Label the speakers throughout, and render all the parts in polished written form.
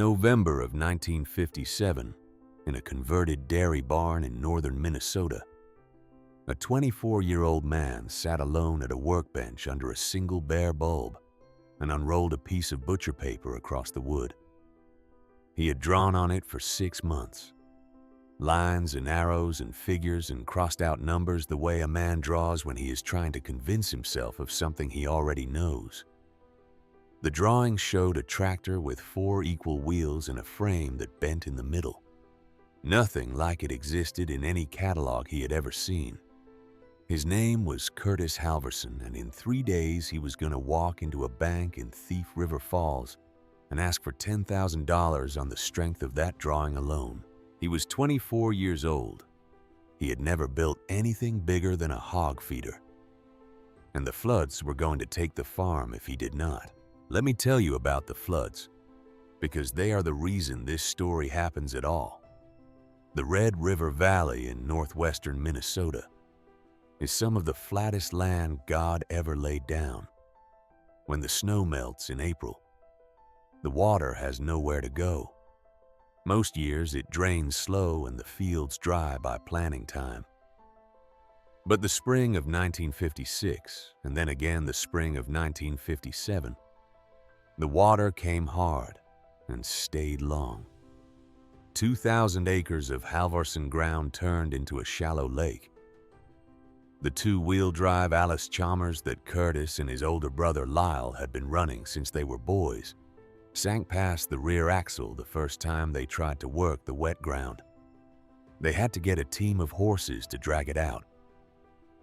Speaker 1: November of 1957, in a converted dairy barn in northern Minnesota, a 24-year-old man sat alone at a workbench under a single bare bulb and unrolled a piece of butcher paper across the wood. He had drawn on it for 6 months. Lines and arrows and figures and crossed out numbers the way a man draws when he is trying to convince himself of something he already knows. The drawing showed a tractor with 4 equal wheels and a frame that bent in the middle. Nothing like it existed in any catalog he had ever seen. His name was Sigurd Halvorsen, and in 3 days he was going to walk into a bank in Thief River Falls and ask for $10,000 on the strength of that drawing alone. He was 24 years old. He had never built anything bigger than a hog feeder. And the floods were going to take the farm if he did not. Let me tell you about the floods, because they are the reason this story happens at all. The Red River Valley in northwestern Minnesota is some of the flattest land God ever laid down. When the snow melts in April, the water has nowhere to go. Most years it drains slow and the fields dry by planting time. But the spring of 1956, and then again the spring of 1957, the water came hard and stayed long. 2,000 acres of Halvorsen ground turned into a shallow lake. The 2-wheel drive Allis Chalmers that Curtis and his older brother Lyle had been running since they were boys sank past the rear axle the first time they tried to work the wet ground. They had to get a team of horses to drag it out.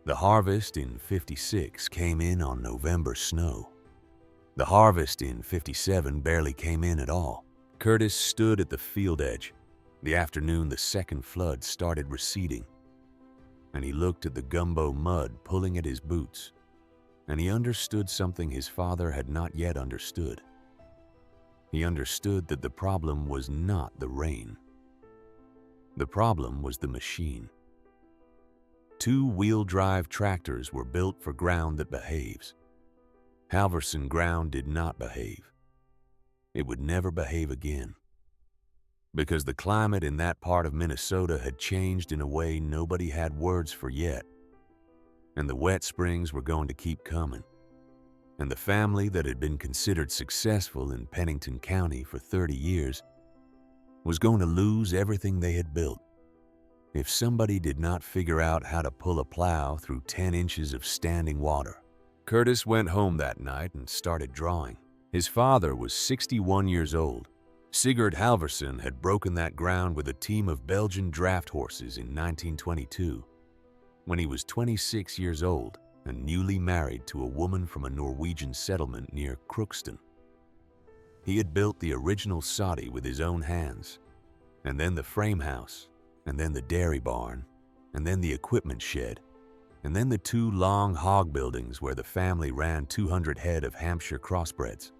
Speaker 1: The harvest in '56 came in on November snow. The harvest in '57 barely came in at all. Curtis stood at the field edge the afternoon the second flood started receding, and he looked at the gumbo mud pulling at his boots, and he understood something his father had not yet understood. He understood that the problem was not the rain. The problem was the machine. 2-wheel drive tractors were built for ground that behaves. Halvorsen ground did not behave. It would never behave again, because the climate in that part of Minnesota had changed in a way nobody had words for yet, and the wet springs were going to keep coming, and the family that had been considered successful in Pennington County for 30 years was going to lose everything they had built if somebody did not figure out how to pull a plow through 10 inches of standing water. Curtis went home that night and started drawing. His father was 61 years old. Sigurd Halvorsen had broken that ground with a team of Belgian draft horses in 1922, when he was 26 years old and newly married to a woman from a Norwegian settlement near Crookston. He had built the original soddy with his own hands, and then the frame house, and then the dairy barn, and then the equipment shed, and then the 2 long hog buildings where the family ran 200 head of Hampshire crossbreds.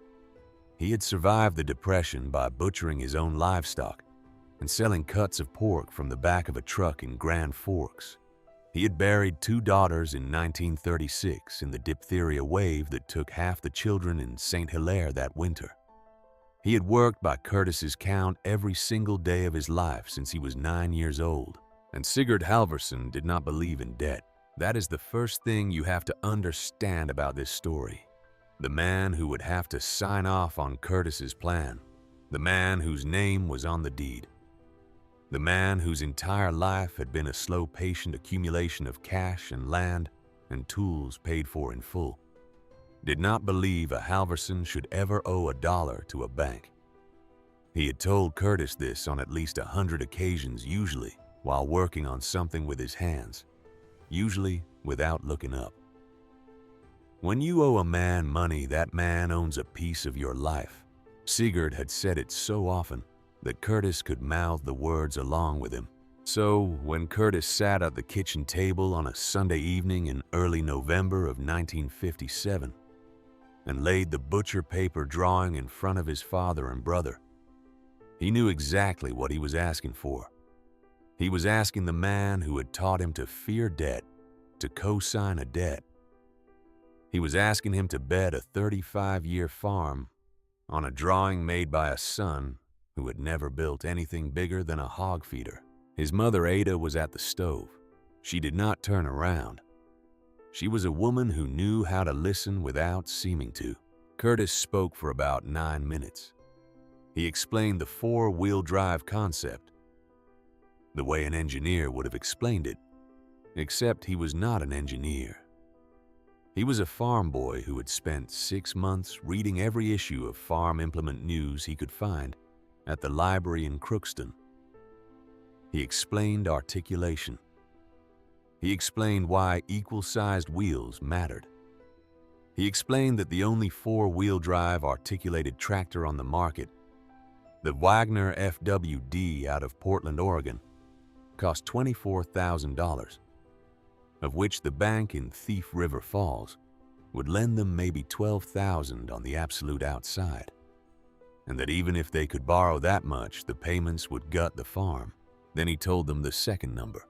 Speaker 1: He had survived the Depression by butchering his own livestock and selling cuts of pork from the back of a truck in Grand Forks. He had buried 2 daughters in 1936 in the diphtheria wave that took half the children in St. Hilaire that winter. He had worked by Curtis's count every single day of his life since he was 9 years old, and Sigurd Halvorsen did not believe in debt. That is the first thing you have to understand about this story. The man who would have to sign off on Curtis's plan, the man whose name was on the deed, the man whose entire life had been a slow, patient accumulation of cash and land and tools paid for in full, did not believe a Halvorsen should ever owe $1 to a bank. He had told Curtis this on at least 100 occasions, usually while working on something with his hands, usually without looking up. When you owe a man money, that man owns a piece of your life. Sigurd had said it so often that Curtis could mouth the words along with him. So when Curtis sat at the kitchen table on a Sunday evening in early November of 1957 and laid the butcher paper drawing in front of his father and brother, he knew exactly what he was asking for. He was asking the man who had taught him to fear debt to co-sign a debt. He was asking him to bet a 35-year farm on a drawing made by a son who had never built anything bigger than a hog feeder. His mother, Ada, was at the stove. She did not turn around. She was a woman who knew how to listen without seeming to. Curtis spoke for about 9 minutes. He explained the 4-wheel drive concept, the way an engineer would have explained it, except he was not an engineer. He was a farm boy who had spent 6 months reading every issue of farm implement news he could find at the library in Crookston. He explained articulation. He explained why equal-sized wheels mattered. He explained that the only 4-wheel drive articulated tractor on the market, the Wagner FWD out of Portland, Oregon, cost $24,000, of which the bank in Thief River Falls would lend them maybe $12,000 on the absolute outside, and that even if they could borrow that much, the payments would gut the farm. Then he told them the second number.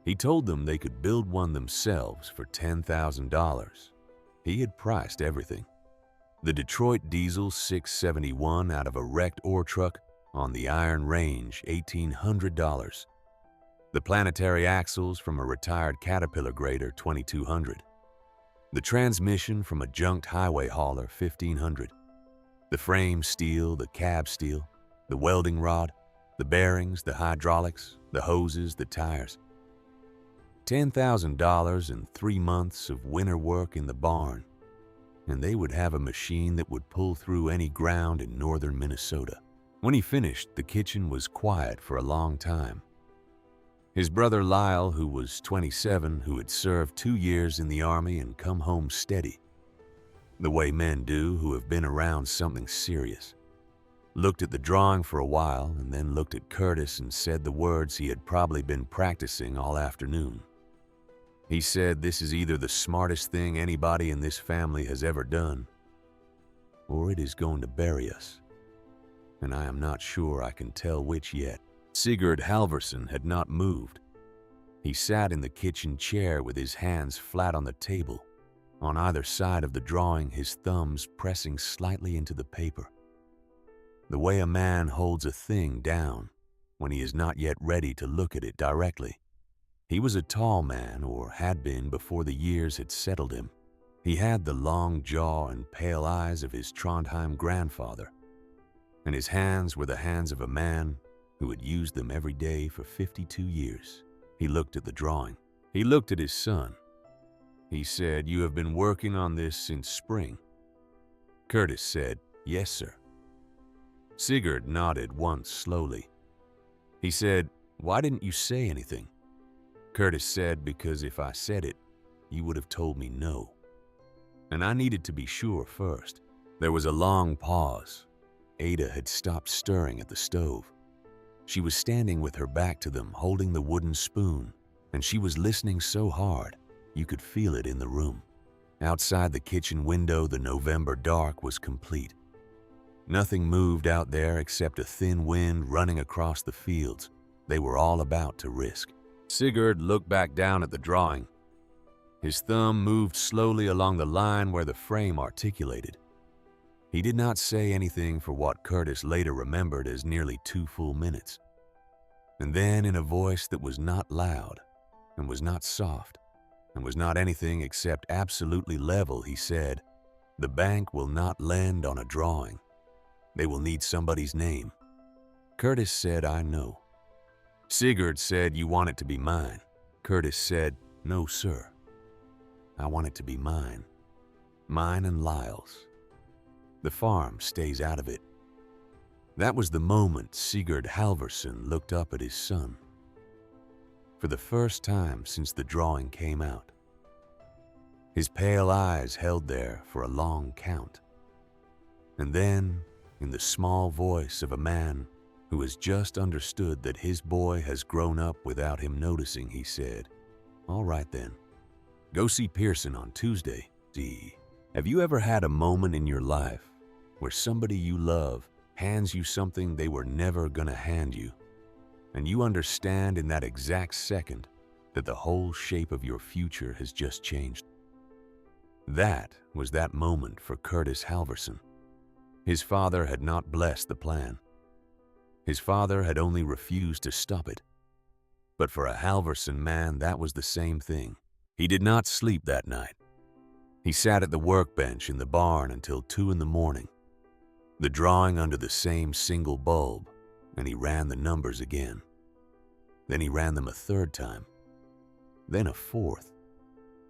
Speaker 1: He told them they could build one themselves for $10,000. He had priced everything. The Detroit Diesel 671 out of a wrecked ore truck on the Iron Range, $1,800. The planetary axles from a retired Caterpillar grader, $2,200. The transmission from a junked highway hauler, $1,500. The frame steel, the cab steel, the welding rod, the bearings, the hydraulics, the hoses, the tires. $10,000 and 3 months of winter work in the barn, and they would have a machine that would pull through any ground in northern Minnesota. When he finished, the kitchen was quiet for a long time. His brother Lyle, who was 27, who had served 2 years in the Army and come home steady, the way men do who have been around something serious, looked at the drawing for a while and then looked at Curtis and said the words he had probably been practicing all afternoon. He said, "This is either the smartest thing anybody in this family has ever done, or it is going to bury us, and I am not sure I can tell which yet." Sigurd Halvorsen had not moved. He sat in the kitchen chair with his hands flat on the table, on either side of the drawing, his thumbs pressing slightly into the paper, the way a man holds a thing down when he is not yet ready to look at it directly. He was a tall man, or had been before the years had settled him. He had the long jaw and pale eyes of his Trondheim grandfather, and his hands were the hands of a man who had used them every day for 52 years. He looked at the drawing. He looked at his son. He said, "You have been working on this since spring." Curtis said, "Yes, sir." Sigurd nodded once slowly. He said, "Why didn't you say anything?" Curtis said, "Because if I said it, you would have told me no. And I needed to be sure first." There was a long pause. Ada had stopped stirring at the stove. She was standing with her back to them, holding the wooden spoon, and she was listening so hard you could feel it in the room. Outside the kitchen window, the November dark was complete. Nothing moved out there except a thin wind running across the fields they were all about to risk. Sigurd looked back down at the drawing. His thumb moved slowly along the line where the frame articulated. He did not say anything for what Curtis later remembered as nearly 2 full minutes. And then, in a voice that was not loud, and was not soft, and was not anything except absolutely level, he said, "The bank will not lend on a drawing. They will need somebody's name." Curtis said, "I know." Sigurd said, "You want it to be mine." Curtis said, "No, sir. I want it to be mine. Mine and Lyle's. The farm stays out of it." That was the moment Sigurd Halvorsen looked up at his son. For the first time since the drawing came out. His pale eyes held there for a long count. And then, in the small voice of a man who has just understood that his boy has grown up without him noticing, he said, "All right then. Go see Pearson on Tuesday. D. Have you ever had a moment in your life where somebody you love hands you something they were never gonna hand you, and you understand in that exact second that the whole shape of your future has just changed?" That was that moment for Curtis Halvorsen. His father had not blessed the plan. His father had only refused to stop it. But for a Halvorsen man, that was the same thing. He did not sleep that night. He sat at the workbench in the barn until 2 in the morning, the drawing under the same single bulb, and he ran the numbers again. Then he ran them a third time, then a fourth.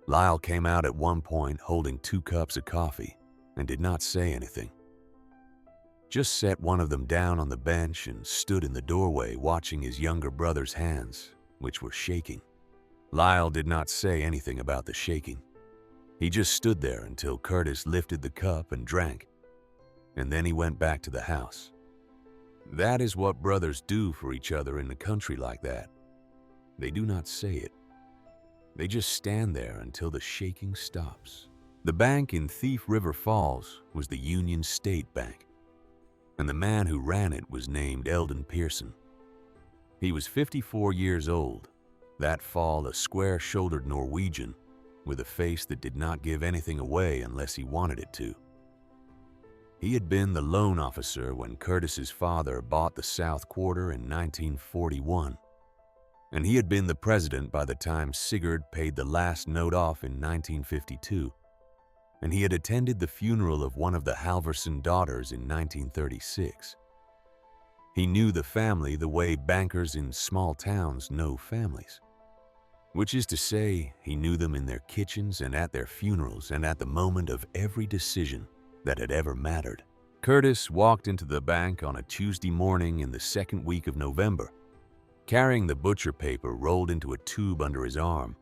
Speaker 1: Lyle came out at one point holding 2 cups of coffee and did not say anything. Just set one of them down on the bench and stood in the doorway watching his younger brother's hands, which were shaking. Lyle did not say anything about the shaking. He just stood there until Curtis lifted the cup and drank, and then he went back to the house. That is what brothers do for each other in the country like that. They do not say it. They just stand there until the shaking stops. The bank in Thief River Falls was the Union State Bank, and the man who ran it was named Eldon Pearson. He was 54 years old, that fall a square-shouldered Norwegian with a face that did not give anything away unless he wanted it to. He had been the loan officer when Curtis's father bought the South Quarter in 1941, and he had been the president by the time Sigurd paid the last note off in 1952, and he had attended the funeral of one of the Halvorsen daughters in 1936. He knew the family the way bankers in small towns know families. Which is to say, he knew them in their kitchens and at their funerals and at the moment of every decision that had ever mattered. Curtis walked into the bank on a Tuesday morning in the second week of November, carrying the butcher paper rolled into a tube under his arm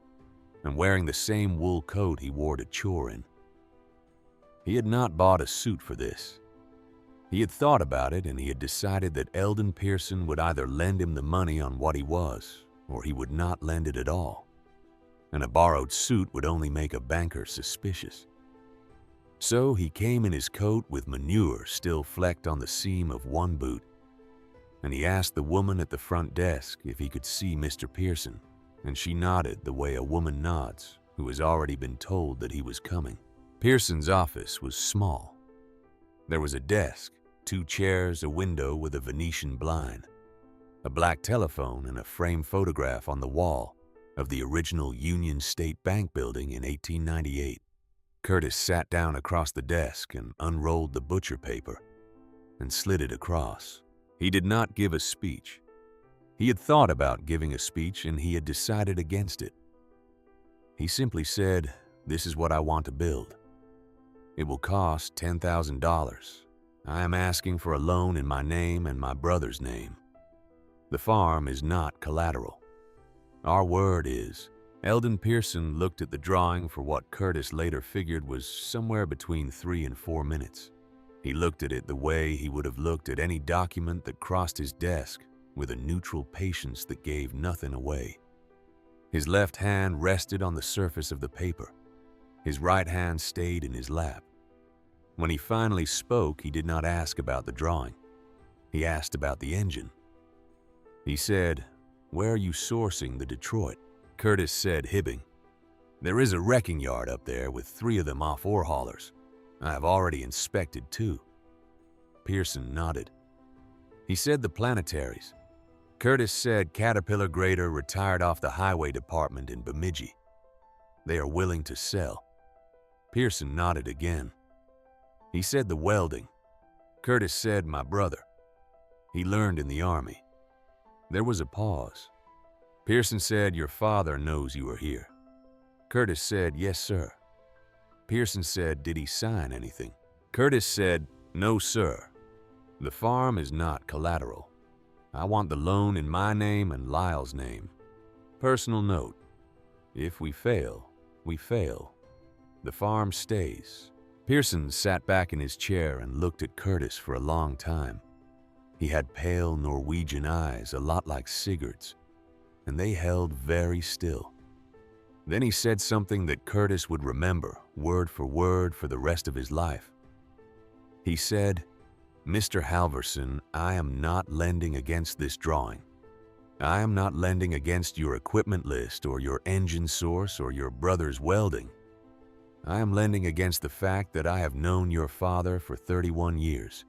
Speaker 1: and wearing the same wool coat he wore to chore in. He had not bought a suit for this. He had thought about it and he had decided that Eldon Pearson would either lend him the money on what he was, or he would not lend it at all, and a borrowed suit would only make a banker suspicious. So he came in his coat with manure still flecked on the seam of one boot, and he asked the woman at the front desk if he could see Mr. Pearson, and she nodded the way a woman nods who has already been told that he was coming. Pearson's office was small. There was a desk, 2 chairs, a window with a Venetian blind, a black telephone, and a framed photograph on the wall of the original Union State Bank building in 1898. Curtis sat down across the desk and unrolled the butcher paper and slid it across. He did not give a speech. He had thought about giving a speech and he had decided against it. He simply said, "This is what I want to build. It will cost $10,000. I am asking for a loan in my name and my brother's name. The farm is not collateral. Our word is." Eldon Pearson looked at the drawing for what Curtis later figured was somewhere between 3 and 4 minutes. He looked at it the way he would have looked at any document that crossed his desk, with a neutral patience that gave nothing away. His left hand rested on the surface of the paper. His right hand stayed in his lap. When he finally spoke, he did not ask about the drawing. He asked about the engine. He said, "Where are you sourcing the Detroit?" Curtis said, hibbing, "There is a wrecking yard up there with 3 of them off ore haulers. I have already inspected 2. Pearson nodded. He said the Planetaries. Curtis said Caterpillar Grader retired off the highway department in Bemidji. They are willing to sell. Pearson nodded again. He said the welding. Curtis said my brother. He learned in the Army. There was a pause. Pearson said your father knows you are here. Curtis said, "Yes, sir." Pearson said, "Did he sign anything?" Curtis said, "No, sir. The farm is not collateral. I want the loan in my name and Lyle's name. Personal note. If we fail, we fail. The farm stays." Pearson sat back in his chair and looked at Curtis for a long time. He had pale Norwegian eyes, a lot like Sigurd's, and they held very still. Then he said something that Curtis would remember, word for the rest of his life. He said, "Mr. Halvorsen, I am not lending against this drawing. I am not lending against your equipment list or your engine source or your brother's welding. I am lending against the fact that I have known your father for 31 years.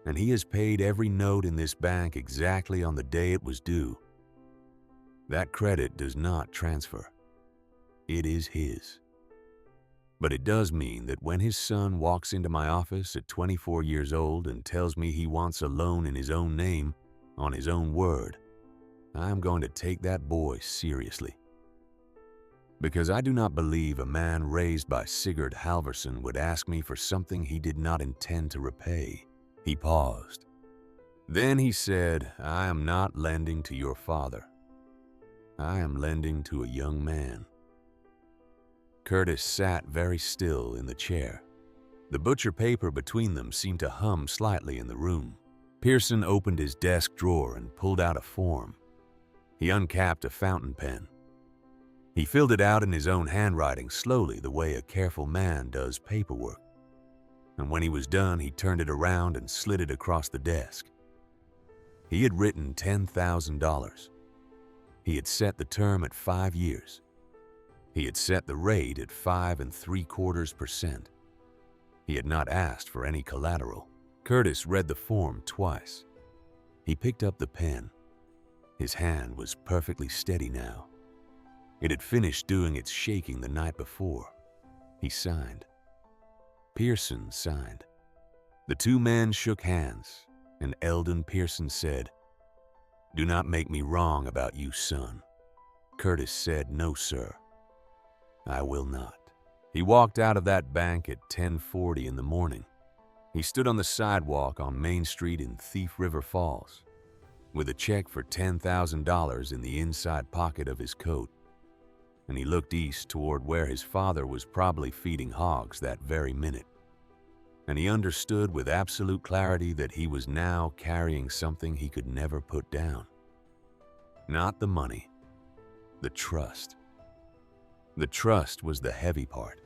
Speaker 1: and he has paid every note in this bank exactly on the day it was due. That credit does not transfer. It is his. But it does mean that when his son walks into my office at 24 years old and tells me he wants a loan in his own name, on his own word, I am going to take that boy seriously. Because I do not believe a man raised by Sigurd Halvorsen would ask me for something he did not intend to repay. He paused. Then he said, I am not lending to your father. I am lending to a young man. Curtis sat very still in the chair. The butcher paper between them seemed to hum slightly in the room. Pearson opened his desk drawer and pulled out a form. He uncapped a fountain pen. He filled it out in his own handwriting slowly, the way a careful man does paperwork. And when he was done, he turned it around and slid it across the desk. He had written $10,000. He had set the term at 5 years. He had set the rate at 5 3/4%. He had not asked for any collateral. Curtis read the form twice. He picked up the pen. His hand was perfectly steady now. It had finished doing its shaking the night before. He signed. Pearson signed. The two men shook hands, and Eldon Pearson said, "Do not make me wrong about you, son." Curtis said, "No, sir. I will not." He walked out of that bank at 10:40 in the morning. He stood on the sidewalk on Main Street in Thief River Falls, with a check for $10,000 in the inside pocket of his coat, and he looked east toward where his father was probably feeding hogs that very minute. And he understood with absolute clarity that he was now carrying something he could never put down. Not the money, the trust. The trust was the heavy part.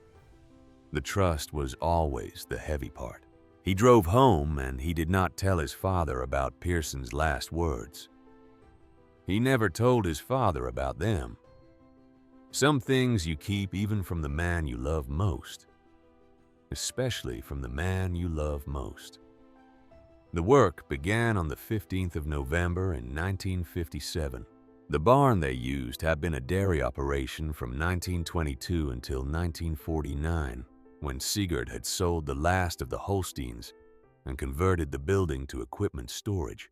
Speaker 1: The trust was always the heavy part. He drove home and he did not tell his father about Pearson's last words. He never told his father about them. Some things you keep even from the man you love most, especially from the man you love most. The work began on the 15th of November in 1957. The barn they used had been a dairy operation from 1922 until 1949, when Sigurd had sold the last of the Holsteins and converted the building to equipment storage.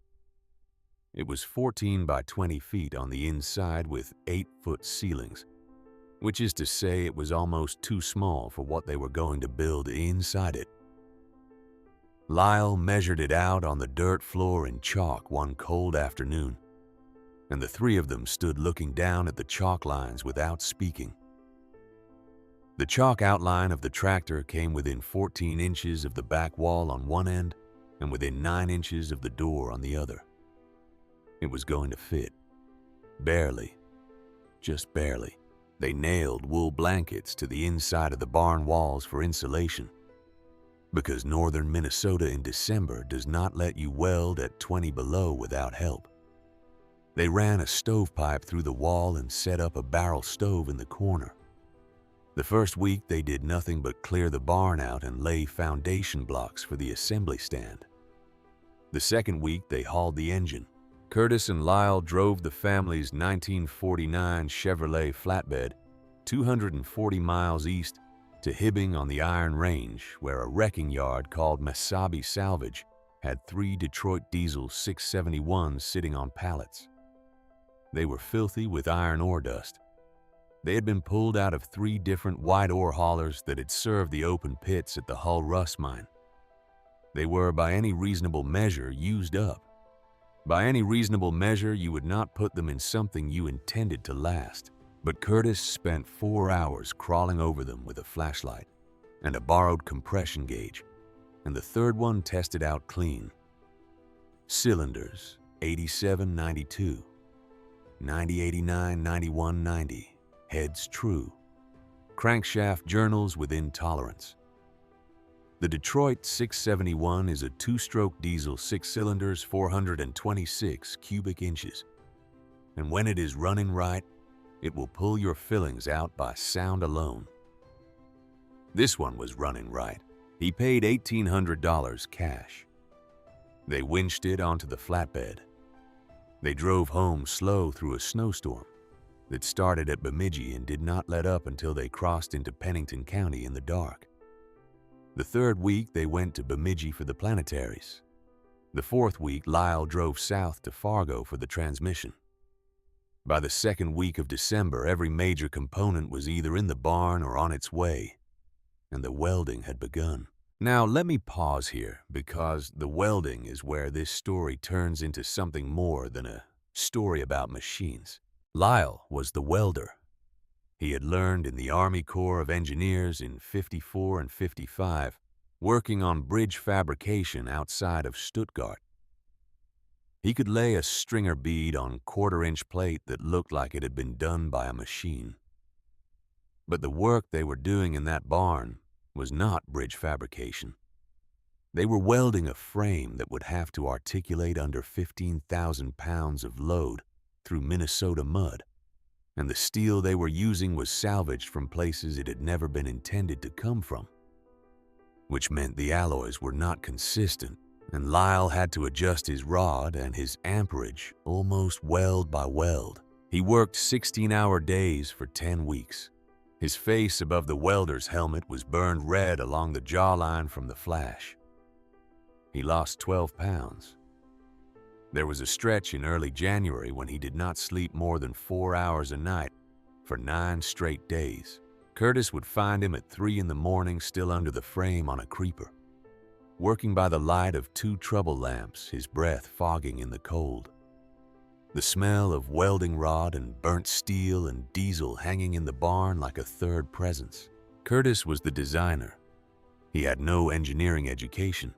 Speaker 1: It was 14 by 20 feet on the inside with 8-foot ceilings, which is to say it was almost too small for what they were going to build inside it. Lyle measured it out on the dirt floor in chalk one cold afternoon, and the three of them stood looking down at the chalk lines without speaking. The chalk outline of the tractor came within 14 inches of the back wall on one end and within 9 inches of the door on the other. It was going to fit. Barely. Just barely. They nailed wool blankets to the inside of the barn walls for insulation, because northern Minnesota in December does not let you weld at 20 below without help. They ran a stovepipe through the wall and set up a barrel stove in the corner. The first week they did nothing but clear the barn out and lay foundation blocks for the assembly stand. The second week they hauled the engine. Curtis and Lyle drove the family's 1949 Chevrolet flatbed 240 miles east to Hibbing on the Iron Range, where a wrecking yard called Mesabi Salvage had 3 Detroit Diesel 671s sitting on pallets. They were filthy with iron ore dust. They had been pulled out of 3 different wide ore haulers that had served the open pits at the Hull Rust Mine. They were, by any reasonable measure, used up. By any reasonable measure, you would not put them in something you intended to last. But Curtis spent 4 hours crawling over them with a flashlight and a borrowed compression gauge, and the third one tested out clean. Cylinders, 8792, 9089, 9190, heads true. Crankshaft journals within tolerance. The Detroit 671 is a 2-stroke diesel 6 cylinders, 426 cubic inches. And when it is running right, it will pull your fillings out by sound alone. This one was running right. He paid $1,800 cash. They winched it onto the flatbed. They drove home slow through a snowstorm that started at Bemidji and did not let up until they crossed into Pennington County in the dark. The third week, they went to Bemidji for the planetaries. The fourth week, Lyle drove south to Fargo for the transmission. By the second week of December, every major component was either in the barn or on its way, and the welding had begun. Now, let me pause here, because the welding is where this story turns into something more than a story about machines. Lyle was the welder. He had learned in the Army Corps of Engineers in '54 and '55, working on bridge fabrication outside of Stuttgart. He could lay a stringer bead on quarter-inch plate that looked like it had been done by a machine. But the work they were doing in that barn was not bridge fabrication. They were welding a frame that would have to articulate under 15,000 pounds of load through Minnesota mud, and the steel they were using was salvaged from places it had never been intended to come from, which meant the alloys were not consistent, and Lyle had to adjust his rod and his amperage almost weld by weld. He worked 16-hour days for 10 weeks. His face above the welder's helmet was burned red along the jawline from the flash. He lost 12 pounds. There was a stretch in early January when he did not sleep more than 4 hours a night for 9 straight days. Curtis would find him at 3 in the morning still under the frame on a creeper, working by the light of 2 trouble lamps, his breath fogging in the cold. The smell of welding rod and burnt steel and diesel hanging in the barn like a third presence. Curtis was the designer. He had no engineering education,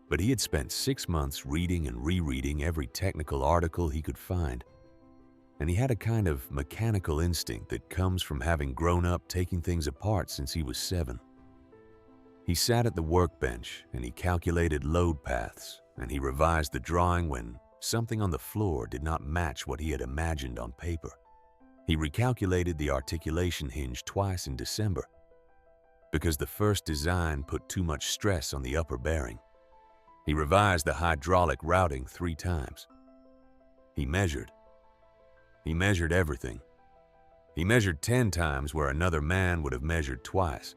Speaker 1: but he had spent 6 months reading and rereading every technical article he could find, and he had a kind of mechanical instinct that comes from having grown up taking things apart since he was 7. He sat at the workbench and he calculated load paths, and he revised the drawing when something on the floor did not match what he had imagined on paper. He recalculated the articulation hinge twice in December because the first design put too much stress on the upper bearing. He revised the hydraulic routing 3 times. He measured. He measured everything. He measured 10 times where another man would have measured twice,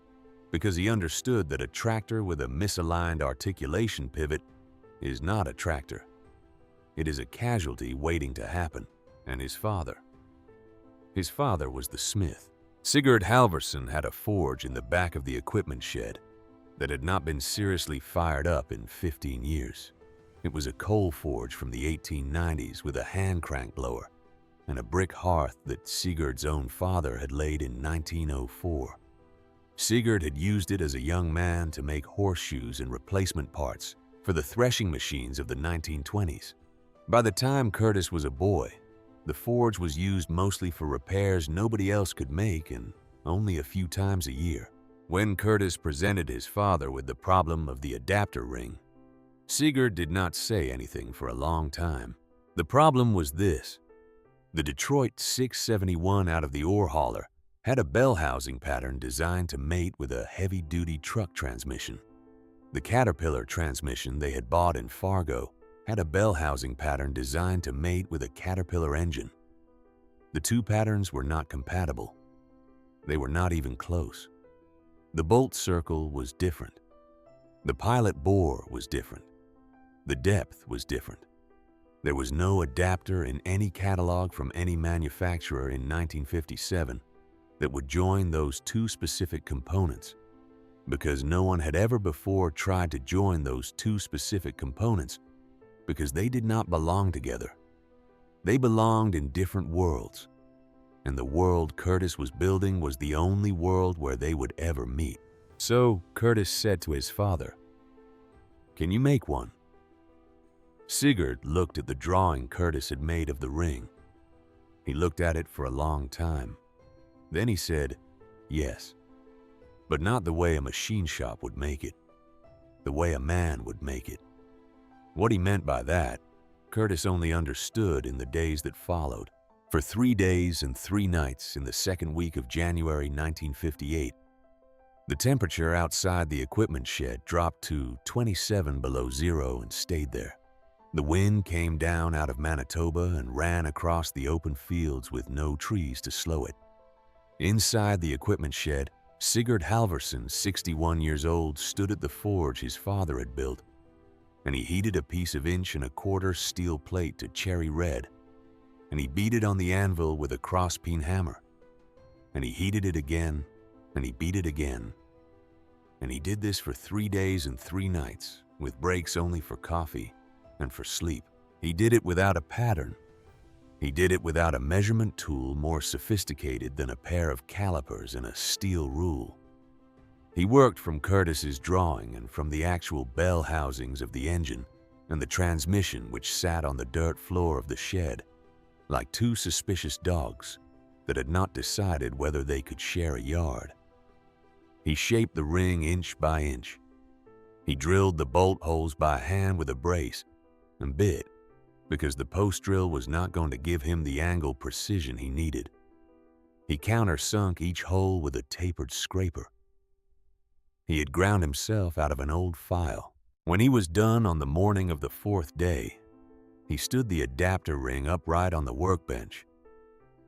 Speaker 1: because he understood that a tractor with a misaligned articulation pivot is not a tractor. It is a casualty waiting to happen. And his father was the smith. Sigurd Halvorsen had a forge in the back of the equipment shed that had not been seriously fired up in 15 years. It was a coal forge from the 1890s with a hand crank blower and a brick hearth that Sigurd's own father had laid in 1904. Sigurd had used it as a young man to make horseshoes and replacement parts for the threshing machines of the 1920s. By the time Curtis was a boy, the forge was used mostly for repairs nobody else could make and only a few times a year. When Curtis presented his father with the problem of the adapter ring, Sigurd did not say anything for a long time. The problem was this: the Detroit 671 out of the ore hauler had a bell housing pattern designed to mate with a heavy-duty truck transmission. The Caterpillar transmission they had bought in Fargo had a bell housing pattern designed to mate with a Caterpillar engine. The 2 patterns were not compatible. They were not even close. The bolt circle was different. The pilot bore was different. The depth was different. There was no adapter in any catalog from any manufacturer in 1957 that would join those 2 specific components, because no one had ever before tried to join those 2 specific components because they did not belong together. They belonged in different worlds, and the world Curtis was building was the only world where they would ever meet. So Curtis said to his father, "Can you make one?" Sigurd looked at the drawing Curtis had made of the ring. He looked at it for a long time. Then he said, "Yes, but not the way a machine shop would make it, the way a man would make it." What he meant by that, Curtis only understood in the days that followed. For 3 days and 3 nights in the second week of January 1958, The temperature outside the equipment shed dropped to 27 below zero and stayed there. The wind came down out of Manitoba and ran across the open fields with no trees to slow it. Inside the equipment shed, Sigurd Halvorsen, 61 years old, stood at the forge his father had built, and he heated a piece of 1.25-inch steel plate to cherry red, and he beat it on the anvil with a cross-peen hammer, and he heated it again, and he beat it again. And he did this for 3 days and 3 nights, with breaks only for coffee and for sleep. He did it without a pattern. He did it without a measurement tool more sophisticated than a pair of calipers and a steel rule. He worked from Curtis's drawing and from the actual bell housings of the engine and the transmission which sat on the dirt floor of the shed, like 2 suspicious dogs that had not decided whether they could share a yard. He shaped the ring inch by inch. He drilled the bolt holes by hand with a brace and bit, because the post drill was not going to give him the angle precision he needed. He countersunk each hole with a tapered scraper. He had ground himself out of an old file. When he was done on the morning of the 4th day, he stood the adapter ring upright on the workbench,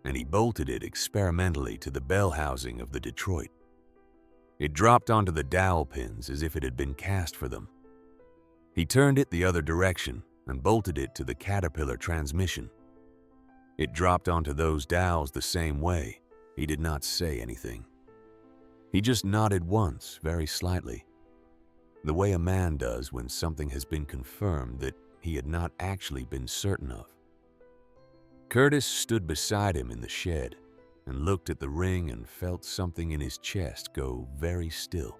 Speaker 1: and he bolted it experimentally to the bell housing of the Detroit. It dropped onto the dowel pins as if it had been cast for them. He turned it the other direction and bolted it to the Caterpillar transmission. It dropped onto those dowels the same way. He did not say anything. He just nodded once, very slightly, the way a man does when something has been confirmed that he had not actually been certain of. Curtis stood beside him in the shed and looked at the ring and felt something in his chest go very still.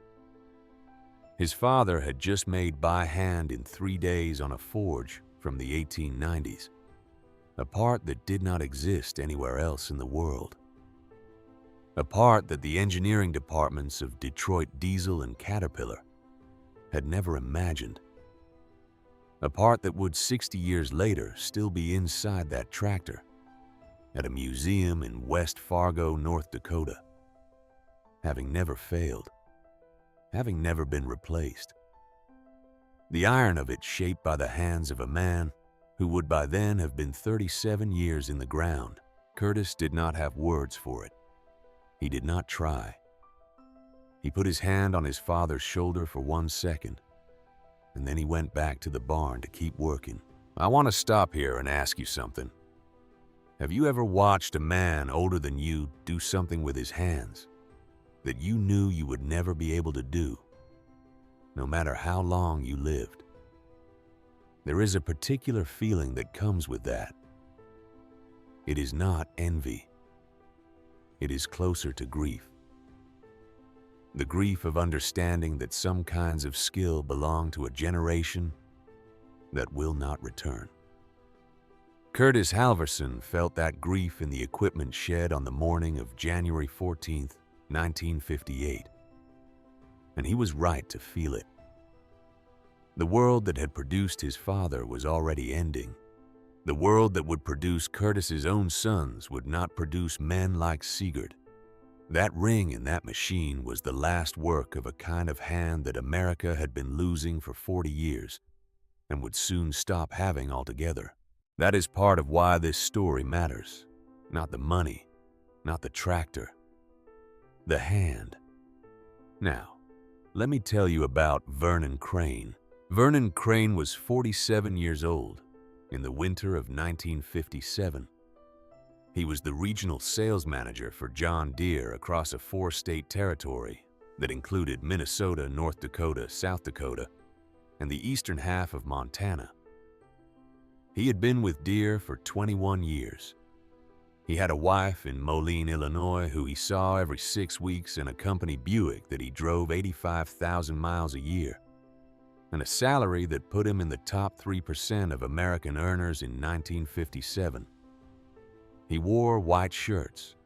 Speaker 1: His father had just made by hand in 3 days on a forge from the 1890s, a part that did not exist anywhere else in the world. A part that the engineering departments of Detroit Diesel and Caterpillar had never imagined. A part that would 60 years later still be inside that tractor at a museum in West Fargo, North Dakota, having never failed, having never been replaced. The iron of it shaped by the hands of a man who would by then have been 37 years in the ground. Curtis did not have words for it. He did not try. He put his hand on his father's shoulder for 1 second, and then he went back to the barn to keep working. I want to stop here and ask you something. Have you ever watched a man older than you do something with his hands that you knew you would never be able to do, no matter how long you lived? There is a particular feeling that comes with that. It is not envy. It is closer to grief. The grief of understanding that some kinds of skill belong to a generation that will not return. Curtis Halvorsen felt that grief in the equipment shed on the morning of January 14th, 1958. And he was right to feel it. The world that had produced his father was already ending. The world that would produce Curtis's own sons would not produce men like Sigurd. That ring in that machine was the last work of a kind of hand that America had been losing for 40 years and would soon stop having altogether. That is part of why this story matters. Not the money, not the tractor, the hand. Now, let me tell you about Vernon Crain. Vernon Crain was 47 years old in the winter of 1957. He was the regional sales manager for John Deere across a 4-state territory that included Minnesota, North Dakota, South Dakota, and the eastern half of Montana. He had been with Deere for 21 years. He had a wife in Moline, Illinois, who he saw every 6 weeks in a company Buick that he drove 85,000 miles a year, and a salary that put him in the top 3% of American earners in 1957. He wore white shirts.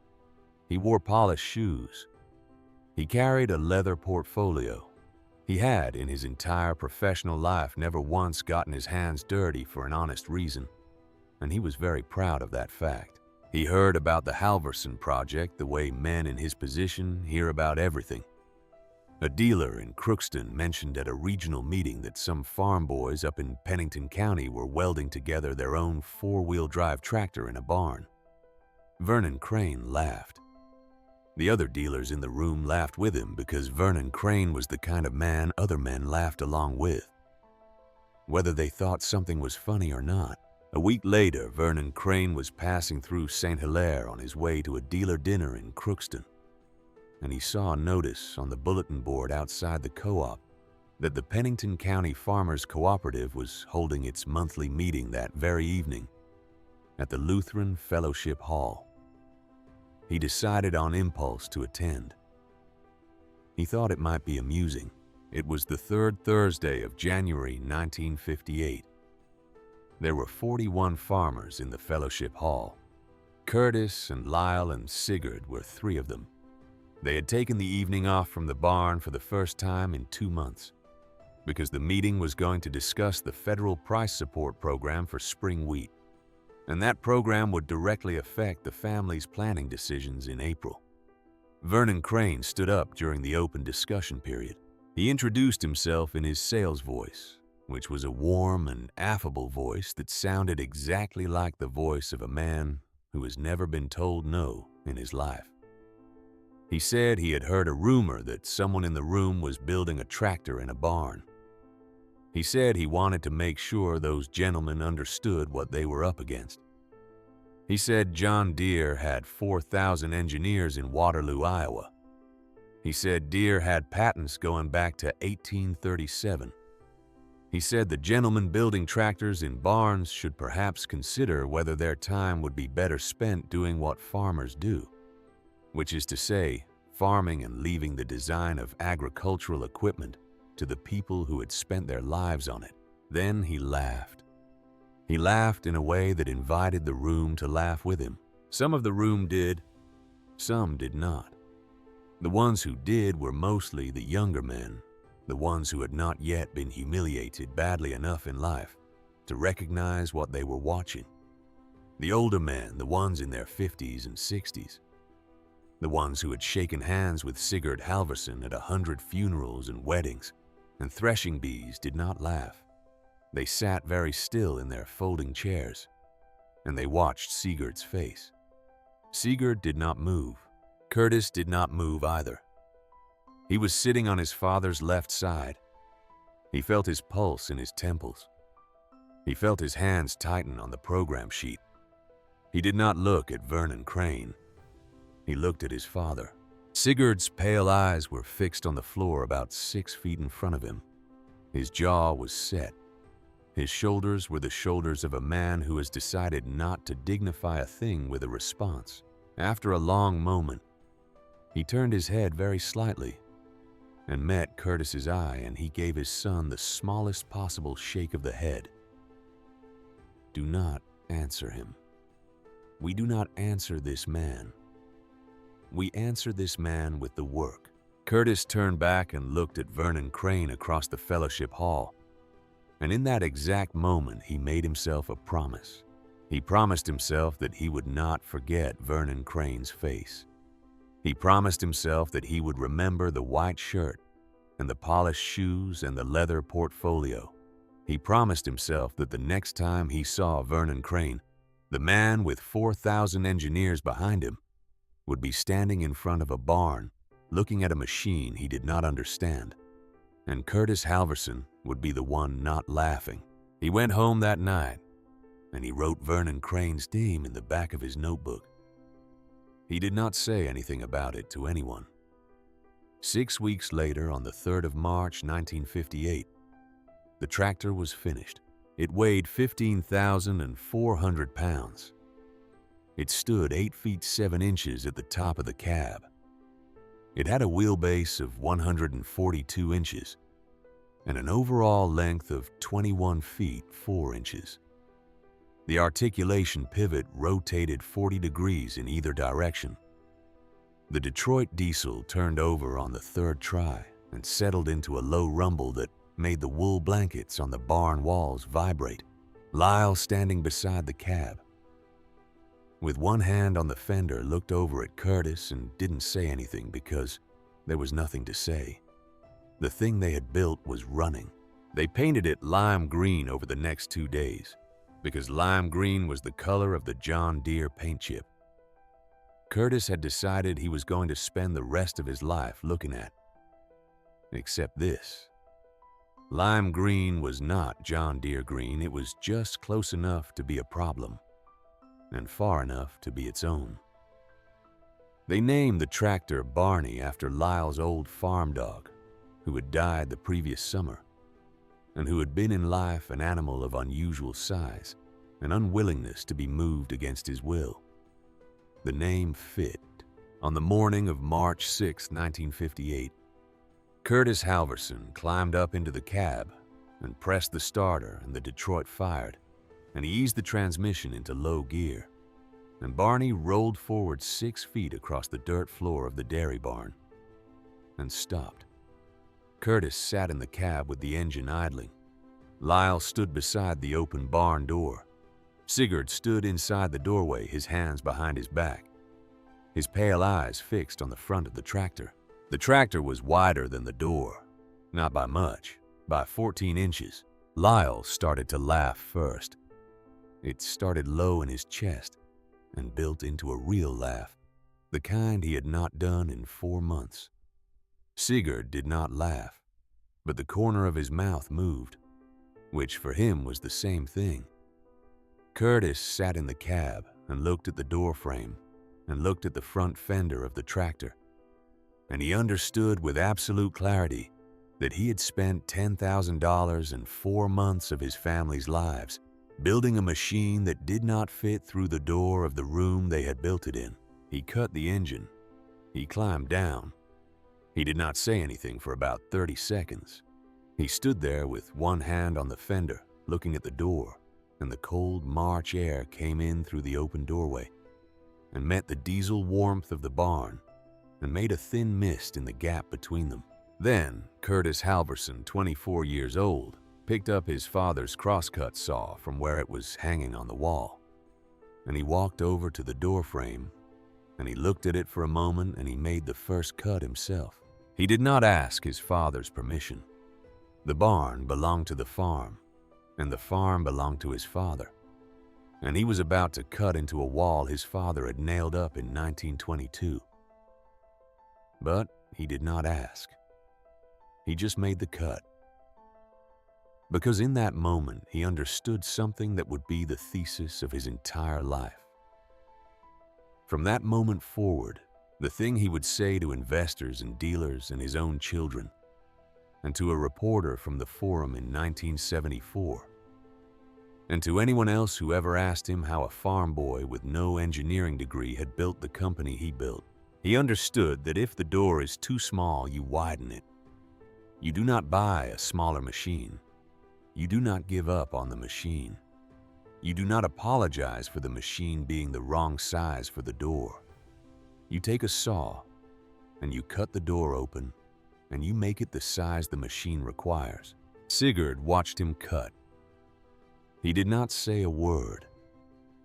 Speaker 1: He wore polished shoes. He carried a leather portfolio. He had, in his entire professional life, never once gotten his hands dirty for an honest reason, and he was very proud of that fact. He heard about the Halvorsen project the way men in his position hear about everything. A dealer in Crookston mentioned at a regional meeting that some farm boys up in Pennington County were welding together their own four-wheel drive tractor in a barn. Vernon Crain laughed. The other dealers in the room laughed with him because Vernon Crain was the kind of man other men laughed along with. Whether they thought something was funny or not, a week later, Vernon Crain was passing through St. Hilaire on his way to a dealer dinner in Crookston, and he saw a notice on the bulletin board outside the co-op that the Pennington County Farmers Cooperative was holding its monthly meeting that very evening at the Lutheran Fellowship Hall. He decided on impulse to attend. He thought it might be amusing. It was the third Thursday of January 1958. There were 41 farmers in the Fellowship Hall. Curtis and Lyle and Sigurd were three of them. They had taken the evening off from the barn for the first time in 2 months because the meeting was going to discuss the federal price support program for spring wheat, and that program would directly affect the family's planning decisions in April. Vernon Crain stood up during the open discussion period. He introduced himself in his sales voice, which was a warm and affable voice that sounded exactly like the voice of a man who has never been told no in his life. He said he had heard a rumor that someone in the room was building a tractor in a barn. He said he wanted to make sure those gentlemen understood what they were up against. He said John Deere had 4,000 engineers in Waterloo, Iowa. He said Deere had patents going back to 1837. He said the gentlemen building tractors in barns should perhaps consider whether their time would be better spent doing what farmers do, which is to say, farming and leaving the design of agricultural equipment to the people who had spent their lives on it. Then he laughed. He laughed in a way that invited the room to laugh with him. Some of the room did, some did not. The ones who did were mostly the younger men, the ones who had not yet been humiliated badly enough in life to recognize what they were watching. The older men, the ones in their 50s and 60s, the ones who had shaken hands with Sigurd Halvorsen at 100 funerals and weddings and threshing bees, did not laugh. They sat very still in their folding chairs, and they watched Sigurd's face. Sigurd did not move. Curtis did not move either. He was sitting on his father's left side. He felt his pulse in his temples. He felt his hands tighten on the program sheet. He did not look at Vernon Crain. He looked at his father. Sigurd's pale eyes were fixed on the floor about 6 feet in front of him. His jaw was set. His shoulders were the shoulders of a man who has decided not to dignify a thing with a response. After a long moment, he turned his head very slightly and met Curtis's eye, and he gave his son the smallest possible shake of the head. Do not answer him. We do not answer this man. We answer this man with the work. Curtis turned back and looked at Vernon Crain across the Fellowship Hall, and in that exact moment he made himself a promise. He promised himself that he would not forget Vernon Crain's face. He promised himself that he would remember the white shirt and the polished shoes and the leather portfolio. He promised himself that the next time he saw Vernon Crain, the man with 4,000 engineers behind him, would be standing in front of a barn looking at a machine he did not understand, and Curtis Halvorsen would be the one not laughing. He went home that night, and he wrote Vernon Crain's name in the back of his notebook. He did not say anything about it to anyone. 6 weeks later, on the 3rd of March, 1958, the tractor was finished. It weighed 15,400 pounds. It stood 8 feet 7 inches at the top of the cab. It had a wheelbase of 142 inches and an overall length of 21 feet 4 inches. The articulation pivot rotated 40 degrees in either direction. The Detroit diesel turned over on the third try and settled into a low rumble that made the wool blankets on the barn walls vibrate. Lyle, standing beside the cab, with one hand on the fender, looked over at Curtis and didn't say anything because there was nothing to say. The thing they had built was running. They painted it lime green over the next 2 days, because lime green was the color of the John Deere paint chip. Curtis had decided he was going to spend the rest of his life looking at. Except this. Lime green was not John Deere green. It was just close enough to be a problem, and far enough to be its own. They named the tractor Barney after Lyle's old farm dog, who had died the previous summer, and who had been in life an animal of unusual size and unwillingness to be moved against his will. The name fit. On the morning of March 6, 1958, Curtis Halvorsen climbed up into the cab and pressed the starter, and the Detroit fired, and he eased the transmission into low gear, and Barney rolled forward 6 feet across the dirt floor of the dairy barn and stopped. Curtis sat in the cab with the engine idling. Lyle stood beside the open barn door. Sigurd stood inside the doorway, his hands behind his back, his pale eyes fixed on the front of the tractor. The tractor was wider than the door, not by much, by 14 inches. Lyle started to laugh first. It started low in his chest and built into a real laugh, the kind he had not done in 4 months. Sigurd did not laugh, but the corner of his mouth moved, which for him was the same thing. Curtis sat in the cab and looked at the door frame and looked at the front fender of the tractor, and he understood with absolute clarity that he had spent $10,000 and 4 months of his family's lives building a machine that did not fit through the door of the room they had built it in. He cut the engine. He climbed down. He did not say anything for about 30 seconds. He stood there with one hand on the fender, looking at the door, and the cold March air came in through the open doorway and met the diesel warmth of the barn and made a thin mist in the gap between them. Then Curtis Halvorsen, 24 years old, picked up his father's crosscut saw from where it was hanging on the wall, and he walked over to the door frame, and he looked at it for a moment, and he made the first cut himself. He did not ask his father's permission. The barn belonged to the farm, and the farm belonged to his father, and he was about to cut into a wall his father had nailed up in 1922. But he did not ask. He just made the cut. Because in that moment, he understood something that would be the thesis of his entire life. From that moment forward, the thing he would say to investors and dealers and his own children, and to a reporter from the Forum in 1974, and to anyone else who ever asked him how a farm boy with no engineering degree had built the company he built, he understood that if the door is too small, you widen it. You do not buy a smaller machine. You do not give up on the machine. You do not apologize for the machine being the wrong size for the door. You take a saw, and you cut the door open, and you make it the size the machine requires. Sigurd watched him cut. He did not say a word.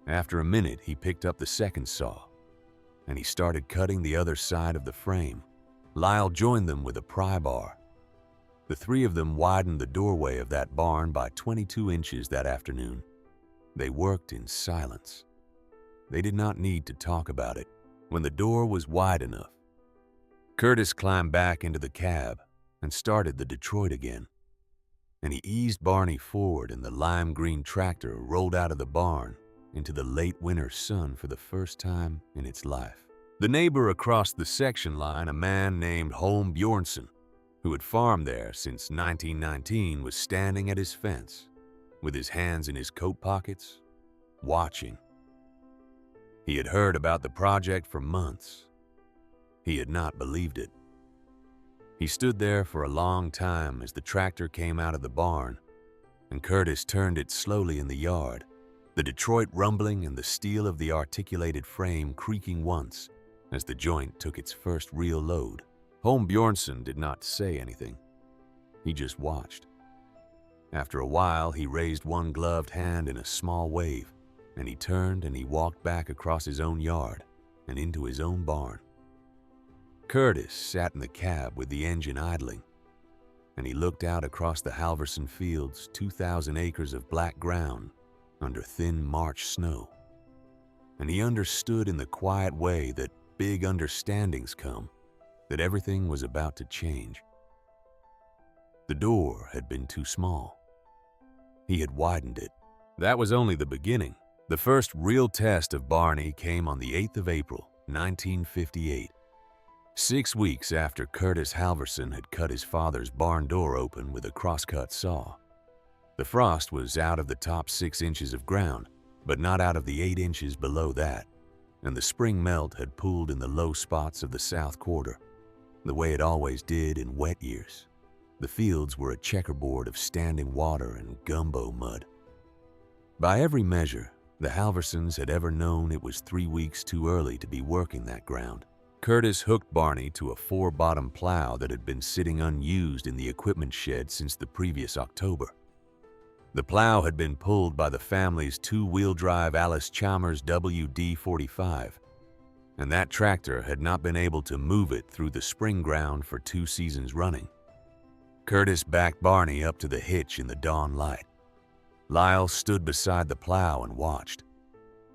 Speaker 1: After a minute, he picked up the second saw, and he started cutting the other side of the frame. Lyle joined them with a pry bar. The three of them widened the doorway of that barn by 22 inches that afternoon. They worked in silence. They did not need to talk about it. When the door was wide enough, Curtis climbed back into the cab and started the Detroit again, and he eased Barney forward, and the lime green tractor rolled out of the barn into the late winter sun for the first time in its life. The neighbor across the section line, a man named Holm Bjornson, who had farmed there since 1919, was standing at his fence with his hands in his coat pockets, watching. He had heard about the project for months. He had not believed it. He stood there for a long time as the tractor came out of the barn, and Curtis turned it slowly in the yard, the Detroit rumbling and the steel of the articulated frame creaking once as the joint took its first real load. Holm Bjornson did not say anything. He just watched. After a while, he raised one gloved hand in a small wave, and he turned and he walked back across his own yard and into his own barn. Curtis sat in the cab with the engine idling. and he looked out across the Halvorsen fields, 2,000 acres of black ground under thin March snow. And he understood in the quiet way that big understandings come, that everything was about to change. The door had been too small. He had widened it. That was only the beginning. The first real test of Barney came on the 8th of April, 1958. 6 weeks after Curtis Halvorsen had cut his father's barn door open with a crosscut saw. The frost was out of the top 6 inches of ground, but not out of the 8 inches below that, and the spring melt had pooled in the low spots of the south quarter, the way it always did in wet years. The fields were a checkerboard of standing water and gumbo mud. By every measure, the Halvorsens had ever known it was 3 weeks too early to be working that ground. Curtis hooked Barney to a 4-bottom plow that had been sitting unused in the equipment shed since the previous October. The plow had been pulled by the family's 2-wheel drive Allis Chalmers WD-45, and that tractor had not been able to move it through the spring ground for 2 seasons running. Curtis backed Barney up to the hitch in the dawn light. Lyle stood beside the plow and watched.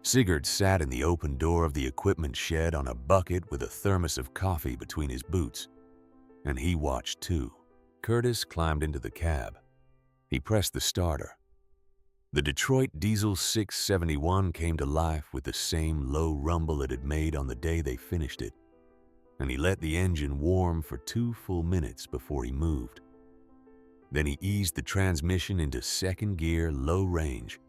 Speaker 1: Sigurd sat in the open door of the equipment shed on a bucket with a thermos of coffee between his boots, and he watched too. Curtis climbed into the cab. He pressed the starter. The Detroit Diesel 671 came to life with the same low rumble it had made on the day they finished it, and he let the engine warm for 2 full minutes before he moved. Then he eased the transmission into second gear, low range,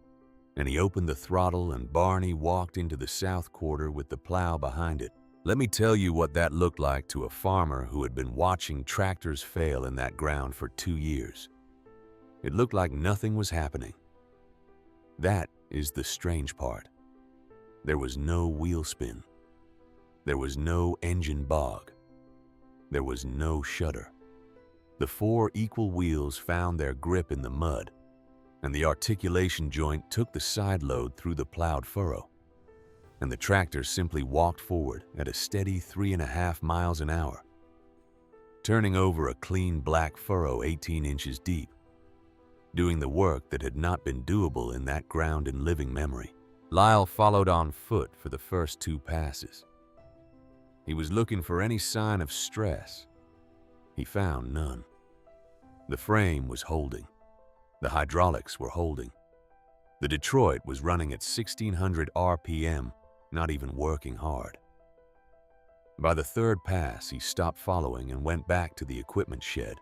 Speaker 1: and he opened the throttle, and Barney walked into the south quarter with the plow behind it. Let me tell you what that looked like to a farmer who had been watching tractors fail in that ground for 2 years. It looked like nothing was happening. That is the strange part. There was no wheel spin. There was no engine bog. There was no shudder. The 4 equal wheels found their grip in the mud, and the articulation joint took the side load through the plowed furrow, and the tractor simply walked forward at a steady 3.5 miles an hour, turning over a clean black furrow 18 inches deep, doing the work that had not been doable in that ground in living memory. Lyle followed on foot for the first 2 passes. He was looking for any sign of stress. He found none. The frame was holding. The hydraulics were holding. The Detroit was running at 1,600 RPM, not even working hard. By the 3rd pass, he stopped following and went back to the equipment shed.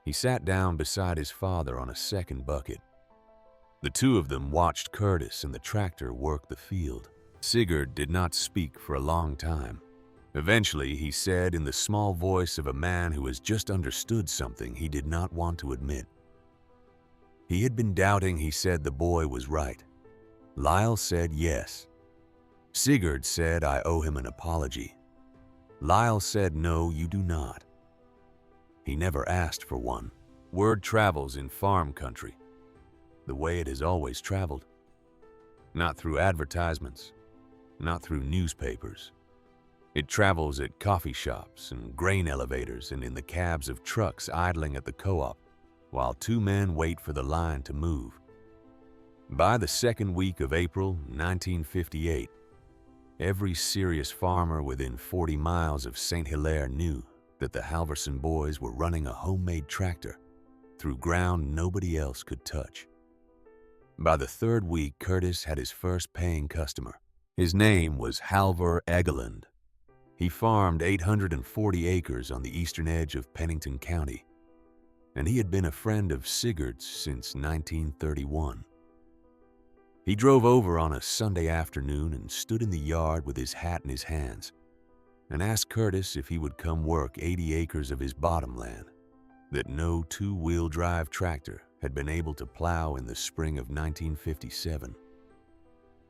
Speaker 1: He sat down beside his father on a second bucket. The 2 of them watched Curtis and the tractor work the field. Sigurd did not speak for a long time. Eventually, he said in the small voice of a man who has just understood something he did not want to admit. He had been doubting he said the boy was right. Lyle said yes. Sigurd said I owe him an apology. Lyle said no, you do not. He never asked for one. Word travels in farm country, the way it has always traveled. Not through advertisements, not through newspapers. It travels at coffee shops and grain elevators and in the cabs of trucks idling at the co-op, while 2 men wait for the line to move. By the 2nd week of April 1958, every serious farmer within 40 miles of St. Hilaire knew that the Halvorsen boys were running a homemade tractor through ground nobody else could touch. By the 3rd week, Curtis had his first paying customer. His name was Halvor Egeland. He farmed 840 acres on the eastern edge of Pennington County, and he had been a friend of Sigurd's since 1931. He drove over on a Sunday afternoon and stood in the yard with his hat in his hands and asked Curtis if he would come work 80 acres of his bottomland that no 2-wheel drive tractor had been able to plow in the spring of 1957.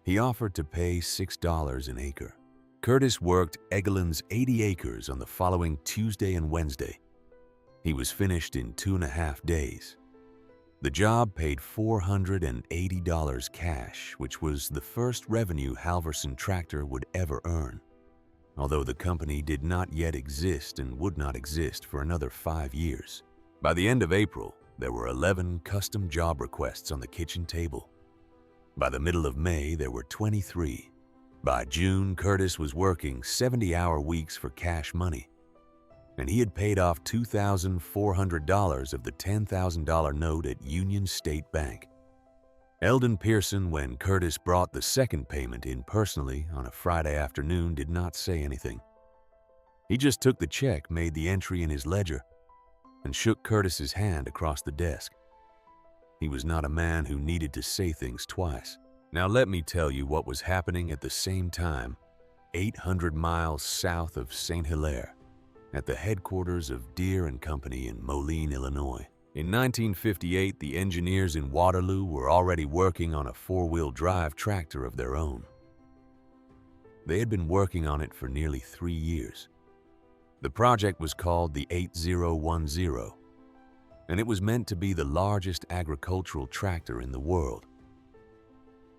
Speaker 1: He offered to pay $6 an acre. Curtis worked Egeland's 80 acres on the following Tuesday and Wednesday. He was finished in 2.5 days. The job paid $480 cash, which was the first revenue Halvorsen Tractor would ever earn, although the company did not yet exist and would not exist for another 5 years. By the end of April, there were 11 custom job requests on the kitchen table. By the middle of May, there were 23. By June, Curtis was working 70-hour weeks for cash money, and he had paid off $2,400 of the $10,000 note at Union State Bank. Eldon Pearson, when Curtis brought the second payment in personally on a Friday afternoon, did not say anything. He just took the check, made the entry in his ledger, and shook Curtis's hand across the desk. He was not a man who needed to say things twice. Now let me tell you what was happening at the same time, 800 miles south of St. Hilaire, at the headquarters of Deere and Company in Moline, Illinois. In 1958, the engineers in Waterloo were already working on a four-wheel drive tractor of their own. They had been working on it for nearly 3 years. The project was called the 8010, and it was meant to be the largest agricultural tractor in the world.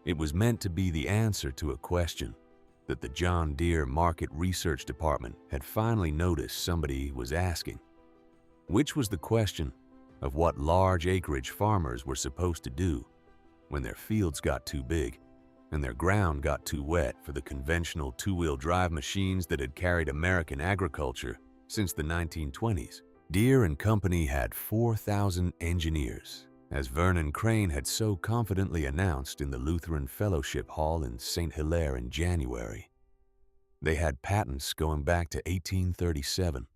Speaker 1: It was meant to be the answer to a question that the John Deere Market Research Department had finally noticed somebody was asking, which was the question of what large acreage farmers were supposed to do when their fields got too big and their ground got too wet for the conventional two-wheel drive machines that had carried American agriculture since the 1920s. Deere and Company had 4,000 engineers, as Vernon Crain had so confidently announced in the Lutheran Fellowship Hall in St. Hilaire in January. They had patents going back to 1837.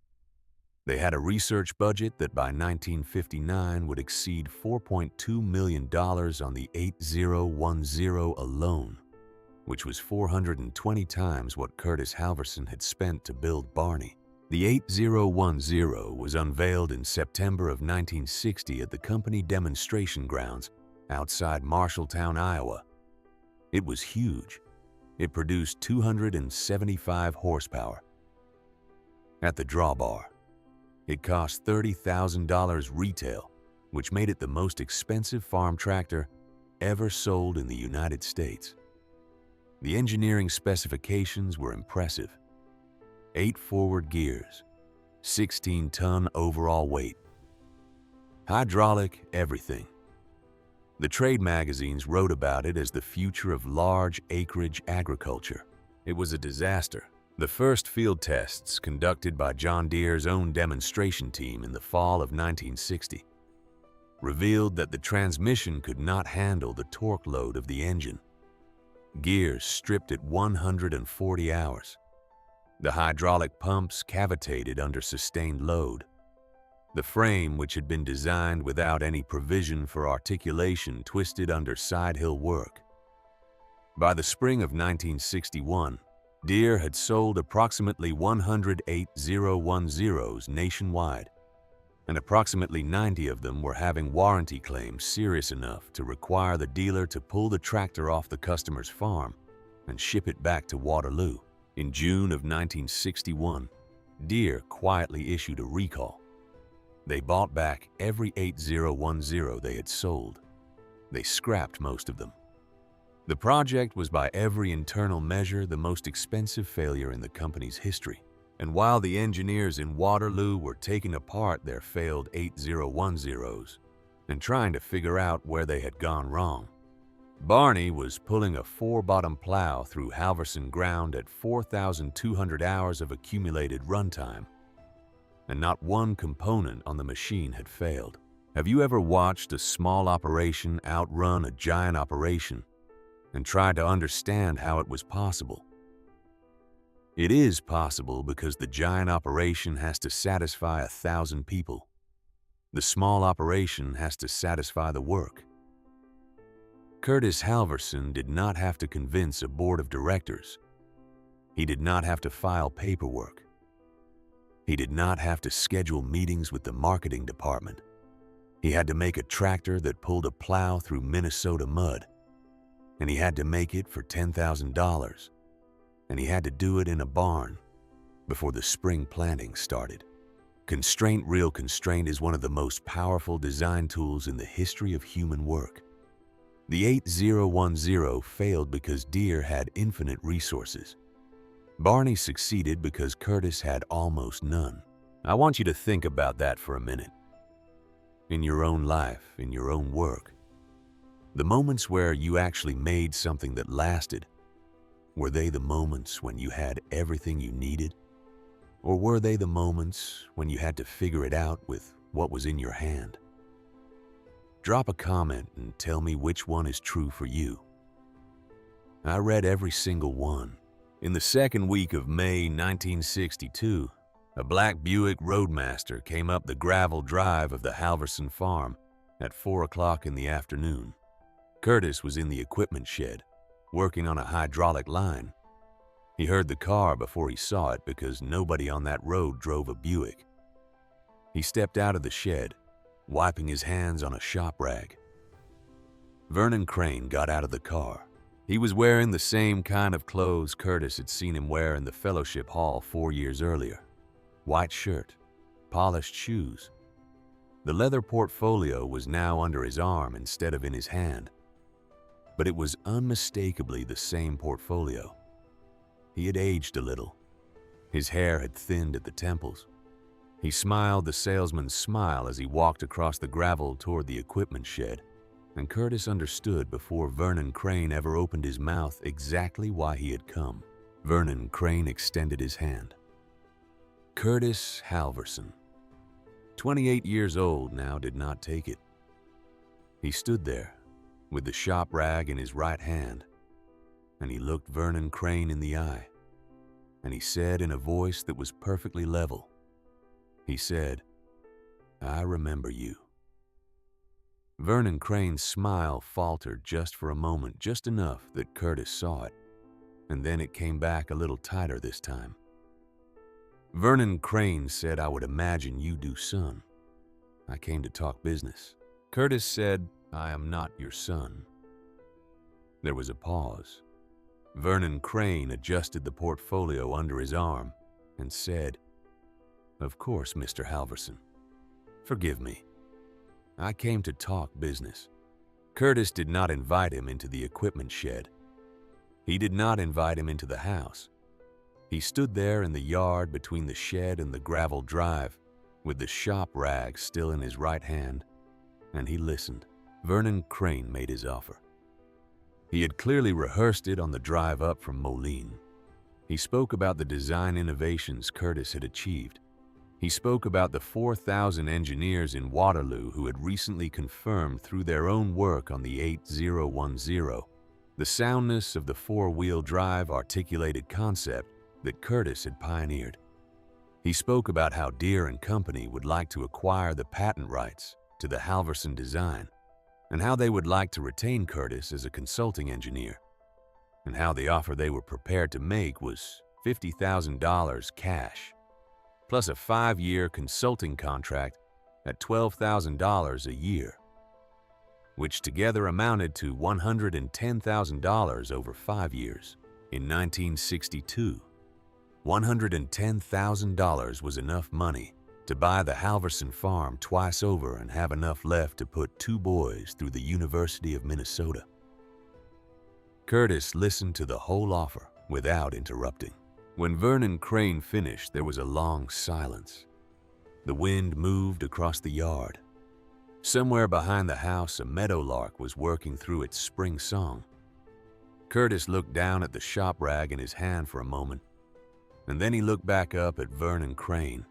Speaker 1: They had a research budget that by 1959 would exceed $4.2 million on the 8010 alone, which was 420 times what Curtis Halvorsen had spent to build Barney. The 8010 was unveiled in September of 1960 at the company demonstration grounds outside Marshalltown, Iowa. It was huge. It produced 275 horsepower. At the drawbar, it cost $30,000 retail, which made it the most expensive farm tractor ever sold in the United States. The engineering specifications were impressive. 8 forward gears, 16-ton overall weight, hydraulic everything. The trade magazines wrote about it as the future of large acreage agriculture. It was a disaster. The first field tests, conducted by John Deere's own demonstration team in the fall of 1960, revealed that the transmission could not handle the torque load of the engine. Gears stripped at 140 hours. The hydraulic pumps cavitated under sustained load. The frame, which had been designed without any provision for articulation, twisted under side-hill work. By the spring of 1961, Deere had sold approximately 100 8010s nationwide, and approximately 90 of them were having warranty claims serious enough to require the dealer to pull the tractor off the customer's farm and ship it back to Waterloo. In June of 1961, Deere quietly issued a recall. They bought back every 8010 they had sold. They scrapped most of them. The project was by every internal measure the most expensive failure in the company's history. And while the engineers in Waterloo were taking apart their failed 8010s and trying to figure out where they had gone wrong, Barney was pulling a 4-bottom plow through Halvorsen ground at 4,200 hours of accumulated runtime, and not one component on the machine had failed. Have you ever watched a small operation outrun a giant operation and tried to understand how it was possible? It is possible because the giant operation has to satisfy 1,000 people. The small operation has to satisfy the work. Curtis Halvorsen did not have to convince a board of directors. He did not have to file paperwork. He did not have to schedule meetings with the marketing department. He had to make a tractor that pulled a plow through Minnesota mud, and he had to make it for $10,000, and he had to do it in a barn before the spring planting started. Real constraint is one of the most powerful design tools in the history of human work. The 8010 failed because Deere had infinite resources. Barney succeeded because Curtis had almost none. I want you to think about that for a minute. in your own life, in your own work. The moments where you actually made something that lasted, were they the moments when you had everything you needed? Or were they the moments when you had to figure it out with what was in your hand? Drop a comment and tell me which one is true for you. I read every single one. In the second week of May 1962, a black Buick Roadmaster came up the gravel drive of the Halvorsen farm at 4 o'clock in the afternoon. Curtis was in the equipment shed, working on a hydraulic line. He heard the car before he saw it because nobody on that road drove a Buick. He stepped out of the shed, wiping his hands on a shop rag. Vernon Crain got out of the car. He was wearing the same kind of clothes Curtis had seen him wear in the fellowship hall 4 years earlier. White shirt, polished shoes. The leather portfolio was now under his arm instead of in his hand. But it was unmistakably the same portfolio. He had aged a little. His hair had thinned at the temples. He smiled the salesman's smile as he walked across the gravel toward the equipment shed. And Curtis understood before Vernon Crain ever opened his mouth exactly why he had come. Vernon Crain extended his hand. Curtis Halvorsen, 28 years old now, did not take it. He stood there with the shop rag in his right hand, and he looked Vernon Crain in the eye, and he said in a voice that was perfectly level, he said, "I remember you." Vernon Crain's smile faltered just for a moment, just enough that Curtis saw it, and then it came back a little tighter this time. Vernon Crain said, "I would imagine you do, son. I came to talk business." Curtis said, "I am not your son." There was a pause. Vernon Crain adjusted the portfolio under his arm and said, "Of course, Mr. Halvorsen. Forgive me. I came to talk business." Curtis did not invite him into the equipment shed. He did not invite him into the house. He stood there in the yard between the shed and the gravel drive, with the shop rag still in his right hand, and he listened. Vernon Crain made his offer. He had clearly rehearsed it on the drive up from Moline. He spoke about the design innovations Curtis had achieved. He spoke about the 4,000 engineers in Waterloo who had recently confirmed through their own work on the 8010 the soundness of the four-wheel drive articulated concept that Curtis had pioneered. He spoke about how Deere and Company would like to acquire the patent rights to the Halvorsen design, and how they would like to retain Curtis as a consulting engineer, and how the offer they were prepared to make was $50,000 cash, plus a 5-year consulting contract at $12,000 a year, which together amounted to $110,000 over 5 years. In 1962, $110,000 was enough money to buy the Halvorsen farm twice over and have enough left to put 2 boys through the University of Minnesota. Curtis listened to the whole offer without interrupting. When Vernon Crain finished, there was a long silence. The wind moved across the yard. Somewhere behind the house, a meadowlark was working through its spring song. Curtis looked down at the shop rag in his hand for a moment, and then he looked back up at Vernon Crain,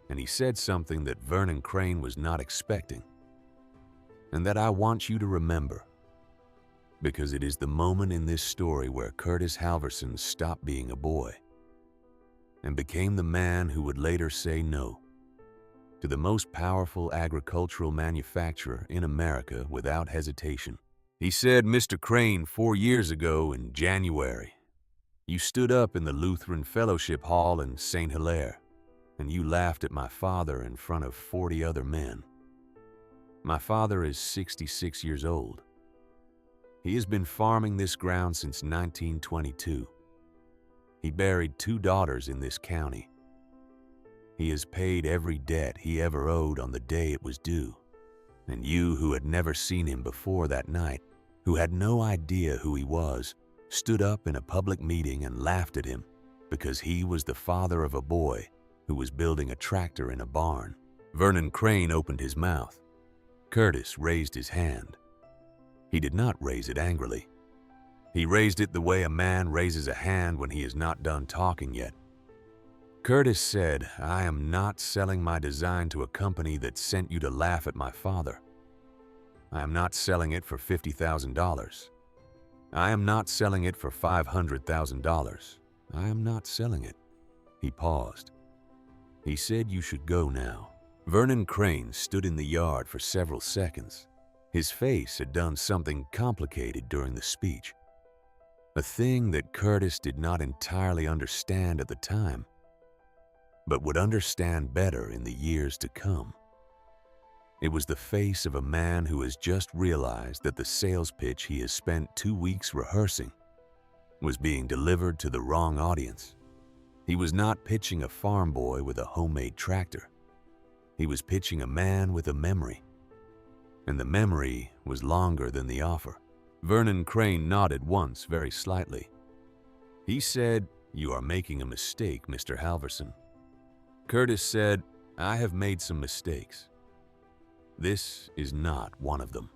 Speaker 1: and he said something that Vernon Crain was not expecting, and that I want you to remember, because it is the moment in this story where Curtis Halvorsen stopped being a boy and became the man who would later say no to the most powerful agricultural manufacturer in America without hesitation. He said, "Mr. Crain, 4 years ago in January, you stood up in the Lutheran Fellowship Hall in St. Hilaire, and you laughed at my father in front of 40 other men. My father is 66 years old. He has been farming this ground since 1922. He buried 2 daughters in this county. He has paid every debt he ever owed on the day it was due. And you, who had never seen him before that night, who had no idea who he was, stood up in a public meeting and laughed at him because he was the father of a boy who was building a tractor in a barn." Vernon Crain opened his mouth. Curtis raised his hand. He did not raise it angrily. He raised it the way a man raises a hand when he is not done talking yet. Curtis said, "I am not selling my design to a company that sent you to laugh at my father. I am not selling it for $50,000. I am not selling it for $500,000. I am not selling it." He paused. He said, "You should go now." Vernon Crain stood in the yard for several seconds. His face had done something complicated during the speech, a thing that Curtis did not entirely understand at the time, but would understand better in the years to come. It was the face of a man who has just realized that the sales pitch he has spent 2 weeks rehearsing was being delivered to the wrong audience. He was not pitching a farm boy with a homemade tractor. He was pitching a man with a memory, and the memory was longer than the offer. Vernon Crain nodded once very slightly. He said, "You are making a mistake, Mr. Halvorsen." Curtis said, "I have made some mistakes. This is not one of them."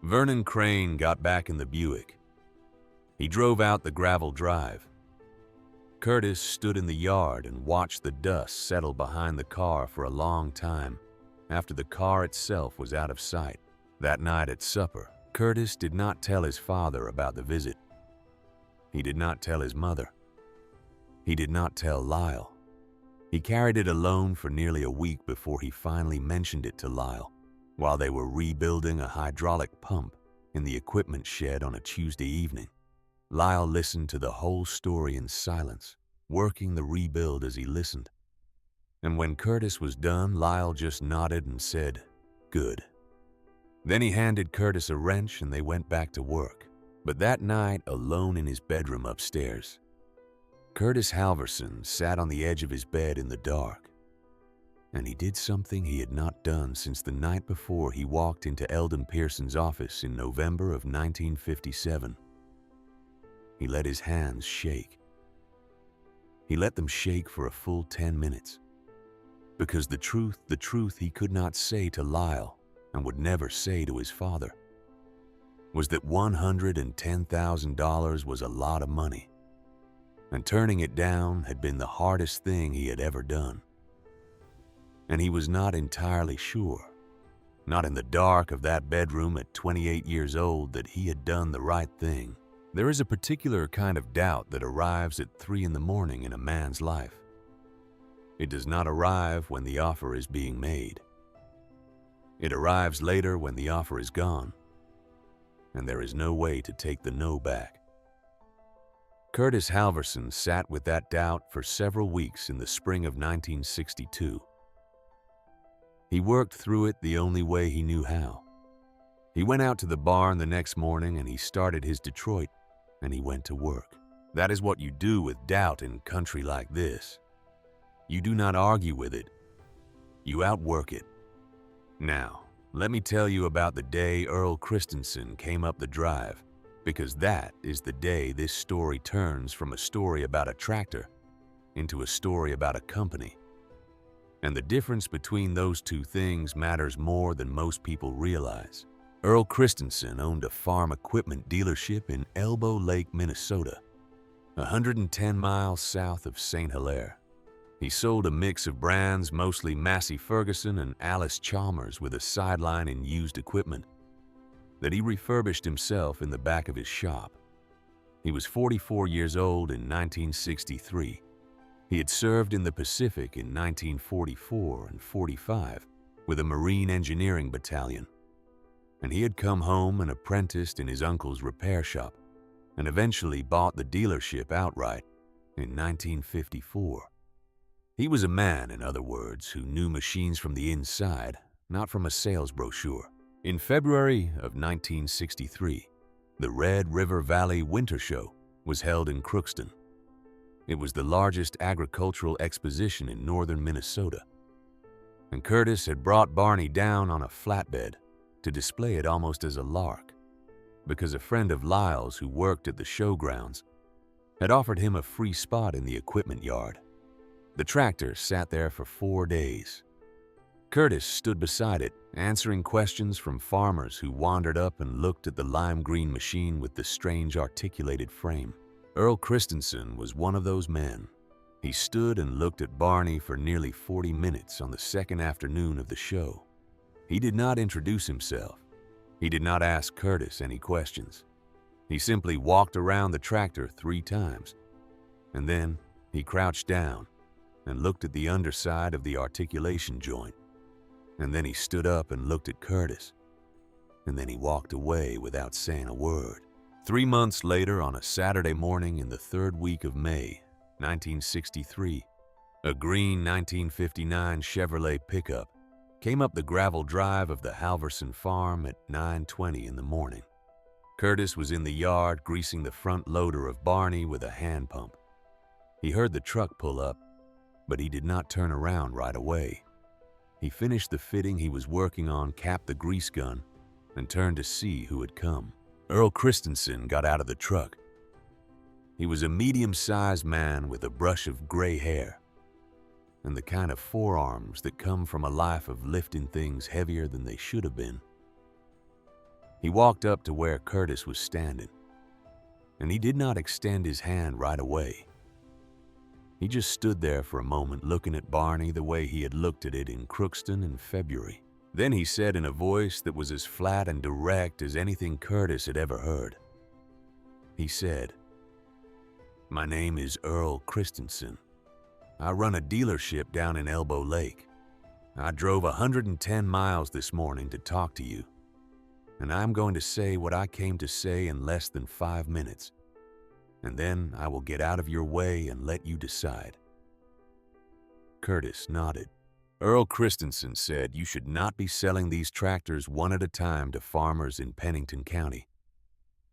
Speaker 1: Vernon Crain got back in the Buick. He drove out the gravel drive. Curtis stood in the yard and watched the dust settle behind the car for a long time after the car itself was out of sight. That night at supper, Curtis did not tell his father about the visit. He did not tell his mother. He did not tell Lyle. He carried it alone for nearly a week before he finally mentioned it to Lyle while they were rebuilding a hydraulic pump in the equipment shed on a Tuesday evening. Lyle listened to the whole story in silence, working the rebuild as he listened. And when Curtis was done, Lyle just nodded and said, "Good." Then he handed Curtis a wrench and they went back to work. But that night, alone in his bedroom upstairs, Curtis Halvorsen sat on the edge of his bed in the dark, and he did something he had not done since the night before he walked into Eldon Pearson's office in November of 1957. He let his hands shake. He let them shake for a full 10 minutes, because the truth he could not say to Lyle and would never say to his father was that $110,000 was a lot of money, and turning it down had been the hardest thing he had ever done. And he was not entirely sure, not in the dark of that bedroom at 28 years old, that he had done the right thing. There is a particular kind of doubt that arrives at 3 in the morning in a man's life. It does not arrive when the offer is being made. It arrives later when the offer is gone, and there is no way to take the no back. Curtis Halvorsen sat with that doubt for several weeks in the spring of 1962. He worked through it the only way he knew how. He went out to the barn the next morning and he started his Detroit, and he went to work. That is what you do with doubt in country like this. You do not argue with it. You outwork it. Now, let me tell you about the day Earl Christensen came up the drive, because that is the day this story turns from a story about a tractor into a story about a company. And the difference between those two things matters more than most people realize. Earl Christensen owned a farm equipment dealership in Elbow Lake, Minnesota, 110 miles south of St. Hilaire. He sold a mix of brands, mostly Massey Ferguson and Allis Chalmers, with a sideline in used equipment that he refurbished himself in the back of his shop. He was 44 years old in 1963. He had served in the Pacific in 1944 and 45 with a Marine Engineering Battalion, and he had come home and apprenticed in his uncle's repair shop and eventually bought the dealership outright in 1954. He was a man, in other words, who knew machines from the inside, not from a sales brochure. In February of 1963, the Red River Valley Winter Show was held in Crookston. It was the largest agricultural exposition in northern Minnesota, and Curtis had brought Barney down on a flatbed to display it almost as a lark, because a friend of Lyle's who worked at the showgrounds had offered him a free spot in the equipment yard. The tractor sat there for 4 days. Curtis stood beside it, answering questions from farmers who wandered up and looked at the lime green machine with the strange articulated frame. Earl Christensen was one of those men. He stood and looked at Barney for nearly 40 minutes on the second afternoon of the show. He did not introduce himself. He did not ask Curtis any questions. He simply walked around the tractor 3 times, and then he crouched down and looked at the underside of the articulation joint. And then he stood up and looked at Curtis, and then he walked away without saying a word. 3 months later, on a Saturday morning in the 3rd week of May, 1963, a green 1959 Chevrolet pickup came up the gravel drive of the Halvorsen farm at 9:20 in the morning. Curtis was in the yard greasing the front loader of Barney with a hand pump. He heard the truck pull up, but he did not turn around right away. He finished the fitting he was working on, capped the grease gun, and turned to see who had come. Earl Christensen got out of the truck. He was a medium-sized man with a brush of gray hair and the kind of forearms that come from a life of lifting things heavier than they should have been. He walked up to where Curtis was standing, and he did not extend his hand right away. He just stood there for a moment looking at Barney the way he had looked at it in Crookston in February. Then he said in a voice that was as flat and direct as anything Curtis had ever heard. He said, "My name is Earl Christensen. I run a dealership down in Elbow Lake. I drove 110 miles this morning to talk to you, and I'm going to say what I came to say in less than 5 minutes. And then I will get out of your way and let you decide." Curtis nodded. Earl Christensen said you should not be selling these tractors one at a time to farmers in Pennington County.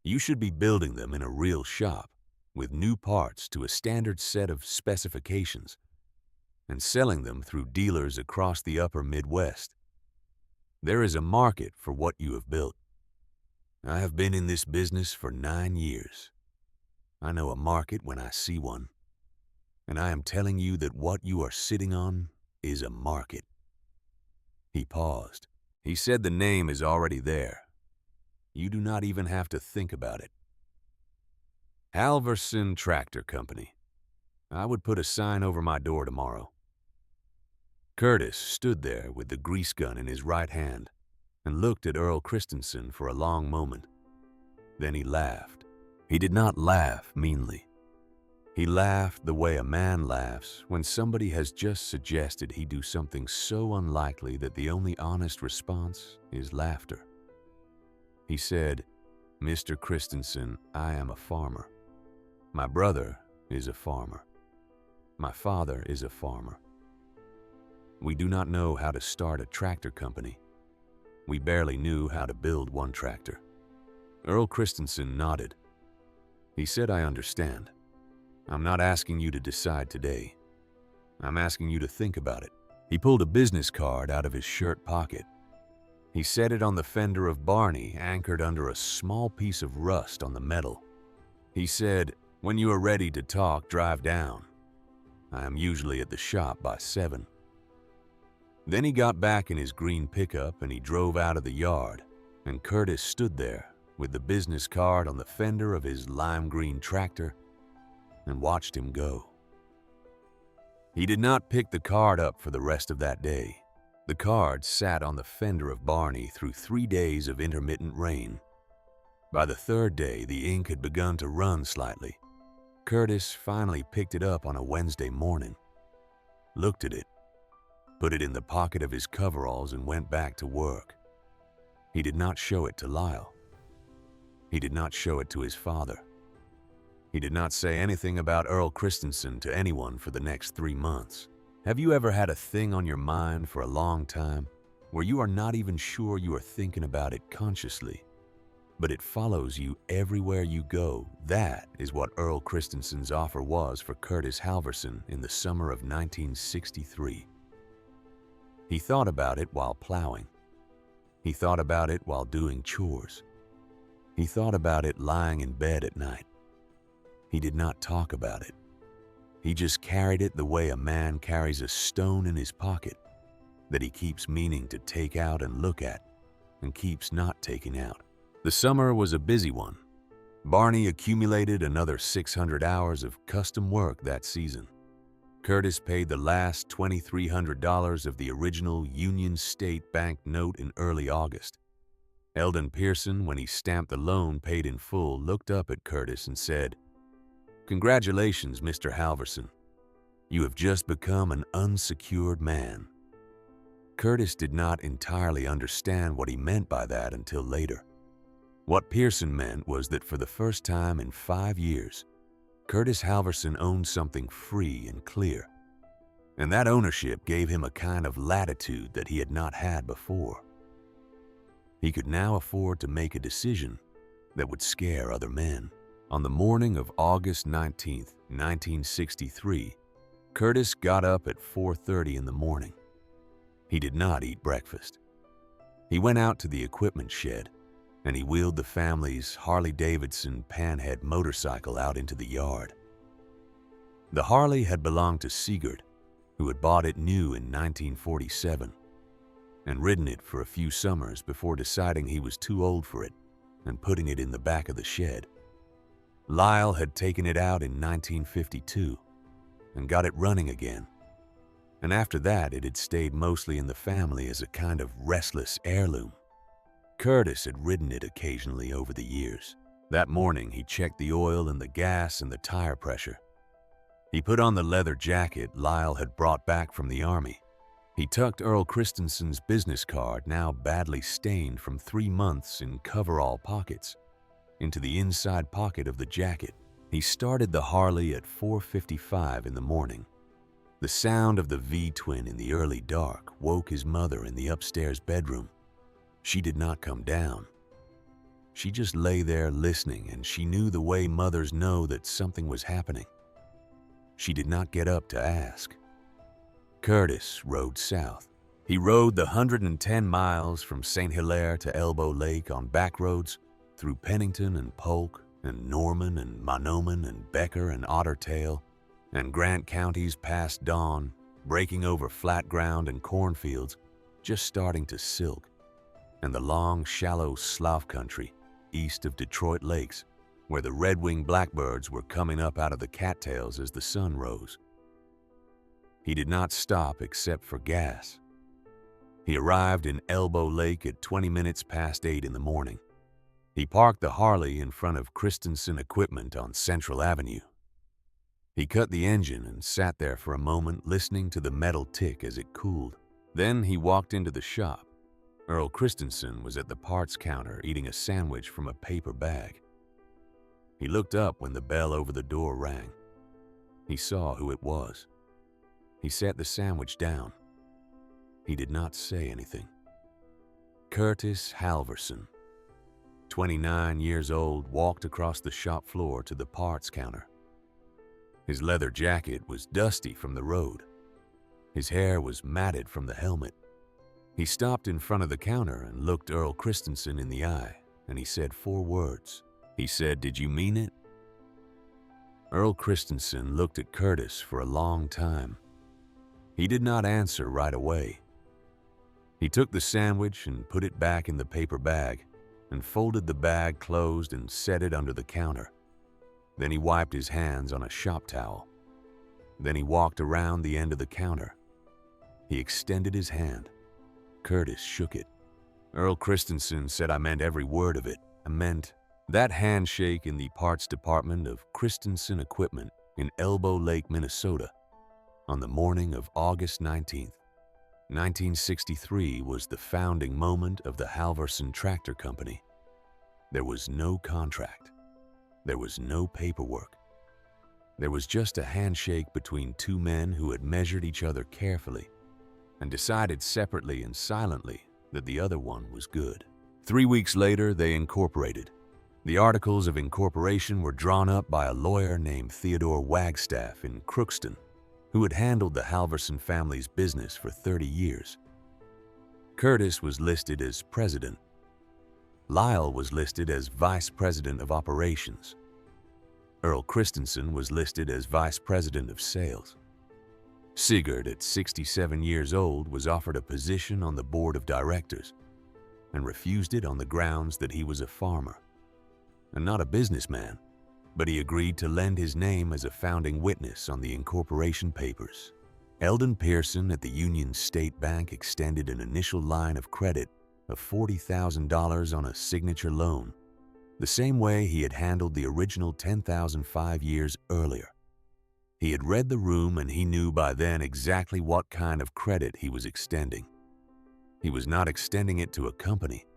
Speaker 1: You should be building them in a real shop with new parts to a standard set of specifications and selling them through dealers across the upper Midwest. There is a market for what you have built. I have been in this business for 9 years. I know a market when I see one, and I am telling you that what you are sitting on is a market. He paused. He said the name is already there. You do not even have to think about it. Halvorsen Tractor Company. I would put a sign over my door tomorrow. Curtis stood there with the grease gun in his right hand and looked at Earl Christensen for a long moment. Then he laughed. He did not laugh meanly. He laughed the way a man laughs when somebody has just suggested he do something so unlikely that the only honest response is laughter. He said, "Mr. Christensen, I am a farmer. My brother is a farmer. My father is a farmer. We do not know how to start a tractor company. We barely knew how to build one tractor." Earl Christensen nodded. He said, "I understand. I'm not asking you to decide today. I'm asking you to think about it." He pulled a business card out of his shirt pocket. He set it on the fender of Barney, anchored under a small piece of rust on the metal. He said, "When you are ready to talk, drive down. I am usually at the shop by 7. Then he got back in his green pickup and he drove out of the yard, and Curtis stood there with the business card on the fender of his lime green tractor and watched him go. He did not pick the card up for the rest of that day. The card sat on the fender of Barney through 3 days of intermittent rain. By the 3rd day, the ink had begun to run slightly. Curtis finally picked it up on a Wednesday morning, looked at it, put it in the pocket of his coveralls and went back to work. He did not show it to Lyle. He did not show it to his father. He did not say anything about Earl Christensen to anyone for the next 3 months. Have you ever had a thing on your mind for a long time where you are not even sure you are thinking about it consciously, but it follows you everywhere you go? That is what Earl Christensen's offer was for Curtis Halvorsen in the summer of 1963. He thought about it while plowing. He thought about it while doing chores. He thought about it lying in bed at night. He did not talk about it. He just carried it the way a man carries a stone in his pocket. that he keeps meaning to take out and look at, and keeps not taking out. The summer was a busy one. Barney accumulated another 600 hours of custom work that season. Curtis paid the last $2,300 of the original Union State Bank note in early August. Eldon Pearson, when he stamped the loan paid in full, looked up at Curtis and said, "Congratulations, Mr. Halvorsen. You have just become an unsecured man." Curtis did not entirely understand what he meant by that until later. What Pearson meant was that for the first time in 5 years, Curtis Halvorsen owned something free and clear, and that ownership gave him a kind of latitude that he had not had before. He could now afford to make a decision that would scare other men. On the morning of August 19th, 1963, Curtis got up at 4:30 in the morning. He did not eat breakfast. He went out to the equipment shed, and he wheeled the family's Harley-Davidson Panhead motorcycle out into the yard. The Harley had belonged to Sigurd, who had bought it new in 1947, and ridden it for a few summers before deciding he was too old for it and putting it in the back of the shed. Lyle had taken it out in 1952 and got it running again, and after that it had stayed mostly in the family as a kind of restless heirloom. Curtis had ridden it occasionally over the years. That morning he checked the oil and the gas and the tire pressure. He put on the leather jacket Lyle had brought back from the army. He tucked Earl Christensen's business card, now badly stained from 3 months in coverall pockets, into the inside pocket of the jacket. He started the Harley at 4:55 in the morning. The sound of the V-twin in the early dark woke his mother in the upstairs bedroom. She did not come down. She just lay there listening, and she knew the way mothers know that something was happening. She did not get up to ask. Curtis rode south. He rode the 110 miles from St. Hilaire to Elbow Lake on back roads through Pennington and Polk and Norman and Mahnomen and Becker and Ottertail and Grant counties past dawn, breaking over flat ground and cornfields just starting to silk, and the long, shallow slough country east of Detroit Lakes, where the red-winged blackbirds were coming up out of the cattails as the sun rose. He did not stop except for gas. He arrived in Elbow Lake at 20 minutes past 8 in the morning. He parked the Harley in front of Christensen Equipment on Central Avenue. He cut the engine and sat there for a moment listening to the metal tick as it cooled. Then he walked into the shop. Earl Christensen was at the parts counter eating a sandwich from a paper bag. He looked up when the bell over the door rang. He saw who it was. He set the sandwich down. He did not say anything. Curtis Halvorsen, 29 years old, walked across the shop floor to the parts counter. His leather jacket was dusty from the road. His hair was matted from the helmet. He stopped in front of the counter and looked Earl Christensen in the eye, and he said 4 words. He said, "Did you mean it?" Earl Christensen looked at Curtis for a long time. He did not answer right away. He took the sandwich and put it back in the paper bag and folded the bag closed and set it under the counter. Then he wiped his hands on a shop towel. Then he walked around the end of the counter. He extended his hand. Curtis shook it. Earl Christensen said I meant every word of it. I meant that handshake in the parts department of Christensen Equipment in Elbow Lake, Minnesota, on the morning of August 19th, 1963 was the founding moment of the Halvorsen Tractor Company. There was no contract. There was no paperwork. There was just a handshake between 2 men who had measured each other carefully and decided separately and silently that the other one was good. 3 weeks later, they incorporated. The articles of incorporation were drawn up by a lawyer named Theodore Wagstaff in Crookston, who had handled the Halvorsen family's business for 30 years. Curtis was listed as president. Lyle was listed as vice president of operations. Earl Christensen was listed as vice president of sales. Sigurd, at 67 years old, was offered a position on the board of directors and refused it on the grounds that he was a farmer and not a businessman, but he agreed to lend his name as a founding witness on the incorporation papers. Eldon Pearson at the Union State Bank extended an initial line of credit of $40,000 on a signature loan, the same way he had handled the original $10,000 5 years earlier. He had read the room and he knew by then exactly what kind of credit he was extending. He was not extending it to a company.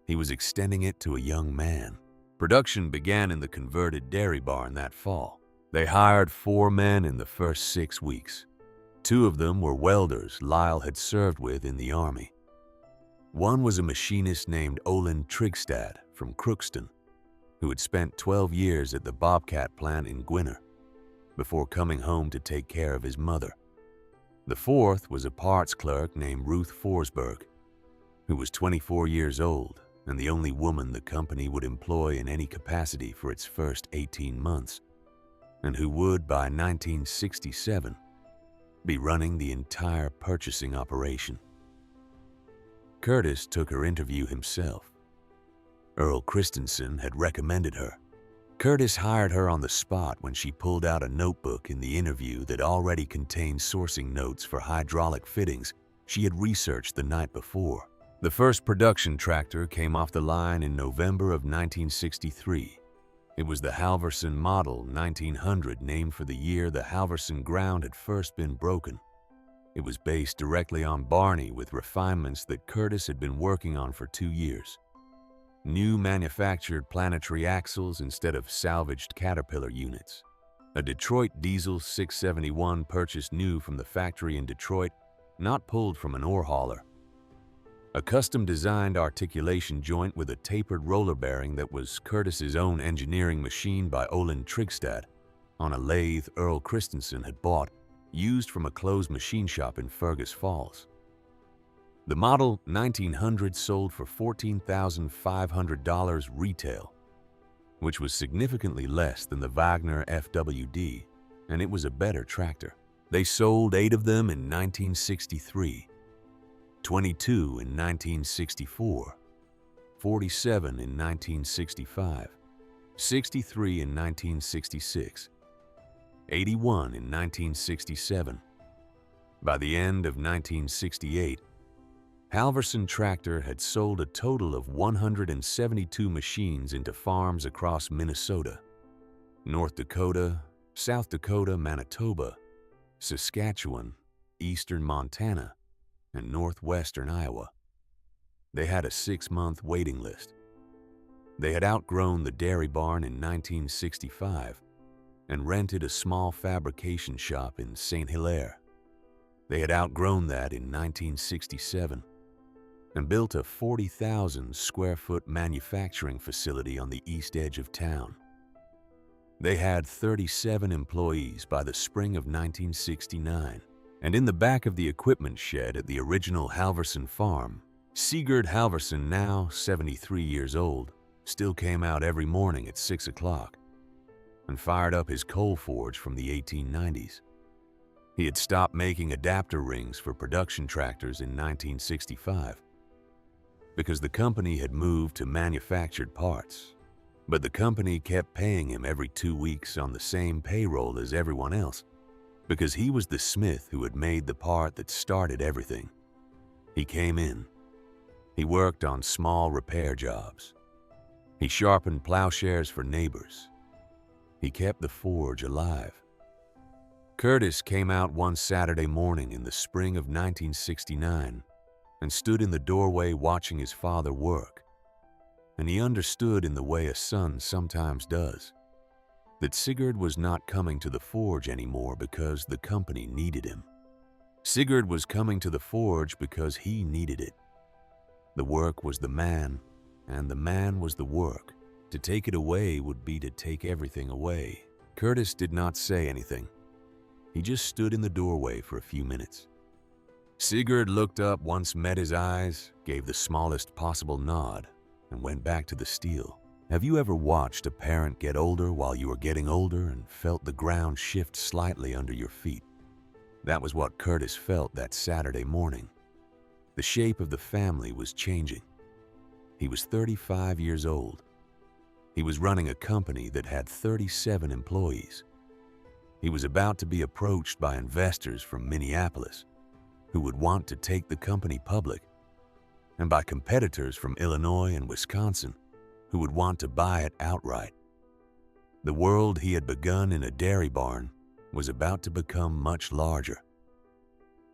Speaker 1: He was extending it to a young man. Production began in the converted dairy barn that fall. They hired 4 men in the first 6 weeks. 2 of them were welders Lyle had served with in the Army. One was a machinist named Olin Trigstad from Crookston, who had spent 12 years at the Bobcat plant in Gwinner before coming home to take care of his mother. The fourth was a parts clerk named Ruth Forsberg, who was 24 years old and the only woman the company would employ in any capacity for its first 18 months, and who would, by 1967, be running the entire purchasing operation. Curtis took her interview himself. Earl Christensen had recommended her. Curtis hired her on the spot when she pulled out a notebook in the interview that already contained sourcing notes for hydraulic fittings she had researched the night before. The first production tractor came off the line in November of 1963. It was the Halvorsen Model 1900, named for the year the Halvorsen ground had first been broken. It was based directly on Barney with refinements that Curtis had been working on for 2 years. New manufactured planetary axles instead of salvaged Caterpillar units. A Detroit Diesel 671 purchased new from the factory in Detroit, not pulled from an ore hauler. A custom-designed articulation joint with a tapered roller bearing that was Curtis's own engineering machine by Olin Trigstad on a lathe Earl Christensen had bought, used from a closed machine shop in Fergus Falls. The Model 1900 sold for $14,500 retail, which was significantly less than the Wagner FWD, and it was a better tractor. They sold 8 of them in 1963, 22 in 1964, 47 in 1965, 63 in 1966, 81 in 1967. By the end of 1968, Halvorsen Tractor had sold a total of 172 machines into farms across Minnesota, North Dakota, South Dakota, Manitoba, Saskatchewan, eastern Montana, and northwestern Iowa. They had a 6-month waiting list. They had outgrown the dairy barn in 1965 and rented a small fabrication shop in St. Hilaire. They had outgrown that in 1967 and built a 40,000 square foot manufacturing facility on the east edge of town. They had 37 employees by the spring of 1969, and in the back of the equipment shed at the original Halvorsen farm, Sigurd Halvorsen, now 73 years old, still came out every morning at 6 o'clock and fired up his coal forge from the 1890s. He had stopped making adapter rings for production tractors in 1965 because the company had moved to manufactured parts, but the company kept paying him every 2 weeks on the same payroll as everyone else because he was the smith who had made the part that started everything. He came in. He worked on small repair jobs. He sharpened plowshares for neighbors. He kept the forge alive. Curtis came out one Saturday morning in the spring of 1969 and stood in the doorway watching his father work, and he understood in the way a son sometimes does that Sigurd was not coming to the forge anymore because the company needed him. Sigurd was coming to the forge because he needed it. The work was the man, and the man was the work. To take it away would be to take everything away. Curtis did not say anything. He just stood in the doorway for a few minutes. Sigurd looked up once, met his eyes, gave the smallest possible nod, and went back to the steel. Have you ever watched a parent get older while you were getting older and felt the ground shift slightly under your feet? That was what Curtis felt that Saturday morning. The shape of the family was changing. He was 35 years old. He was running a company that had 37 employees. He was about to be approached by investors from Minneapolis who would want to take the company public, and by competitors from Illinois and Wisconsin who would want to buy it outright. The world he had begun in a dairy barn was about to become much larger.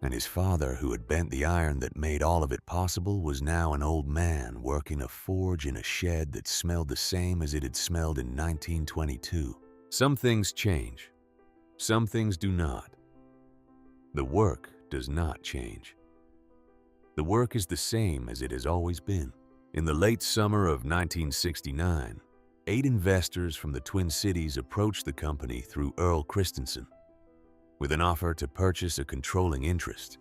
Speaker 1: And his father, who had bent the iron that made all of it possible, was now an old man working a forge in a shed that smelled the same as it had smelled in 1922. Some things change. Some things do not. The work does not change. The work is the same as it has always been. In the late summer of 1969, 8 investors from the Twin Cities approached the company through Earl Christensen with an offer to purchase a controlling interest.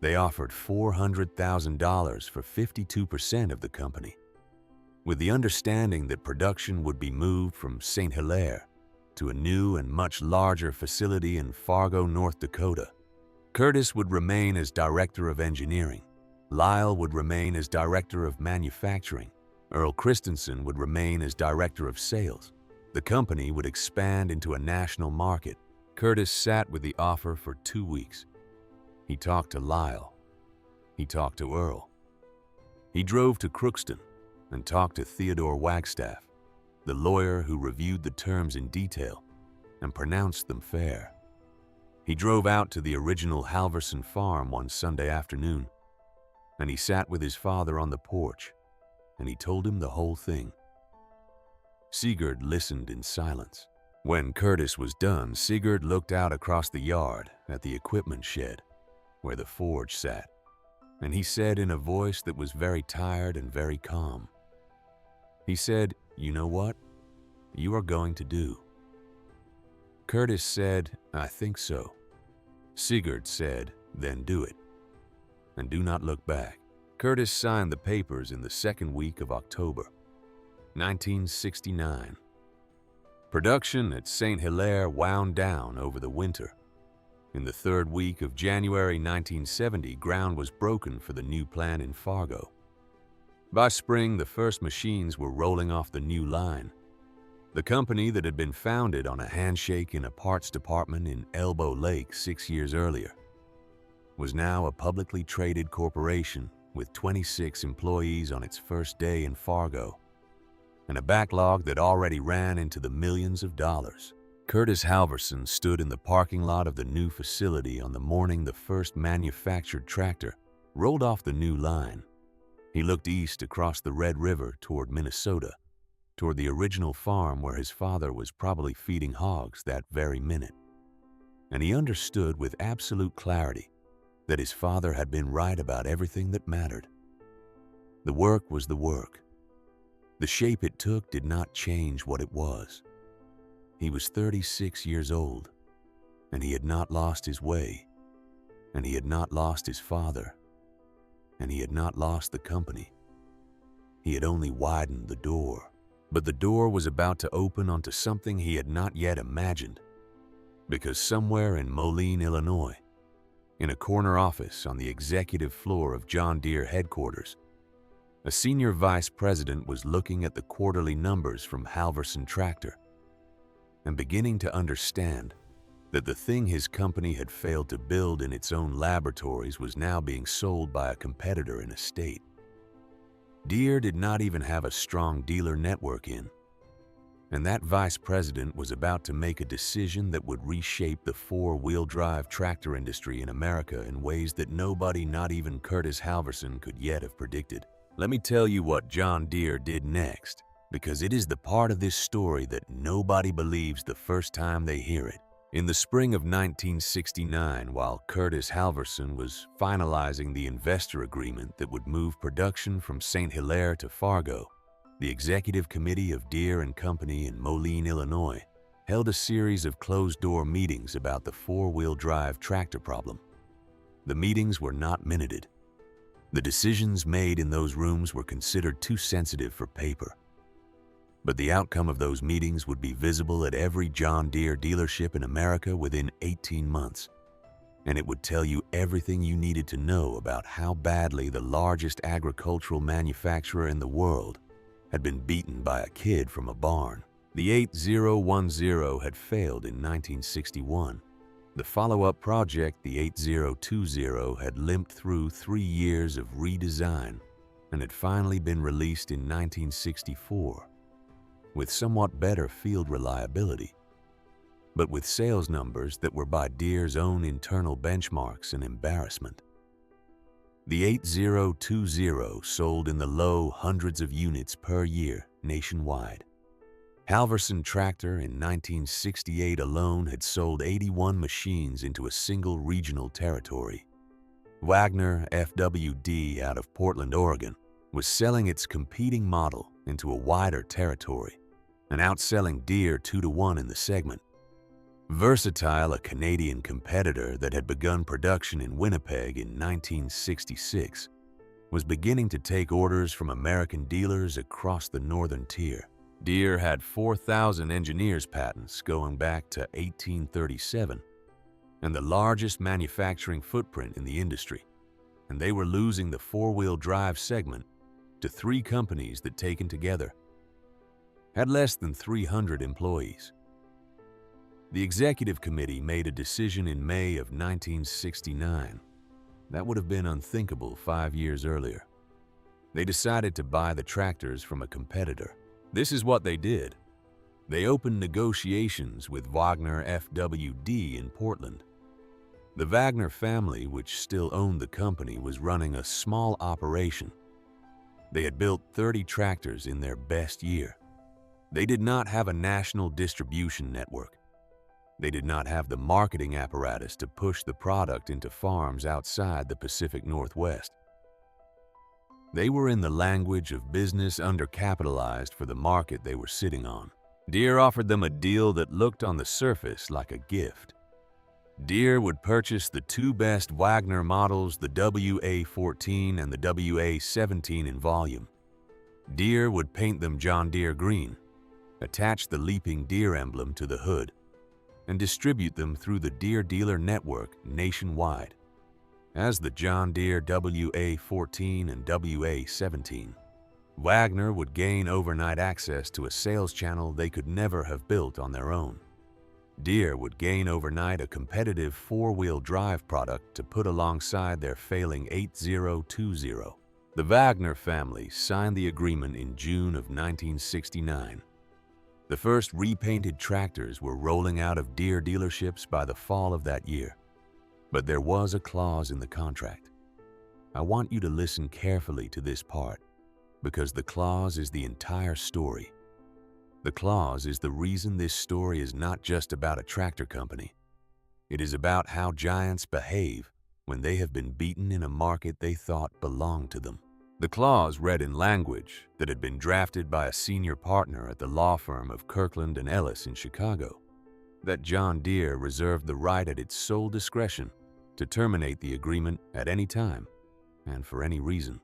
Speaker 1: They offered $400,000 for 52% of the company, with the understanding that production would be moved from St. Hilaire to a new and much larger facility in Fargo, North Dakota. Curtis would remain as director of engineering. Lyle would remain as director of manufacturing. Earl Christensen would remain as director of sales. The company would expand into a national market. Curtis sat with the offer for 2 weeks. He talked to Lyle. He talked to Earl. He drove to Crookston and talked to Theodore Wagstaff, the lawyer who reviewed the terms in detail and pronounced them fair. He drove out to the original Halvorsen farm one Sunday afternoon, and he sat with his father on the porch, and he told him the whole thing. Sigurd listened in silence. When Curtis was done, Sigurd looked out across the yard at the equipment shed where the forge sat, and he said in a voice that was very tired and very calm. He said, "You know what? You are going to do." Curtis said, "I think so." Sigurd said, "Then do it, and do not look back." Curtis signed the papers in the second week of October, 1969. Production at St. Hilaire wound down over the winter. In the third week of January 1970, ground was broken for the new plant in Fargo. By spring, the first machines were rolling off the new line. The company that had been founded on a handshake in a parts department in Elbow Lake 6 years earlier was now a publicly traded corporation with 26 employees on its first day in Fargo, and a backlog that already ran into the millions of dollars. Curtis Halvorsen stood in the parking lot of the new facility on the morning the first manufactured tractor rolled off the new line. He looked east across the Red River toward Minnesota, toward the original farm where his father was probably feeding hogs that very minute. And he understood with absolute clarity that his father had been right about everything that mattered. The work was the work. The shape it took did not change what it was. He was 36 years old, and he had not lost his way, and he had not lost his father, and he had not lost the company. He had only widened the door, but the door was about to open onto something he had not yet imagined, because somewhere in Moline, Illinois, in a corner office on the executive floor of John Deere headquarters, a senior vice president was looking at the quarterly numbers from Halvorsen Tractor and beginning to understand that the thing his company had failed to build in its own laboratories was now being sold by a competitor in a state. Deere did not even have a strong dealer network in, and that vice president was about to make a decision that would reshape the four-wheel drive tractor industry in America in ways that nobody, not even Curtis Halvorsen, could yet have predicted. Let me tell you what John Deere did next, because it is the part of this story that nobody believes the first time they hear it. In the spring of 1969, while Curtis Halvorsen was finalizing the investor agreement that would move production from St. Hilaire to Fargo, the executive committee of Deere and Company in Moline, Illinois, held a series of closed-door meetings about the four-wheel drive tractor problem. The meetings were not minuted. The decisions made in those rooms were considered too sensitive for paper. But the outcome of those meetings would be visible at every John Deere dealership in America within 18 months. and it would tell you everything you needed to know about how badly the largest agricultural manufacturer in the world had been beaten by a kid from a barn. The 8010 had failed in 1961. The follow-up project, the 8020, had limped through 3 years of redesign and had finally been released in 1964, with somewhat better field reliability, but with sales numbers that were by Deere's own internal benchmarks an embarrassment. The 8020 sold in the low hundreds of units per year nationwide. Halvorsen Tractor in 1968 alone had sold 81 machines into a single regional territory. Wagner FWD out of Portland, Oregon, was selling its competing model into a wider territory and outselling Deere 2-to-1 in the segment. Versatile, a Canadian competitor that had begun production in Winnipeg in 1966, was beginning to take orders from American dealers across the northern tier. Deere had 4,000 engineers' patents going back to 1837 and the largest manufacturing footprint in the industry, and they were losing the four-wheel drive segment to 3 companies that, taken together, had less than 300 employees. The executive committee made a decision in May of 1969 that would have been unthinkable 5 years earlier. They decided to buy the tractors from a competitor. This is what they did. They opened negotiations with Wagner FWD in Portland. The Wagner family, which still owned the company, was running a small operation. They had built 30 tractors in their best year. They did not have a national distribution network. They did not have the marketing apparatus to push the product into farms outside the Pacific Northwest. They were, in the language of business, undercapitalized for the market they were sitting on. Deere offered them a deal that looked on the surface like a gift. Deere would purchase the 2 best Wagner models, the WA14 and the WA17, in volume. Deere would paint them John Deere green, attach the leaping deer emblem to the hood, and distribute them through the Deere dealer network nationwide as the John Deere WA14 and WA17. Wagner would gain overnight access to a sales channel they could never have built on their own. Deere would gain overnight a competitive 4-wheel drive product to put alongside their failing 8020. The Wagner family signed the agreement in June of 1969. The first repainted tractors were rolling out of Deere dealerships by the fall of that year. But there was a clause in the contract. I want you to listen carefully to this part, because the clause is the entire story. The clause is the reason this story is not just about a tractor company. It is about how giants behave when they have been beaten in a market they thought belonged to them. The clause read in language that had been drafted by a senior partner at the law firm of Kirkland & Ellis in Chicago, that John Deere reserved the right at its sole discretion to terminate the agreement at any time and for any reason.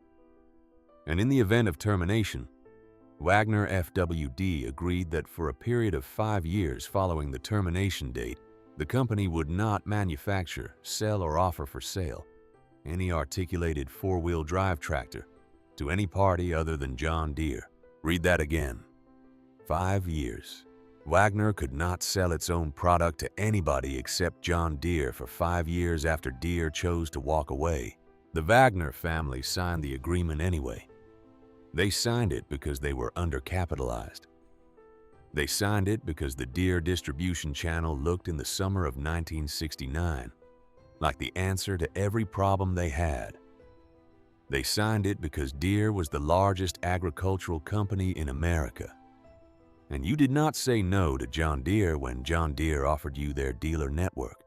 Speaker 1: And in the event of termination, Wagner FWD agreed that for a period of 5 years following the termination date, the company would not manufacture, sell, or offer for sale any articulated 4-wheel drive tractor to any party other than John Deere. Read that again. 5 years. Wagner could not sell its own product to anybody except John Deere for 5 years after Deere chose to walk away. The Wagner family signed the agreement anyway. They signed it because they were undercapitalized. They signed it because the Deere distribution channel looked in the summer of 1969 like the answer to every problem they had. They signed it because Deere was the largest agricultural company in America. And you did not say no to John Deere when John Deere offered you their dealer network.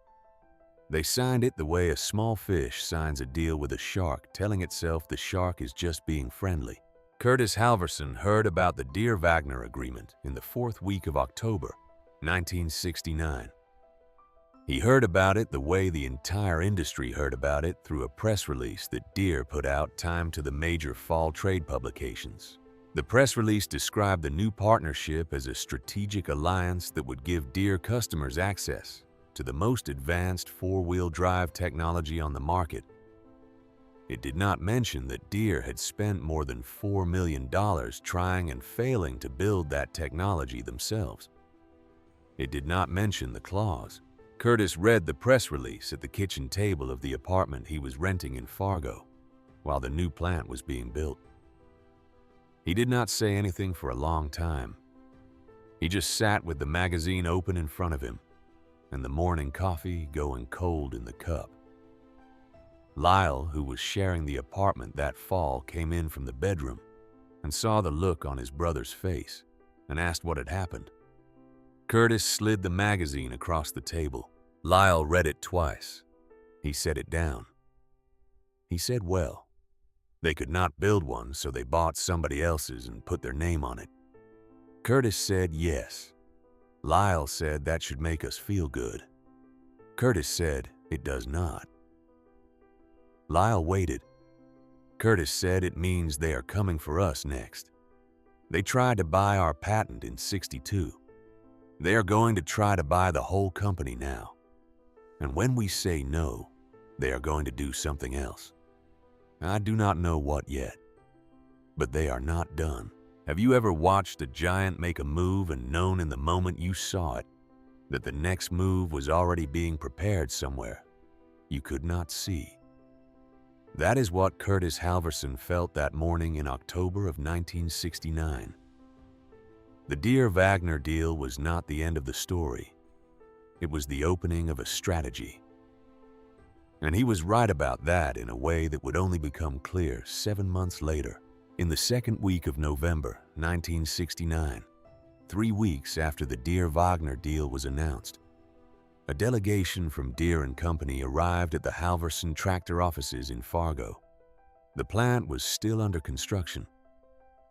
Speaker 1: They signed it the way a small fish signs a deal with a shark, telling itself the shark is just being friendly. Curtis Halvorsen heard about the Deere-Wagner agreement in the 4th week of October, 1969. He heard about it the way the entire industry heard about it, through a press release that Deere put out timed to the major fall trade publications. The press release described the new partnership as a strategic alliance that would give Deere customers access to the most advanced four-wheel drive technology on the market. It did not mention that Deere had spent more than $4 million trying and failing to build that technology themselves. It did not mention the clause. Curtis read the press release at the kitchen table of the apartment he was renting in Fargo while the new plant was being built. He did not say anything for a long time. He just sat with the magazine open in front of him and the morning coffee going cold in the cup. Lyle, who was sharing the apartment that fall, came in from the bedroom and saw the look on his brother's face and asked what had happened. Curtis slid the magazine across the table. Lyle read it twice. He set it down. He said, well, they could not build one, so they bought somebody else's and put their name on it. Curtis said yes. Lyle said that should make us feel good. Curtis said it does not. Lyle waited. Curtis said it means they are coming for us next. They tried to buy our patent in '62. They are going to try to buy the whole company now. And when we say no, they are going to do something else. I do not know what yet, but they are not done. Have you ever watched a giant make a move and known in the moment you saw it that the next move was already being prepared somewhere you could not see? That is what Curtis Halvorsen felt that morning in October of 1969. The Deere-Wagner deal was not the end of the story. It was the opening of a strategy. And he was right about that in a way that would only become clear 7 months later, in the second week of November 1969, 3 weeks after the Deere-Wagner deal was announced. A delegation from Deere & Company arrived at the Halvorsen tractor offices in Fargo. The plant was still under construction.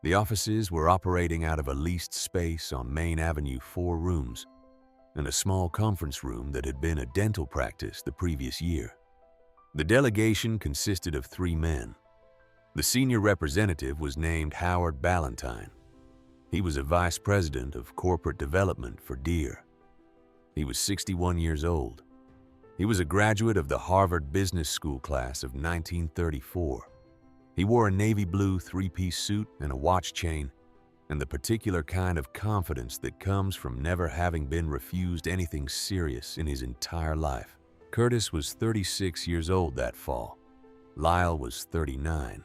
Speaker 1: The offices were operating out of a leased space on Main Avenue, 4 rooms, and a small conference room that had been a dental practice the previous year. The delegation consisted of 3 men. The senior representative was named Howard Ballantyne. He was a vice president of corporate development for Deere. He was 61 years old. He was a graduate of the Harvard Business School class of 1934. He wore a navy blue 3-piece suit and a watch chain, and the particular kind of confidence that comes from never having been refused anything serious in his entire life. Curtis was 36 years old that fall. Lyle was 39.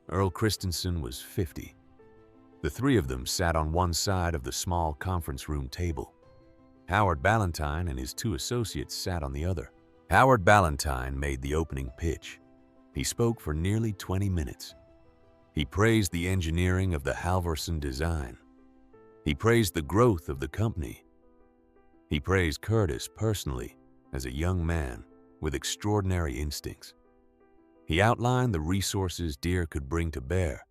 Speaker 1: Earl Christensen was 50. The 3 of them sat on one side of the small conference room table. Howard Ballantyne and his 2 associates sat on the other. Howard Ballantyne made the opening pitch. He spoke for nearly 20 minutes. He praised the engineering of the Halvorsen design. He praised the growth of the company. He praised Curtis personally as a young man with extraordinary instincts. He outlined the resources Deere could bring to bear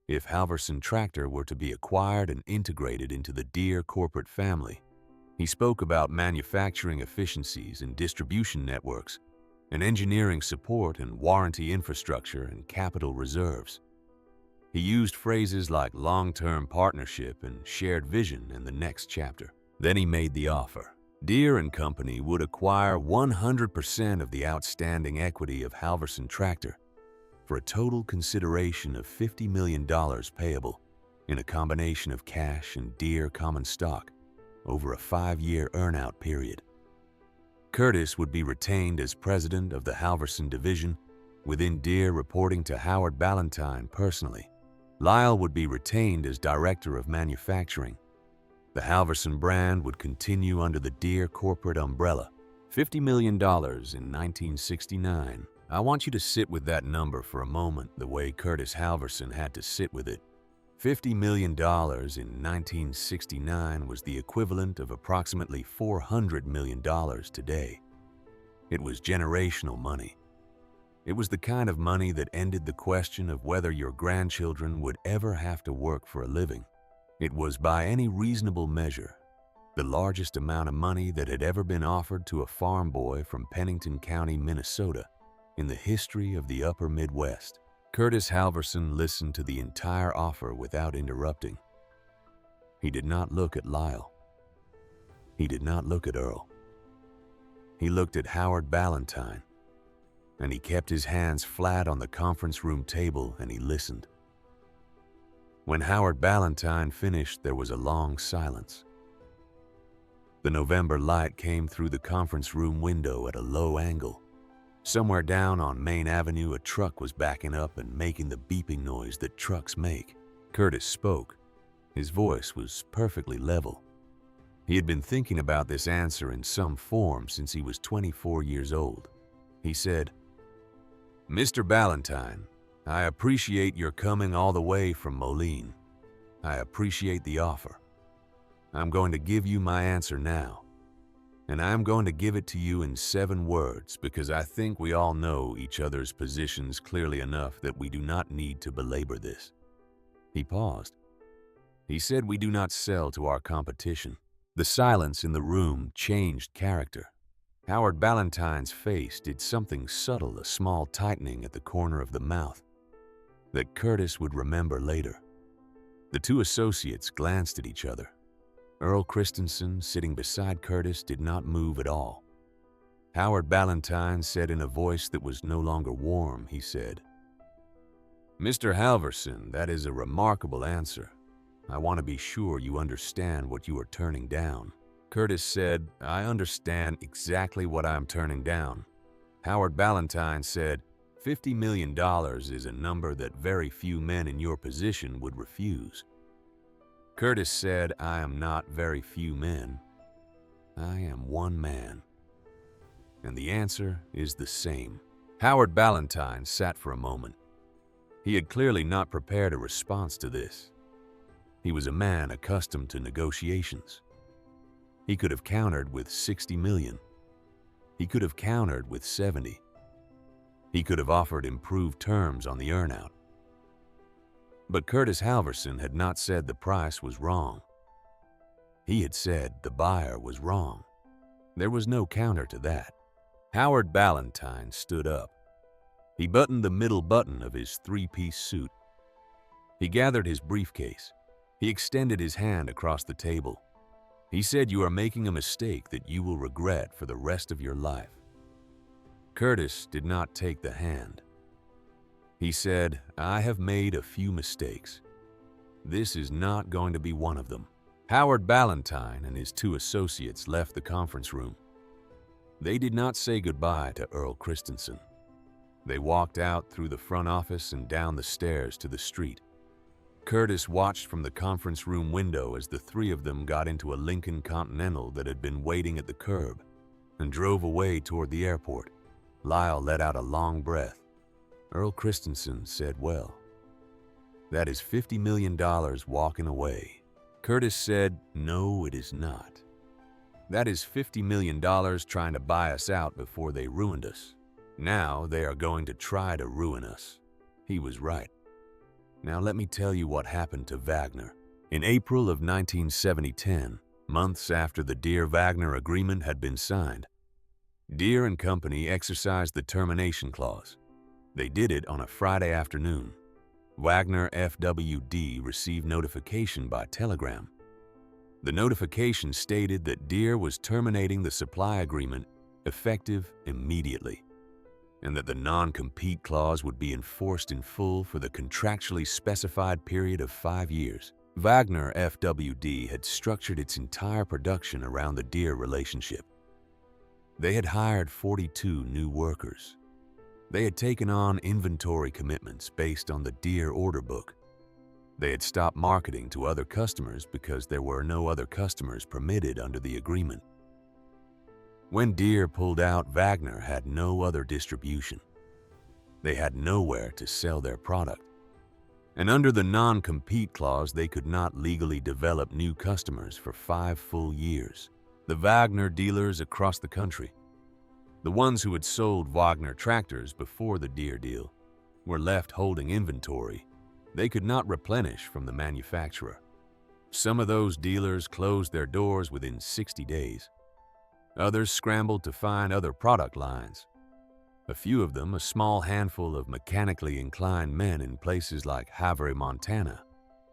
Speaker 1: if Halvorsen Tractor were to be acquired and integrated into the Deere corporate family. He spoke about manufacturing efficiencies and distribution networks, and engineering support and warranty infrastructure and capital reserves. He used phrases like long-term partnership and shared vision in the next chapter. Then he made the offer. Deere & Company would acquire 100% of the outstanding equity of Halvorsen Tractor for a total consideration of $50 million payable in a combination of cash and Deere common stock over a 5-year earn-out period. Curtis would be retained as president of the Halvorsen division, within Deere reporting to Howard Ballantyne personally. Lyle would be retained as director of manufacturing. The Halvorsen brand would continue under the Deere corporate umbrella. $50 million in 1969. I want you to sit with that number for a moment the way Curtis Halvorsen had to sit with it. $50 million in 1969 was the equivalent of approximately $400 million today. It was generational money. It was the kind of money that ended the question of whether your grandchildren would ever have to work for a living. It was, by any reasonable measure, the largest amount of money that had ever been offered to a farm boy from Pennington County, Minnesota, in the history of the upper Midwest. Curtis Halvorsen listened to the entire offer without interrupting. He did not look at Lyle. He did not look at Earl. He looked at Howard Ballantyne, and he kept his hands flat on the conference room table and he listened. When Howard Ballantyne finished, there was a long silence. The November light came through the conference room window at a low angle. Somewhere down on Main Avenue, a truck was backing up and making the beeping noise that trucks make. Curtis spoke. His voice was perfectly level. He had been thinking about this answer in some form since he was 24 years old. He said, "Mr. Ballantyne, I appreciate your coming all the way from Moline. I appreciate the offer. I'm going to give you my answer now. And I'm going to give it to you in 7 words because I think we all know each other's positions clearly enough that we do not need to belabor this." He paused. He said, "We do not sell to our competition." The silence in the room changed character. Howard Ballantyne's face did something subtle, a small tightening at the corner of the mouth, that Curtis would remember later. The two associates glanced at each other. Earl Christensen, sitting beside Curtis, did not move at all. Howard Ballantyne said in a voice that was no longer warm, he said, "Mr. Halvorsen, that is a remarkable answer. I want to be sure you understand what you are turning down." Curtis said, "I understand exactly what I am turning down." Howard Ballantyne said, $50 million is a number that very few men in your position would refuse." Curtis said, "I am not very few men. I am one man." And the answer is the same. Howard Ballantyne sat for a moment. He had clearly not prepared a response to this. He was a man accustomed to negotiations. He could have countered with 60 million. He could have countered with 70. He could have offered improved terms on the earnout. But Curtis Halvorsen had not said the price was wrong. He had said the buyer was wrong. There was no counter to that. Howard Ballantyne stood up. He buttoned the middle button of his 3-piece suit. He gathered his briefcase. He extended his hand across the table. He said, "You are making a mistake that you will regret for the rest of your life." Curtis did not take the hand. He said, "I have made a few mistakes. This is not going to be one of them." Howard Ballantyne and his 2 associates left the conference room. They did not say goodbye to Earl Christensen. They walked out through the front office and down the stairs to the street. Curtis watched from the conference room window as the 3 of them got into a Lincoln Continental that had been waiting at the curb and drove away toward the airport. Lyle let out a long breath. Earl Christensen said, "Well, that is $50 million walking away." Curtis said, "No, it is not. That is $50 million trying to buy us out before they ruined us. Now they are going to try to ruin us." He was right. Now let me tell you what happened to Wagner. In April of 1970, months after the Deere-Wagner agreement had been signed, Deere and Company exercised the termination clause. They did it on a Friday afternoon. Wagner FWD received notification by telegram. The notification stated that Deere was terminating the supply agreement effective immediately, and that the non-compete clause would be enforced in full for the contractually specified period of 5 years. Wagner FWD had structured its entire production around the Deere relationship. They had hired 42 new workers. They had taken on inventory commitments based on the Deere order book. They had stopped marketing to other customers because there were no other customers permitted under the agreement. When Deere pulled out, Wagner had no other distribution. They had nowhere to sell their product. And under the non-compete clause, they could not legally develop new customers for 5 full years. The Wagner dealers across the country, the ones who had sold Wagner tractors before the Deere deal, were left holding inventory they could not replenish from the manufacturer. Some of those dealers closed their doors within 60 days. Others scrambled to find other product lines. A few of them, a small handful of mechanically inclined men in places like Havre, Montana,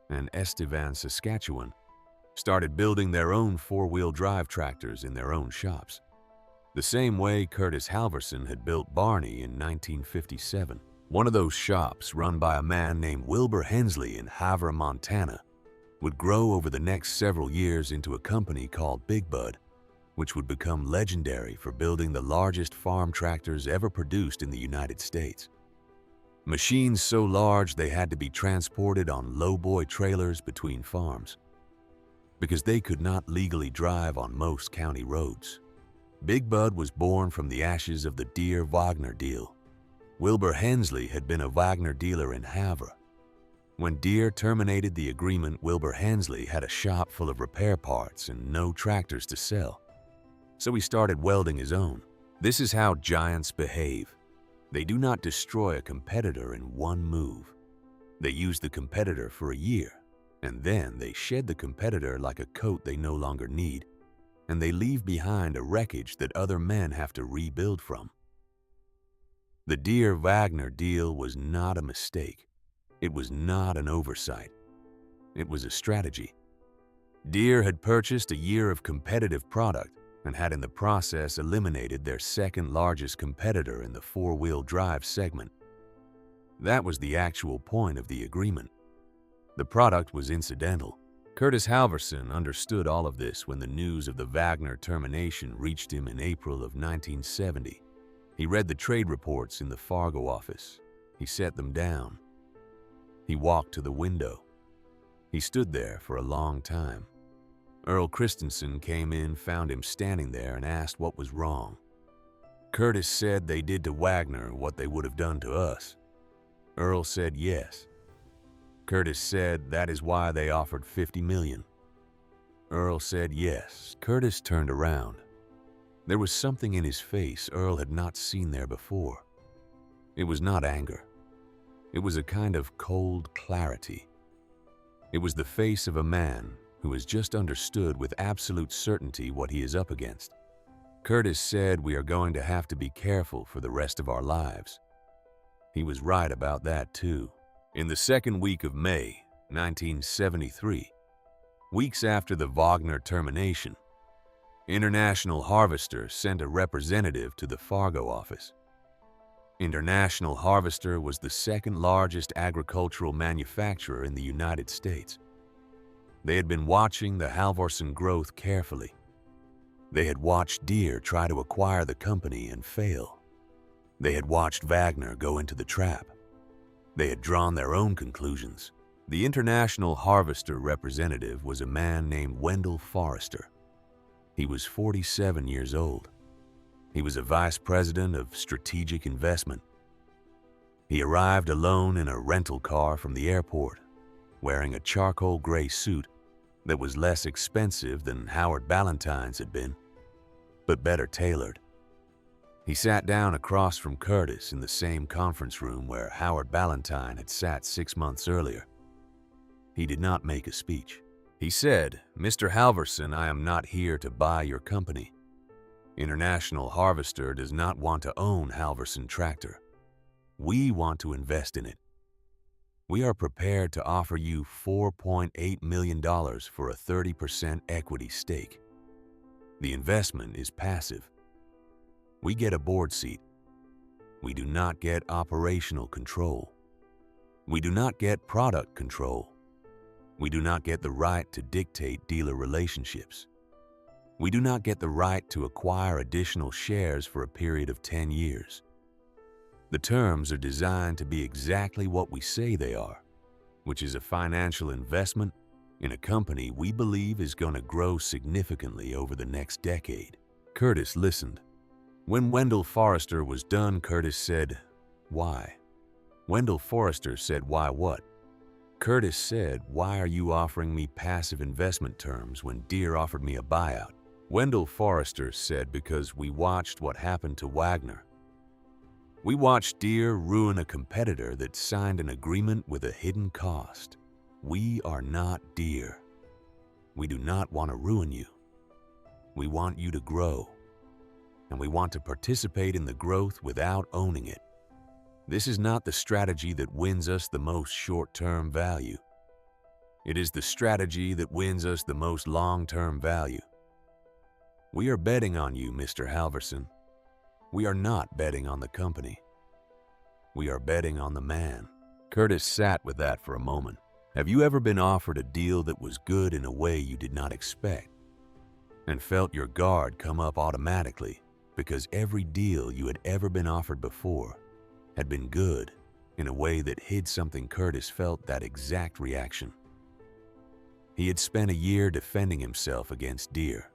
Speaker 1: and Estevan, Saskatchewan, started building their own 4-wheel drive tractors in their own shops. The same way Curtis Halvorsen had built Barney in 1957. One of those shops, run by a man named Wilbur Hensley in Havre, Montana, would grow over the next several years into a company called Big Bud, which would become legendary for building the largest farm tractors ever produced in the United States. Machines so large they had to be transported on lowboy trailers between farms, because they could not legally drive on most county roads. Big Bud was born from the ashes of the Deere Wagner deal. Wilbur Hensley had been a Wagner dealer in Havre. When Deere terminated the agreement, Wilbur Hensley had a shop full of repair parts and no tractors to sell. So he started welding his own. This is how giants behave. They do not destroy a competitor in one move. They use the competitor for a year, and then they shed the competitor like a coat they no longer need, and they leave behind a wreckage that other men have to rebuild from. The Deere-Wagner deal was not a mistake. It was not an oversight. It was a strategy. Deere had purchased a year of competitive product and had in the process eliminated their second largest competitor in the four-wheel drive segment. That was the actual point of the agreement. The product was incidental. Curtis Halvorsen understood all of this when the news of the Wagner termination reached him in April of 1970. He read the trade reports in the Fargo office. He set them down. He walked to the window. He stood there for a long time. Earl Christensen came in, found him standing there, and asked what was wrong. Curtis said they did to Wagner what they would have done to us. Earl said yes. Curtis said that is why they offered $50 million. Earl said yes. Curtis turned around. There was something in his face Earl had not seen there before. It was not anger. It was a kind of cold clarity. It was the face of a man who has just understood with absolute certainty what he is up against. Curtis said we are going to have to be careful for the rest of our lives. He was right about that too. In the second week of May, 1973, weeks after the Wagner termination, International Harvester sent a representative to the Fargo office. International Harvester was the second largest agricultural manufacturer in the United States. They had been watching the Halvorsen growth carefully. They had watched Deere try to acquire the company and fail. They had watched Wagner go into the trap. They had drawn their own conclusions. The International Harvester representative was a man named Wendell Forrester. He was 47 years old. He was a vice president of strategic investment. He arrived alone in a rental car from the airport, wearing a charcoal gray suit that was less expensive than Howard Ballantyne's had been, but better tailored. He sat down across from Curtis in the same conference room where Howard Ballantyne had sat 6 months earlier. He did not make a speech. He said, "Mr. Halvorsen, I am not here to buy your company. International Harvester does not want to own Halvorsen Tractor. We want to invest in it. We are prepared to offer you $4.8 million for a 30% equity stake. The investment is passive. We get a board seat. We do not get operational control. We do not get product control. We do not get the right to dictate dealer relationships. We do not get the right to acquire additional shares for a period of 10 years. The terms are designed to be exactly what we say they are, which is a financial investment in a company we believe is going to grow significantly over the next decade." Curtis listened. When Wendell Forrester was done, Curtis said, "Why?" Wendell Forrester said, "Why what?" Curtis said, "Why are you offering me passive investment terms when Deere offered me a buyout?" Wendell Forrester said, "Because we watched what happened to Wagner. We watched Deere ruin a competitor that signed an agreement with a hidden cost. We are not Deere. We do not want to ruin you. We want you to grow, and we want to participate in the growth without owning it. This is not the strategy that wins us the most short-term value. It is the strategy that wins us the most long-term value. "We are betting on you, Mr. Halvorsen. We are not betting on the company. We are betting on the man." Curtis sat with that for a moment. Have you ever been offered a deal that was good in a way you did not expect and felt your guard come up automatically because every deal you had ever been offered before had been good in a way that hid something? Curtis felt that exact reaction. He had spent a year defending himself against Deere.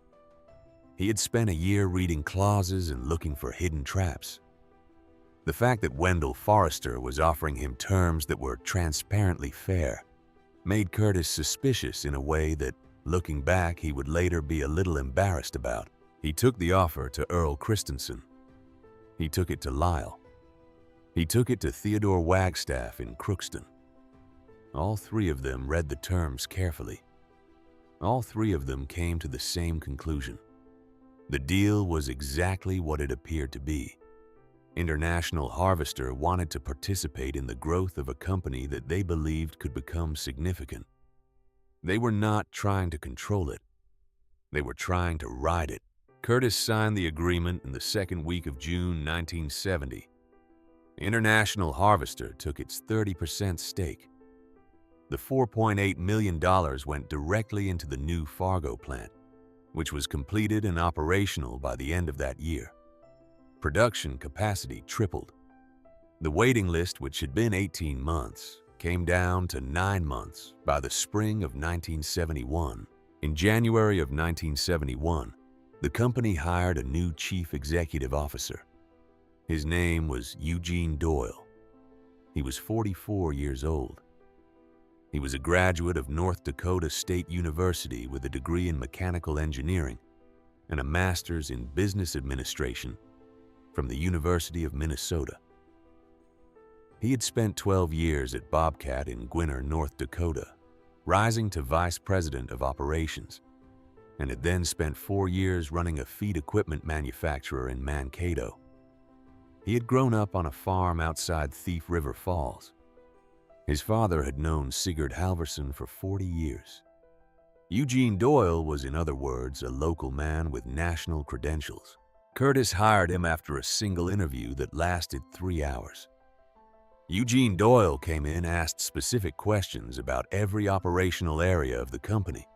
Speaker 1: He had spent a year reading clauses and looking for hidden traps. The fact that Wendell Forrester was offering him terms that were transparently fair made Curtis suspicious in a way that, looking back, he would later be a little embarrassed about. He took the offer to Earl Christensen. He took it to Lyle. He took it to Theodore Wagstaff in Crookston. All three of them read the terms carefully. All three of them came to the same conclusion. The deal was exactly what it appeared to be. International Harvester wanted to participate in the growth of a company that they believed could become significant. They were not trying to control it. They were trying to ride it. Curtis signed the agreement in the second week of June 1970. International Harvester took its 30% stake. The $4.8 million went directly into the new Fargo plant, which was completed and operational by the end of that year. Production capacity tripled. The waiting list, which had been 18 months, came down to 9 months by the spring of 1971. In January of 1971, the company hired a new chief executive officer. His name was Eugene Doyle. He was 44 years old. He was a graduate of North Dakota State University with a degree in mechanical engineering and a master's in business administration from the University of Minnesota. He had spent 12 years at Bobcat in Gwinner, North Dakota, rising to vice president of operations, and had then spent 4 years running a feed equipment manufacturer in Mankato. He had grown up on a farm outside Thief River Falls. His father had known Sigurd Halvorsen for 40 years. Eugene Doyle was, in other words, a local man with national credentials. Curtis hired him after a single interview that lasted 3 hours. Eugene Doyle came in, asked specific questions about every operational area of the company,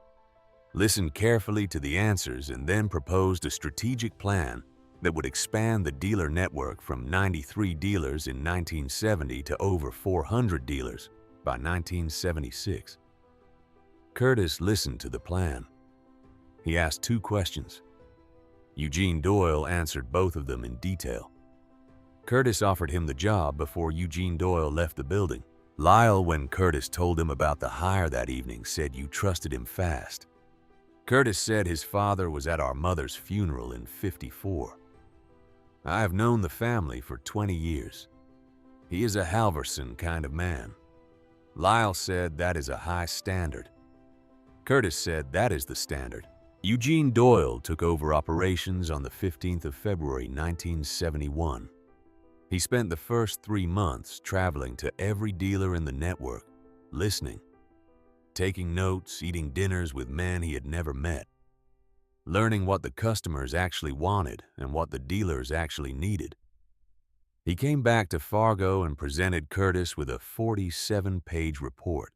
Speaker 1: listened carefully to the answers, and then proposed a strategic plan that would expand the dealer network from 93 dealers in 1970 to over 400 dealers by 1976. Curtis listened to the plan. He asked 2 questions. Eugene Doyle answered both of them in detail. Curtis offered him the job before Eugene Doyle left the building. Lyle, when Curtis told him about the hire that evening, said you trusted him fast. Curtis said his father was at our mother's funeral in '54. I have known the family for 20 years. He is a Halvorsen kind of man. Lyle said that is a high standard. Curtis said that is the standard. Eugene Doyle took over operations on the 15th of February 1971. He spent the first 3 months traveling to every dealer in the network, listening, taking notes, eating dinners with men he had never met, learning what the customers actually wanted and what the dealers actually needed. He came back to Fargo and presented Curtis with a 47-page report.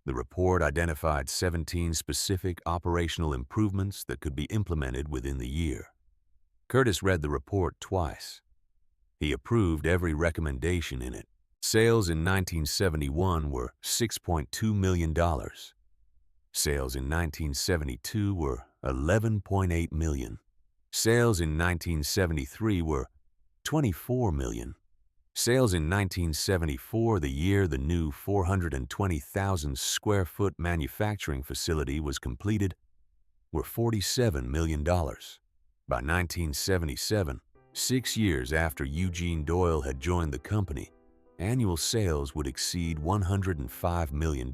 Speaker 1: The report identified 17 specific operational improvements that could be implemented within the year. Curtis read the report twice. He approved every recommendation in it. Sales in 1971 were $6.2 million. Sales in 1972 were $11.8 million. Sales in 1973 were $24 million. Sales in 1974, the year the new 420,000 square foot manufacturing facility was completed, were $47 million. By 1977, 6 years after Eugene Doyle had joined the company, annual sales would exceed $105 million,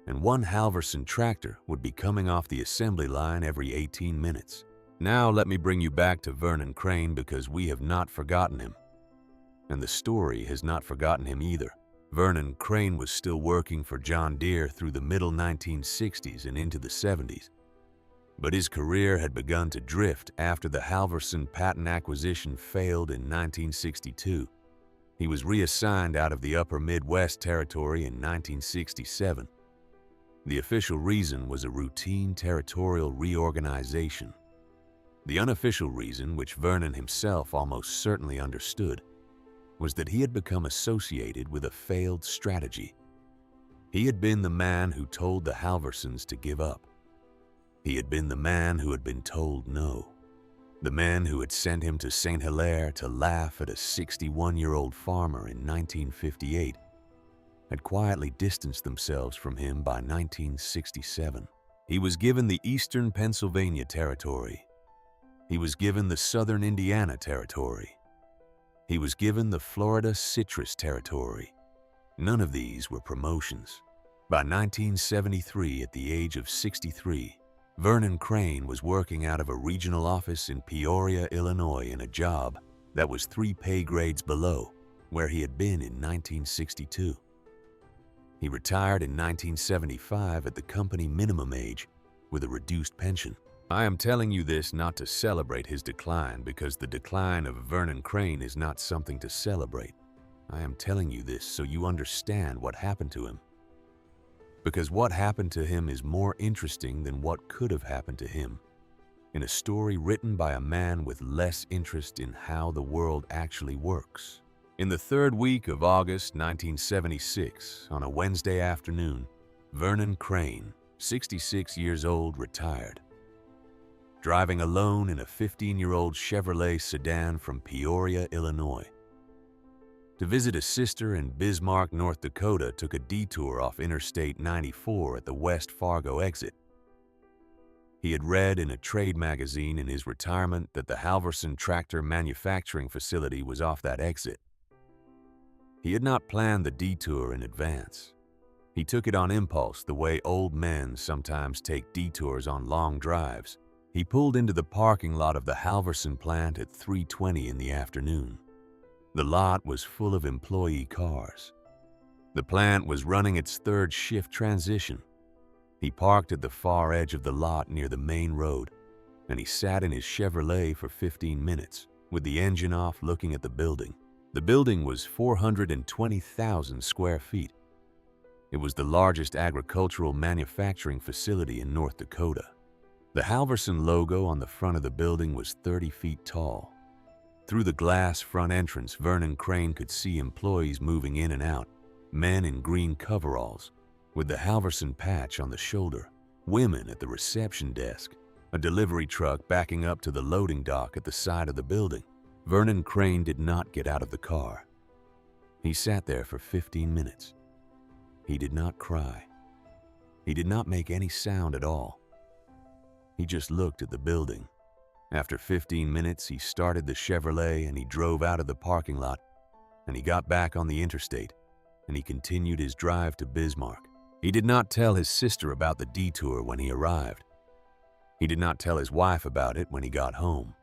Speaker 1: and one Halvorsen tractor would be coming off the assembly line every 18 minutes. Now let me bring you back to Vernon Crain, because we have not forgotten him. And the story has not forgotten him either. Vernon Crain was still working for John Deere through the middle 1960s and into the 70s. But his career had begun to drift after the Halvorsen patent acquisition failed in 1962. He was reassigned out of the Upper Midwest Territory in 1967. The official reason was a routine territorial reorganization. The unofficial reason, which Vernon himself almost certainly understood, was that he had become associated with a failed strategy. He had been the man who told the Halvorsens to give up. He had been the man who had been told no. The men who had sent him to St. Hilaire to laugh at a 61-year-old farmer in 1958 had quietly distanced themselves from him by 1967. He was given the Eastern Pennsylvania Territory. He was given the Southern Indiana Territory. He was given the Florida Citrus Territory. None of these were promotions. By 1973, at the age of 63, Vernon Crain was working out of a regional office in Peoria, Illinois, in a job that was 3 pay grades below where he had been in 1962. He retired in 1975 at the company minimum age with a reduced pension. I am telling you this not to celebrate his decline, because the decline of Vernon Crain is not something to celebrate. I am telling you this so you understand what happened to him. Because what happened to him is more interesting than what could have happened to him, in a story written by a man with less interest in how the world actually works. In the 3rd week of August 1976, on a Wednesday afternoon, Vernon Crain, 66 years old, retired. Driving alone in a 15-year-old Chevrolet sedan from Peoria, Illinois. To visit a sister in Bismarck, North Dakota, took a detour off Interstate 94 at the West Fargo exit. He had read in a trade magazine in his retirement that the Halvorsen tractor manufacturing facility was off that exit. He had not planned the detour in advance. He took it on impulse, the way old men sometimes take detours on long drives. He pulled into the parking lot of the Halvorsen plant at 3:20 in the afternoon. The lot was full of employee cars. The plant was running its 3rd shift transition. He parked at the far edge of the lot near the main road, and he sat in his Chevrolet for 15 minutes, with the engine off, looking at the building. The building was 420,000 square feet. It was the largest agricultural manufacturing facility in North Dakota. The Halvorsen logo on the front of the building was 30 feet tall. Through the glass front entrance, Vernon Crain could see employees moving in and out, men in green coveralls, with the Halvorsen patch on the shoulder, women at the reception desk, a delivery truck backing up to the loading dock at the side of the building. Vernon Crain did not get out of the car. He sat there for 15 minutes. He did not cry. He did not make any sound at all. He just looked at the building. After 15 minutes, he started the Chevrolet and he drove out of the parking lot, and he got back on the interstate, and he continued his drive to Bismarck. He did not tell his sister about the detour when he arrived. He did not tell his wife about it when he got home.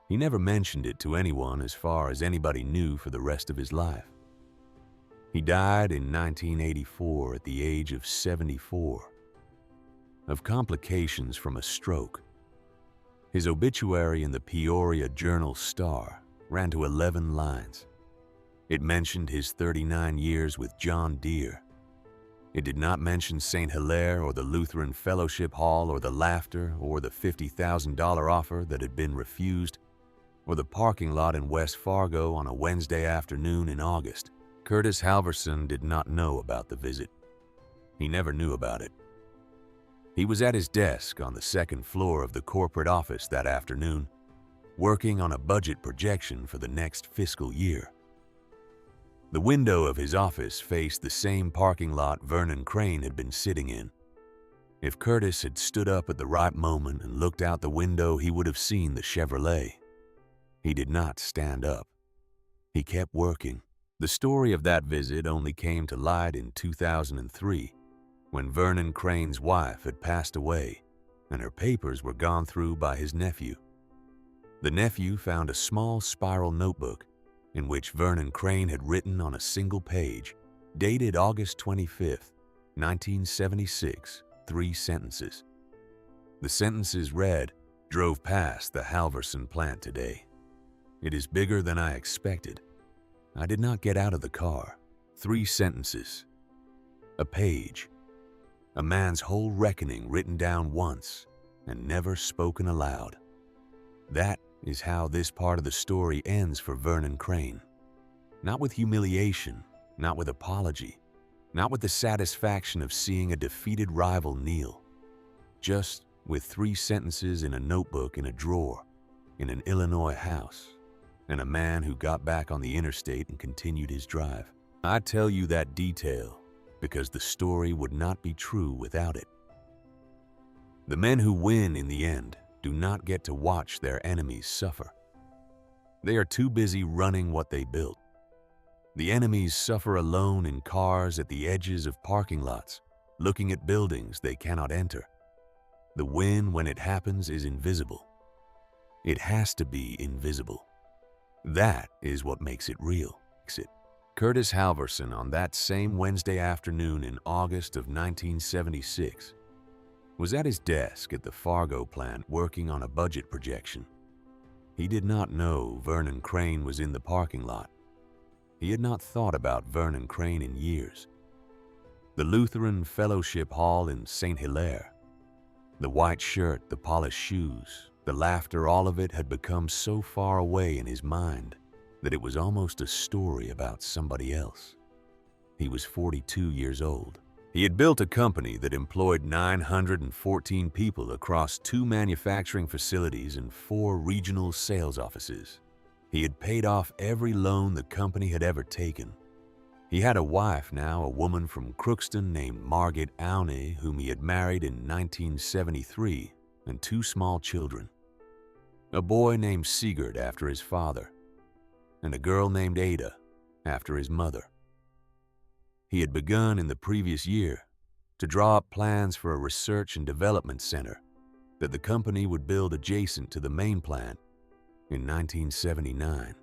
Speaker 1: He never mentioned it to anyone as far as anybody knew for the rest of his life. He died in 1984 at the age of 74, of complications from a stroke. His obituary in the Peoria Journal-Star ran to 11 lines. It mentioned his 39 years with John Deere. It did not mention St. Hilaire or the Lutheran Fellowship Hall or the laughter or the $50,000 offer that had been refused or the parking lot in West Fargo on a Wednesday afternoon in August. Curtis Halvorsen did not know about the visit. He never knew about it. He was at his desk on the 2nd floor of the corporate office that afternoon, working on a budget projection for the next fiscal year. The window of his office faced the same parking lot Vernon Crain had been sitting in. If Curtis had stood up at the right moment and looked out the window, he would have seen the Chevrolet. He did not stand up. He kept working. The story of that visit only came to light in 2003, when Vernon Crain's wife had passed away and her papers were gone through by his nephew. The nephew found a small spiral notebook in which Vernon Crain had written on a single page, dated August 25, 1976, 3 sentences. The sentences read, "Drove past the Halvorsen plant today. It is bigger than I expected. I did not get out of the car." 3 sentences. A page. A man's whole reckoning written down once and never spoken aloud. That is how this part of the story ends for Vernon Crain. Not with humiliation, not with apology, not with the satisfaction of seeing a defeated rival kneel. Just with 3 sentences in a notebook in a drawer in an Illinois house, and a man who got back on the interstate and continued his drive. I tell you that detail because the story would not be true without it. The men who win in the end do not get to watch their enemies suffer. They are too busy running what they built. The enemies suffer alone in cars at the edges of parking lots, looking at buildings they cannot enter. The win, when it happens, is invisible. It has to be invisible. That is what makes it real. Curtis Halvorsen, on that same Wednesday afternoon in August of 1976, was at his desk at the Fargo plant working on a budget projection. He did not know Vernon Crain was in the parking lot. He had not thought about Vernon Crain in years. The Lutheran Fellowship Hall in St. Hilaire, the white shirt, the polished shoes, the laughter, all of it had become so far away in his mind that it was almost a story about somebody else. He was 42 years old. He had built a company that employed 914 people across 2 manufacturing facilities and 4 regional sales offices. He had paid off every loan the company had ever taken. He had a wife now, a woman from Crookston named Margit Aune, whom he had married in 1973, and 2 small children. A boy named Sigurd after his father, and a girl named Ada after his mother. He had begun in the previous year to draw up plans for a research and development center that the company would build adjacent to the main plant in 1979.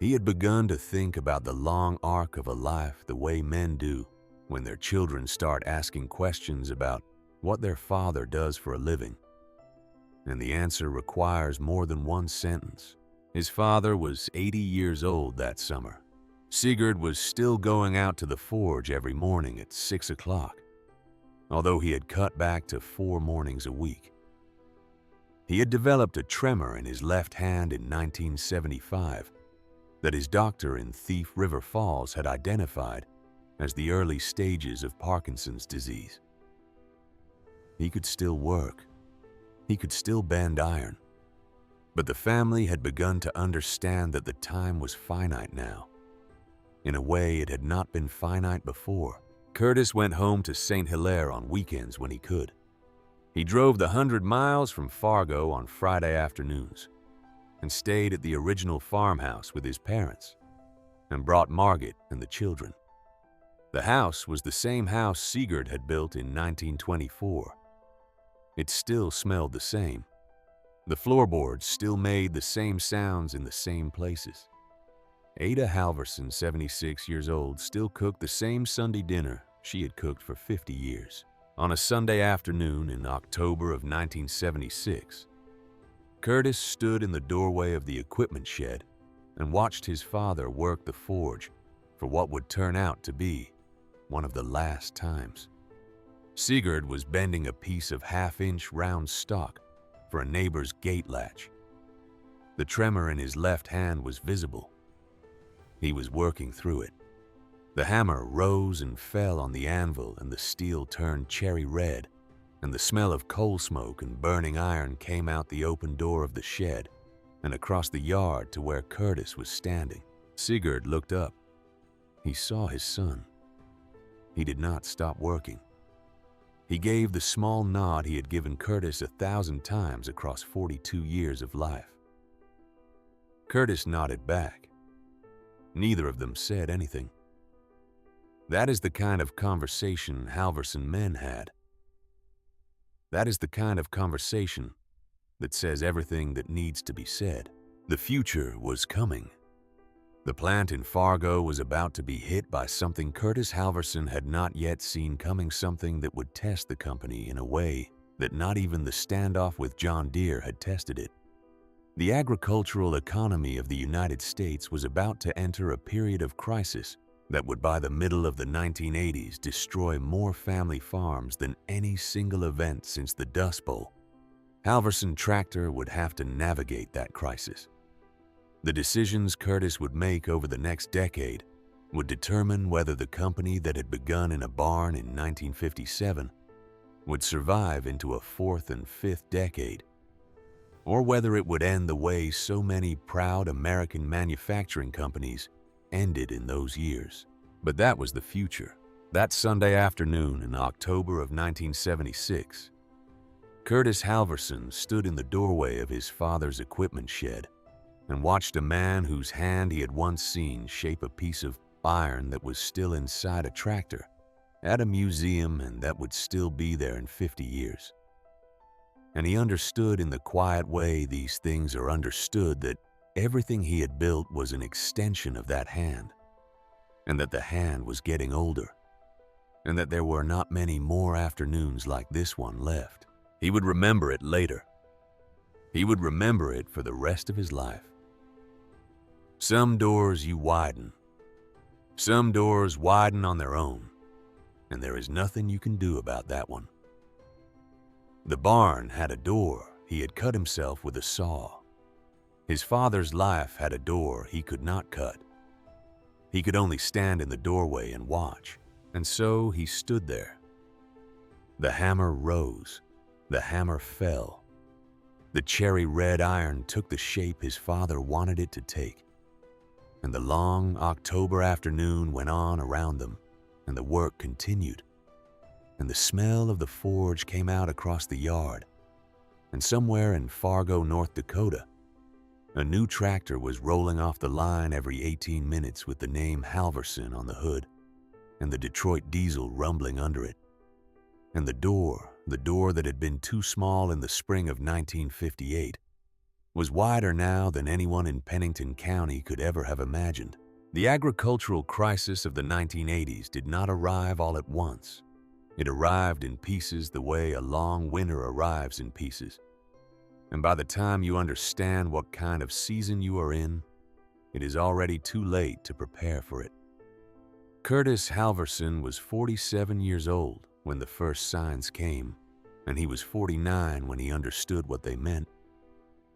Speaker 1: He had begun to think about the long arc of a life the way men do when their children start asking questions about what their father does for a living. And the answer requires more than 1 sentence. His father was 80 years old that summer. Sigurd was still going out to the forge every morning at 6 o'clock, although he had cut back to 4 mornings a week. He had developed a tremor in his left hand in 1975 that his doctor in Thief River Falls had identified as the early stages of Parkinson's disease. He could still work. He could still bend iron. But the family had begun to understand that the time was finite now, in a way it had not been finite before. Curtis went home to St. Hilaire on weekends when he could. He drove the 100 miles from Fargo on Friday afternoons and stayed at the original farmhouse with his parents and brought Margit and the children. The house was the same house Sigurd had built in 1924. It still smelled the same. The floorboards still made the same sounds in the same places. Ada Halvorsen, 76 years old, still cooked the same Sunday dinner she had cooked for 50 years. On a Sunday afternoon in October of 1976, Curtis stood in the doorway of the equipment shed and watched his father work the forge for what would turn out to be one of the last times. Sigurd was bending a piece of half-inch round stock for a neighbor's gate latch. The tremor in his left hand was visible. He was working through it. The hammer rose and fell on the anvil, and the steel turned cherry red, and the smell of coal smoke and burning iron came out the open door of the shed and across the yard to where Curtis was standing. Sigurd looked up. He saw his son. He did not stop working. He gave the small nod he had given Curtis 1,000 times across 42 years of life. Curtis nodded back. Neither of them said anything. That is the kind of conversation Halvorsen men had. That is the kind of conversation that says everything that needs to be said. The future was coming. The plant in Fargo was about to be hit by something Curtis Halvorsen had not yet seen coming, something that would test the company in a way that not even the standoff with John Deere had tested it. The agricultural economy of the United States was about to enter a period of crisis that would by the middle of the 1980s destroy more family farms than any single event since the Dust Bowl. Halvorsen Tractor would have to navigate that crisis. The decisions Curtis would make over the next decade would determine whether the company that had begun in a barn in 1957 would survive into a fourth and fifth decade, or whether it would end the way so many proud American manufacturing companies ended in those years. But that was the future. That Sunday afternoon in October of 1976, Curtis Halvorsen stood in the doorway of his father's equipment shed and watched a man whose hand he had once seen shape a piece of iron that was still inside a tractor at a museum and that would still be there in 50 years. And he understood in the quiet way these things are understood that everything he had built was an extension of that hand, and that the hand was getting older, and that there were not many more afternoons like this one left. He would remember it later. He would remember it for the rest of his life. Some doors you widen. Some doors widen on their own, and there is nothing you can do about that one. The barn had a door he had cut himself with a saw. His father's life had a door he could not cut. He could only stand in the doorway and watch, and so he stood there. The hammer rose. The hammer fell. The cherry red iron took the shape his father wanted it to take. And the long October afternoon went on around them, and the work continued. And the smell of the forge came out across the yard. And somewhere in Fargo, North Dakota, a new tractor was rolling off the line every 18 minutes with the name Halvorsen on the hood, and the Detroit diesel rumbling under it. And the door that had been too small in the spring of 1958, was wider now than anyone in Pennington County could ever have imagined. The agricultural crisis of the 1980s did not arrive all at once. It arrived in pieces the way a long winter arrives in pieces. And by the time you understand what kind of season you are in, it is already too late to prepare for it. Curtis Halvorsen was 47 years old when the first signs came, and he was 49 when he understood what they meant.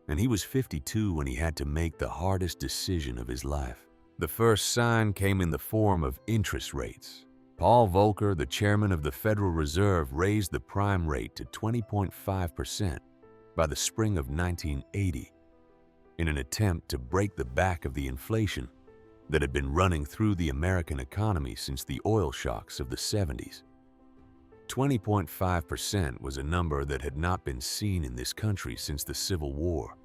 Speaker 1: And he was 52 when he had to make the hardest decision of his life. The first sign came in the form of interest rates. Paul Volcker, the chairman of the Federal Reserve, raised the prime rate to 20.5% by the spring of 1980 in an attempt to break the back of the inflation that had been running through the American economy since the oil shocks of the 70s. 20.5% was a number that had not been seen in this country since the Civil War.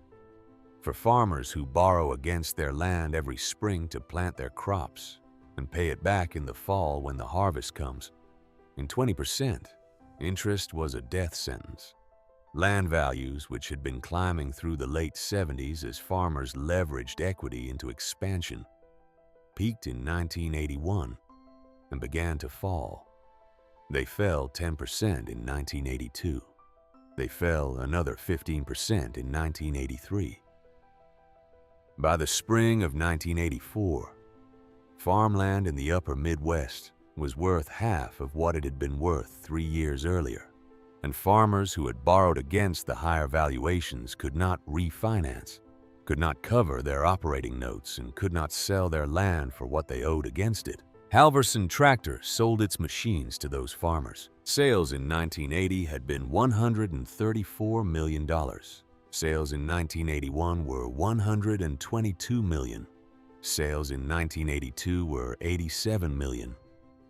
Speaker 1: For farmers who borrow against their land every spring to plant their crops and pay it back in the fall when the harvest comes, in 20%, interest was a death sentence. Land values, which had been climbing through the late 70s as farmers leveraged equity into expansion, peaked in 1981 and began to fall. They fell 10% in 1982. They fell another 15% in 1983. By the spring of 1984, farmland in the upper Midwest was worth half of what it had been worth 3 years earlier, and farmers who had borrowed against the higher valuations could not refinance, could not cover their operating notes, and could not sell their land for what they owed against it. Halvorsen Tractor sold its machines to those farmers. Sales in 1980 had been $134 million. Sales in 1981 were $122 million. Sales in 1982 were $87 million.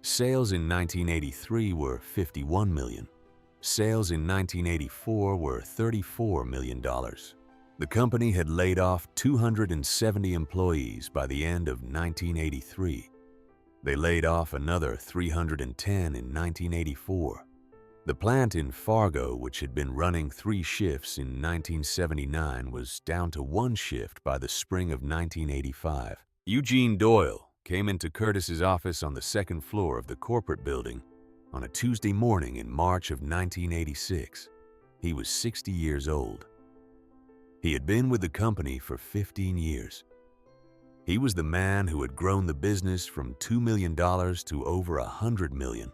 Speaker 1: Sales in 1983 were $51 million. Sales in 1984 were $34 million. The company had laid off 270 employees by the end of 1983. They laid off another 310 in 1984. The plant in Fargo, which had been running 3 shifts in 1979, was down to 1 shift by the spring of 1985. Eugene Doyle came into Curtis's office on the 2nd floor of the corporate building on a Tuesday morning in March of 1986. He was 60 years old. He had been with the company for 15 years. He was the man who had grown the business from $2 million to over $100 million.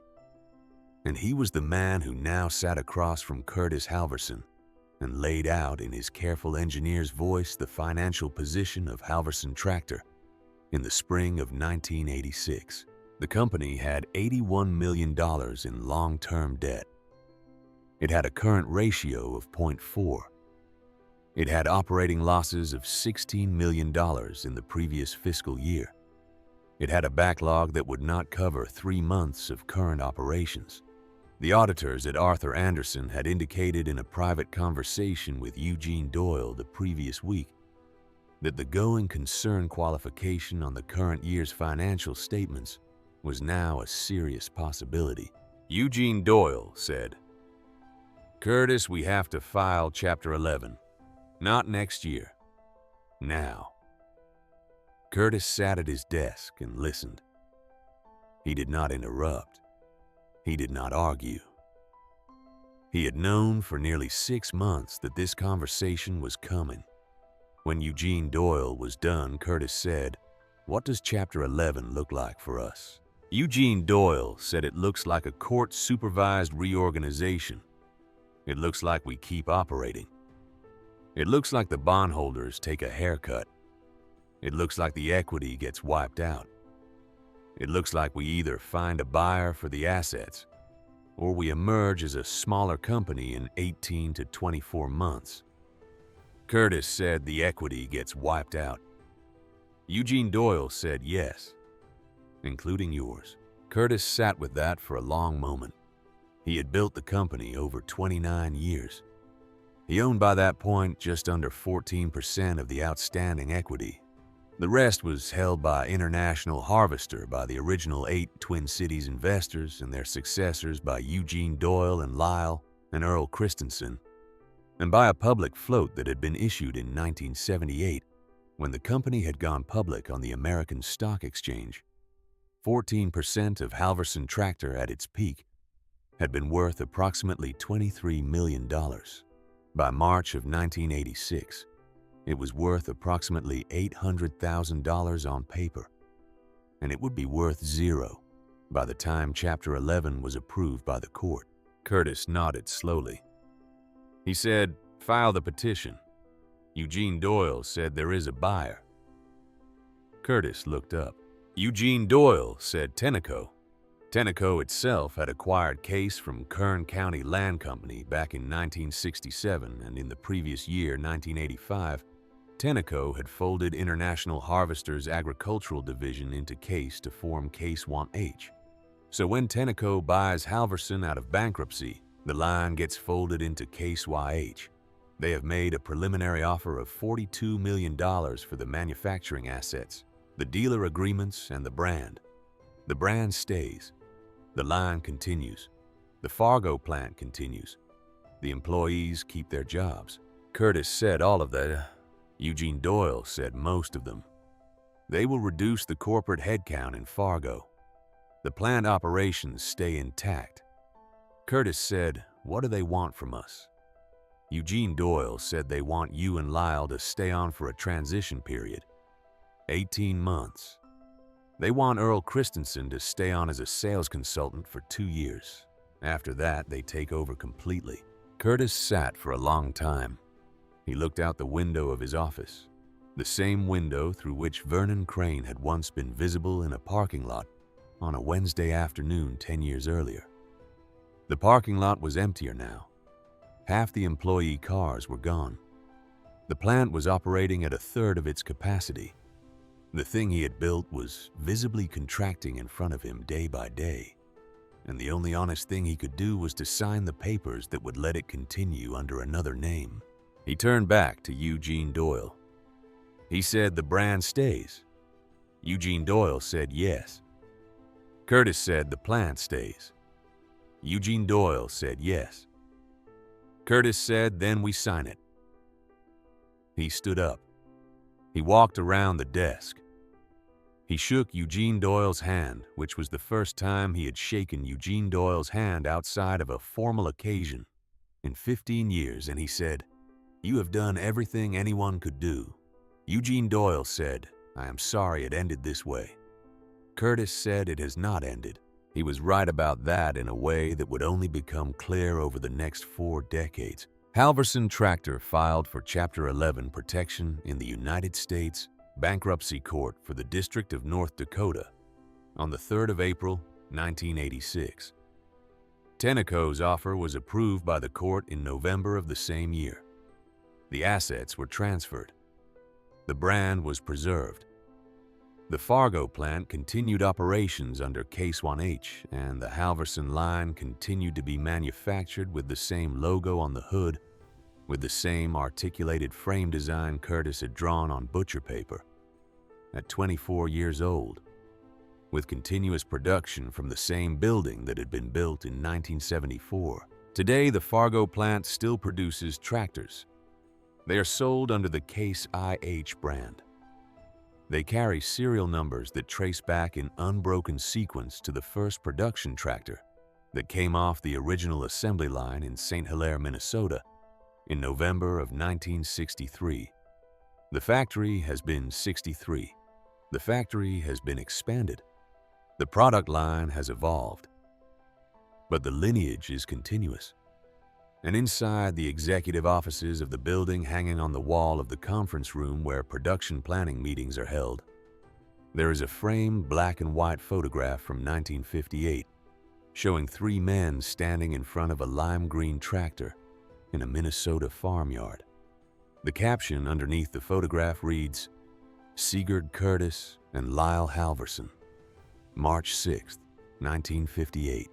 Speaker 1: And he was the man who now sat across from Curtis Halvorsen and laid out in his careful engineer's voice the financial position of Halvorsen Tractor in the spring of 1986. The company had $81 million in long-term debt. It had a current ratio of 0.4. It had operating losses of $16 million in the previous fiscal year. It had a backlog that would not cover 3 months of current operations. The auditors at Arthur Andersen had indicated in a private conversation with Eugene Doyle the previous week that the going concern qualification on the current year's financial statements was now a serious possibility. Eugene Doyle said, "Curtis, we have to file Chapter 11. Not next year. Now." Curtis sat at his desk and listened. He did not interrupt. He did not argue. He had known for nearly 6 months that this conversation was coming. When Eugene Doyle was done, Curtis said, "What does Chapter 11 look like for us?" Eugene Doyle said, "It looks like a court-supervised reorganization. It looks like we keep operating. It looks like the bondholders take a haircut. It looks like the equity gets wiped out. It looks like we either find a buyer for the assets or we emerge as a smaller company in 18 to 24 months. Curtis said the equity gets wiped out. Eugene Doyle said yes, including yours. Curtis sat with that for a long moment. He had built the company over 29 years. He owned by that point just under 14% of the outstanding equity. The rest was held by International Harvester by the original 8 Twin Cities investors and their successors by Eugene Doyle and Lyle and Earl Christensen, and by a public float that had been issued in 1978 when the company had gone public on the American Stock Exchange. 14% of Halvorsen Tractor at its peak had been worth approximately $23 million. By March of 1986, it was worth approximately $800,000 on paper, and it would be worth $0 by the time Chapter 11 was approved by the court. Curtis nodded slowly. He said, "File the petition." Eugene Doyle said, "There is a buyer." Curtis looked up. Eugene Doyle said, "Tenneco." Tenneco itself had acquired Case from Kern County Land Company back in 1967, and in the previous year, 1985, Tenneco had folded International Harvester's agricultural division into Case to form Case 1H. So when Tenneco buys Halvorsen out of bankruptcy, the line gets folded into Case YH. They have made a preliminary offer of $42 million for the manufacturing assets, the dealer agreements, and the brand. The brand stays. The line continues. The Fargo plant continues. The employees keep their jobs. Curtis said all of that. Eugene Doyle said most of them. They will reduce the corporate headcount in Fargo. The plant operations stay intact. Curtis said, "What do they want from us?" Eugene Doyle said they want you and Lyle to stay on for a transition period. 18 months. They want Earl Christensen to stay on as a sales consultant for 2 years. After that, they take over completely. Curtis sat for a long time. He looked out the window of his office, the same window through which Vernon Crain had once been visible in a parking lot on a Wednesday afternoon 10 years earlier. The parking lot was emptier now. Half the employee cars were gone. The plant was operating at 1/3 of its capacity. The thing he had built was visibly contracting in front of him day by day, and the only honest thing he could do was to sign the papers that would let it continue under another name. He turned back to Eugene Doyle. He said, "The brand stays." Eugene Doyle said yes. Curtis said, "The plant stays." Eugene Doyle said yes. Curtis said, "Then we sign it." He stood up. He walked around the desk. He shook Eugene Doyle's hand, which was the first time he had shaken Eugene Doyle's hand outside of a formal occasion in 15 years, and he said, "You have done everything anyone could do." Eugene Doyle said, "I am sorry it ended this way." Curtis said it has not ended. He was right about that in a way that would only become clear over the next 4 decades. Halvorsen Tractor filed for Chapter 11 protection in the United States Bankruptcy Court for the District of North Dakota on the 3rd of April, 1986. Tenneco's offer was approved by the court in November of the same year. The assets were transferred. The brand was preserved. The Fargo plant continued operations under Case 1H, and the Halvorsen line continued to be manufactured with the same logo on the hood, with the same articulated frame design Curtis had drawn on butcher paper. At 24 years old, with continuous production from the same building that had been built in 1974. Today, the Fargo plant still produces tractors. They are sold under the Case IH brand. They carry serial numbers that trace back in unbroken sequence to the first production tractor that came off the original assembly line in St. Hilaire, Minnesota in November of 1963. The factory has been 63. The factory has been expanded. The product line has evolved. But the lineage is continuous. And inside the executive offices of the building hanging on the wall of the conference room where production planning meetings are held, there is a framed black and white photograph from 1958 showing 3 men standing in front of a lime green tractor in a Minnesota farmyard. The caption underneath the photograph reads, "Sigurd Curtis and Hilaire Halvorsen, March 6, 1958.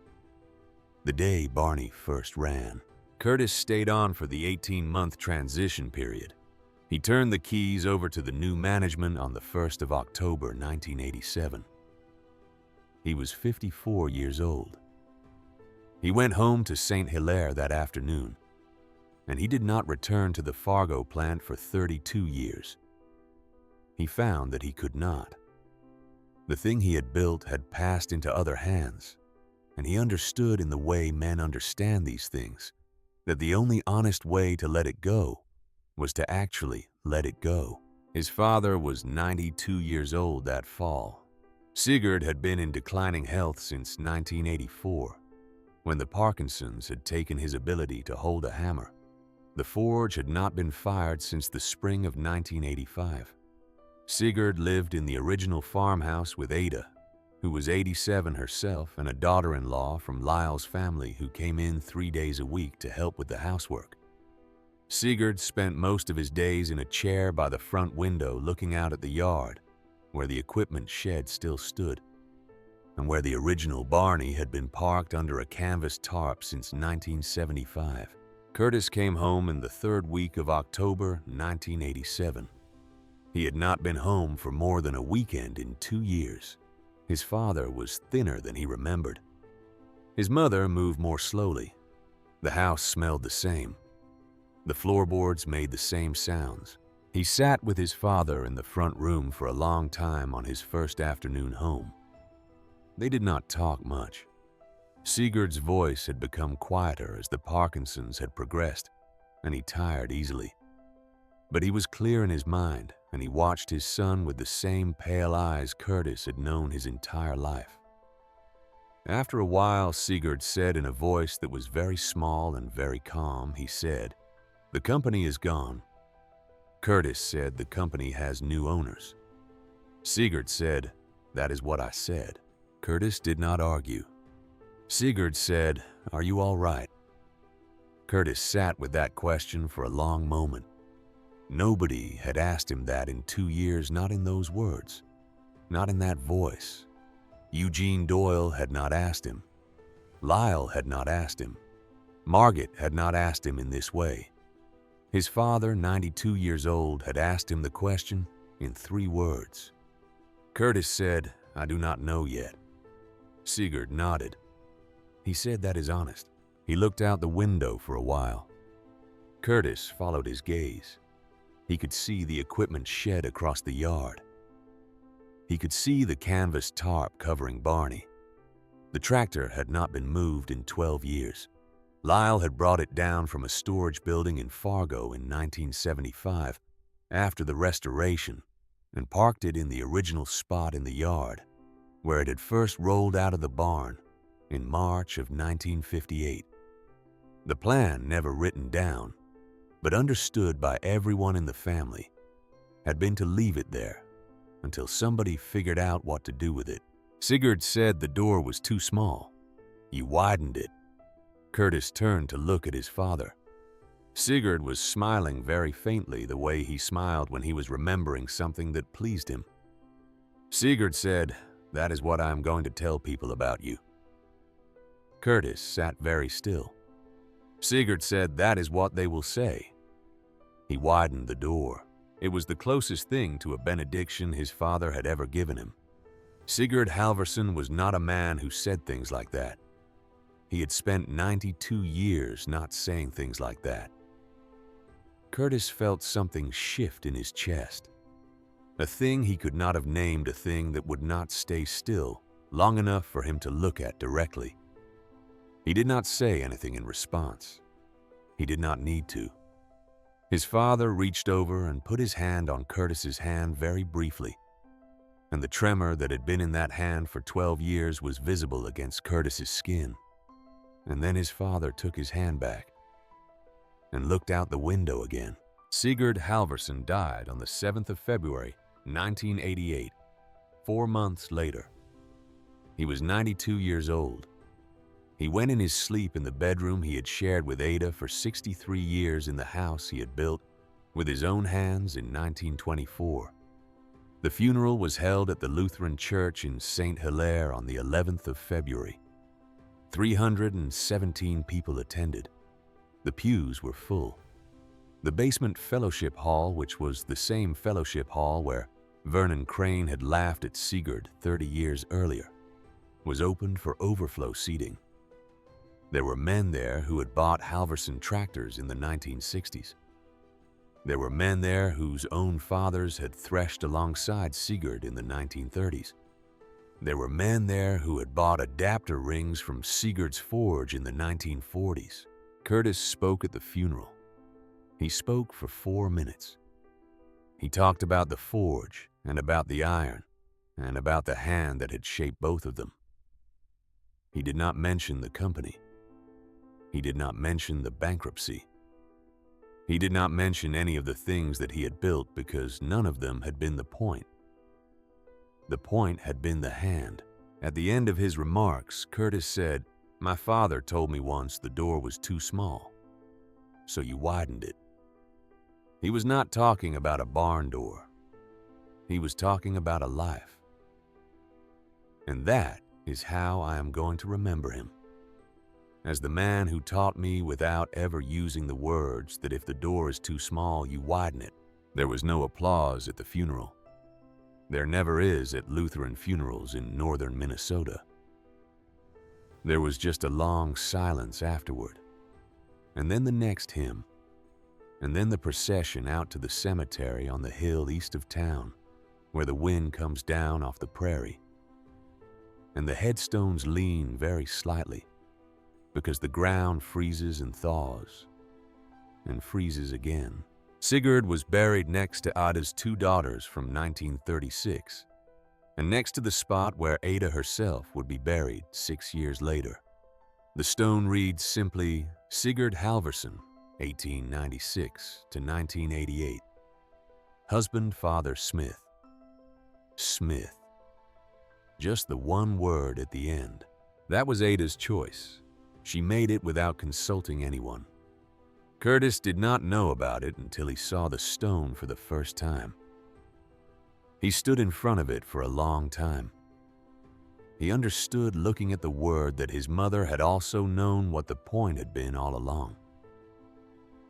Speaker 1: The day Barney first ran." Curtis stayed on for the 18-month transition period. He turned the keys over to the new management on the 1st of October, 1987. He was 54 years old. He went home to St. Hilaire that afternoon, and he did not return to the Fargo plant for 32 years. He found that he could not. The thing he had built had passed into other hands, and he understood in the way men understand these things that the only honest way to let it go was to actually let it go. His father was 92 years old that fall. Sigurd had been in declining health since 1984, when the Parkinsons had taken his ability to hold a hammer. The forge had not been fired since the spring of 1985. Sigurd lived in the original farmhouse with Ada, who was 87 herself, and a daughter-in-law from Lyle's family who came in 3 days a week to help with the housework. Sigurd spent most of his days in a chair by the front window looking out at the yard, where the equipment shed still stood, and where the original Barney had been parked under a canvas tarp since 1975. Curtis came home in the 3rd week of October, 1987. He had not been home for more than a weekend in 2 years. His father was thinner than he remembered. His mother moved more slowly. The house smelled the same. The floorboards made the same sounds. He sat with his father in the front room for a long time on his first afternoon home. They did not talk much. Sigurd's voice had become quieter as the Parkinsons had progressed, and he tired easily. But he was clear in his mind, and he watched his son with the same pale eyes Curtis had known his entire life. After a while, Sigurd said in a voice that was very small and very calm, he said, "The company is gone." Curtis said, "The company has new owners." Sigurd said, "That is what I said." Curtis did not argue. Sigurd said, "Are you all right?" Curtis sat with that question for a long moment. Nobody had asked him that in 2 years, not in those words, not in that voice. Eugene Doyle had not asked him. Lyle had not asked him. Margaret had not asked him in this way. His father, 92 years old, had asked him the question in 3 words. Curtis said, "I do not know yet." Sigurd nodded. He said, "That is honest." He looked out the window for a while. Curtis followed his gaze. He could see the equipment shed across the yard. He could see the canvas tarp covering Barney. The tractor had not been moved in 12 years. Lyle had brought it down from a storage building in Fargo in 1975 after the restoration and parked it in the original spot in the yard where it had first rolled out of the barn in March of 1958. The plan, never written down, but understood by everyone in the family, had been to leave it there until somebody figured out what to do with it. Sigurd said the door was too small. He widened it. Curtis turned to look at his father. Sigurd was smiling very faintly, the way he smiled when he was remembering something that pleased him. Sigurd said, "That is what I am going to tell people about you." Curtis sat very still. Sigurd said, "That is what they will say." He widened the door. It was the closest thing to a benediction his father had ever given him. Sigurd Halvorsen was not a man who said things like that. He had spent 92 years not saying things like that. Curtis felt something shift in his chest. A thing he could not have named, a thing that would not stay still long enough for him to look at directly. He did not say anything in response. He did not need to. His father reached over and put his hand on Curtis's hand very briefly, and the tremor that had been in that hand for 12 years was visible against Curtis's skin. And then his father took his hand back and looked out the window again. Sigurd Halvorsen died on the 7th of February, 1988, 4 months later. He was 92 years old. He went in his sleep in the bedroom he had shared with Ada for 63 years in the house he had built with his own hands in 1924. The funeral was held at the Lutheran Church in St. Hilaire on the 11th of February. 317 people attended. The pews were full. The basement fellowship hall, which was the same fellowship hall where Vernon Crain had laughed at Sigurd 30 years earlier, was opened for overflow seating. There were men there who had bought Halvorsen tractors in the 1960s. There were men there whose own fathers had threshed alongside Sigurd in the 1930s. There were men there who had bought adapter rings from Sigurd's forge in the 1940s. Curtis spoke at the funeral. He spoke for 4 minutes. He talked about the forge and about the iron and about the hand that had shaped both of them. He did not mention the company. He did not mention the bankruptcy. He did not mention any of the things that he had built because none of them had been the point. The point had been the hand. At the end of his remarks, Curtis said, "My father told me once the door was too small, so you widened it." He was not talking about a barn door. He was talking about a life. And that is how I am going to remember him. As the man who taught me without ever using the words that if the door is too small, you widen it. There was no applause at the funeral. There never is at Lutheran funerals in northern Minnesota. There was just a long silence afterward, and then the next hymn, and then the procession out to the cemetery on the hill east of town, where the wind comes down off the prairie. And the headstones lean very slightly, because the ground freezes and thaws, and freezes again. Sigurd was buried next to Ada's 2 daughters from 1936, and next to the spot where Ada herself would be buried 6 years later. The stone reads simply, Sigurd Halvorsen, 1896 to 1988. Husband, Father Smith. Smith. Just the one word at the end. That was Ada's choice. She made it without consulting anyone. Curtis did not know about it until he saw the stone for the first time. He stood in front of it for a long time. He understood looking at the word that his mother had also known what the point had been all along.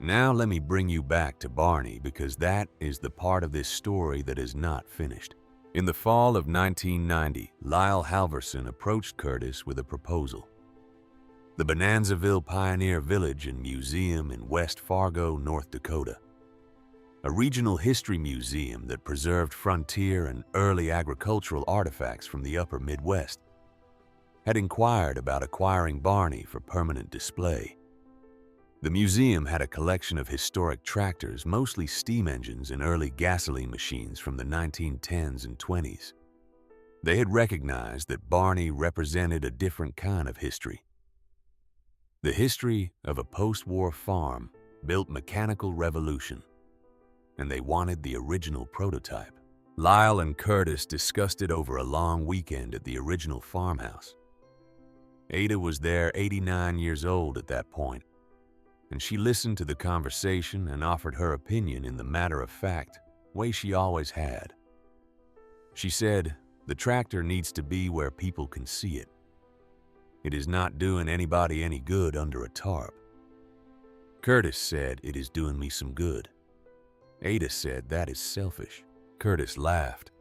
Speaker 1: Now let me bring you back to Barney, because that is the part of this story that is not finished. In the fall of 1990, Lyle Halvorsen approached Curtis with a proposal. The Bonanzaville Pioneer Village and Museum in West Fargo, North Dakota, a regional history museum that preserved frontier and early agricultural artifacts from the upper Midwest, had inquired about acquiring Barney for permanent display. The museum had a collection of historic tractors, mostly steam engines and early gasoline machines from the 1910s and 20s. They had recognized that Barney represented a different kind of history. The history of a post-war farm built mechanical revolution, and they wanted the original prototype. Lyle and Curtis discussed it over a long weekend at the original farmhouse. Ada was there 89 years old at that point, and she listened to the conversation and offered her opinion in the matter-of-fact way she always had. She said, "The tractor needs to be where people can see it. It is not doing anybody any good under a tarp." Curtis said, "It is doing me some good." Ada said, "That is selfish." Curtis laughed.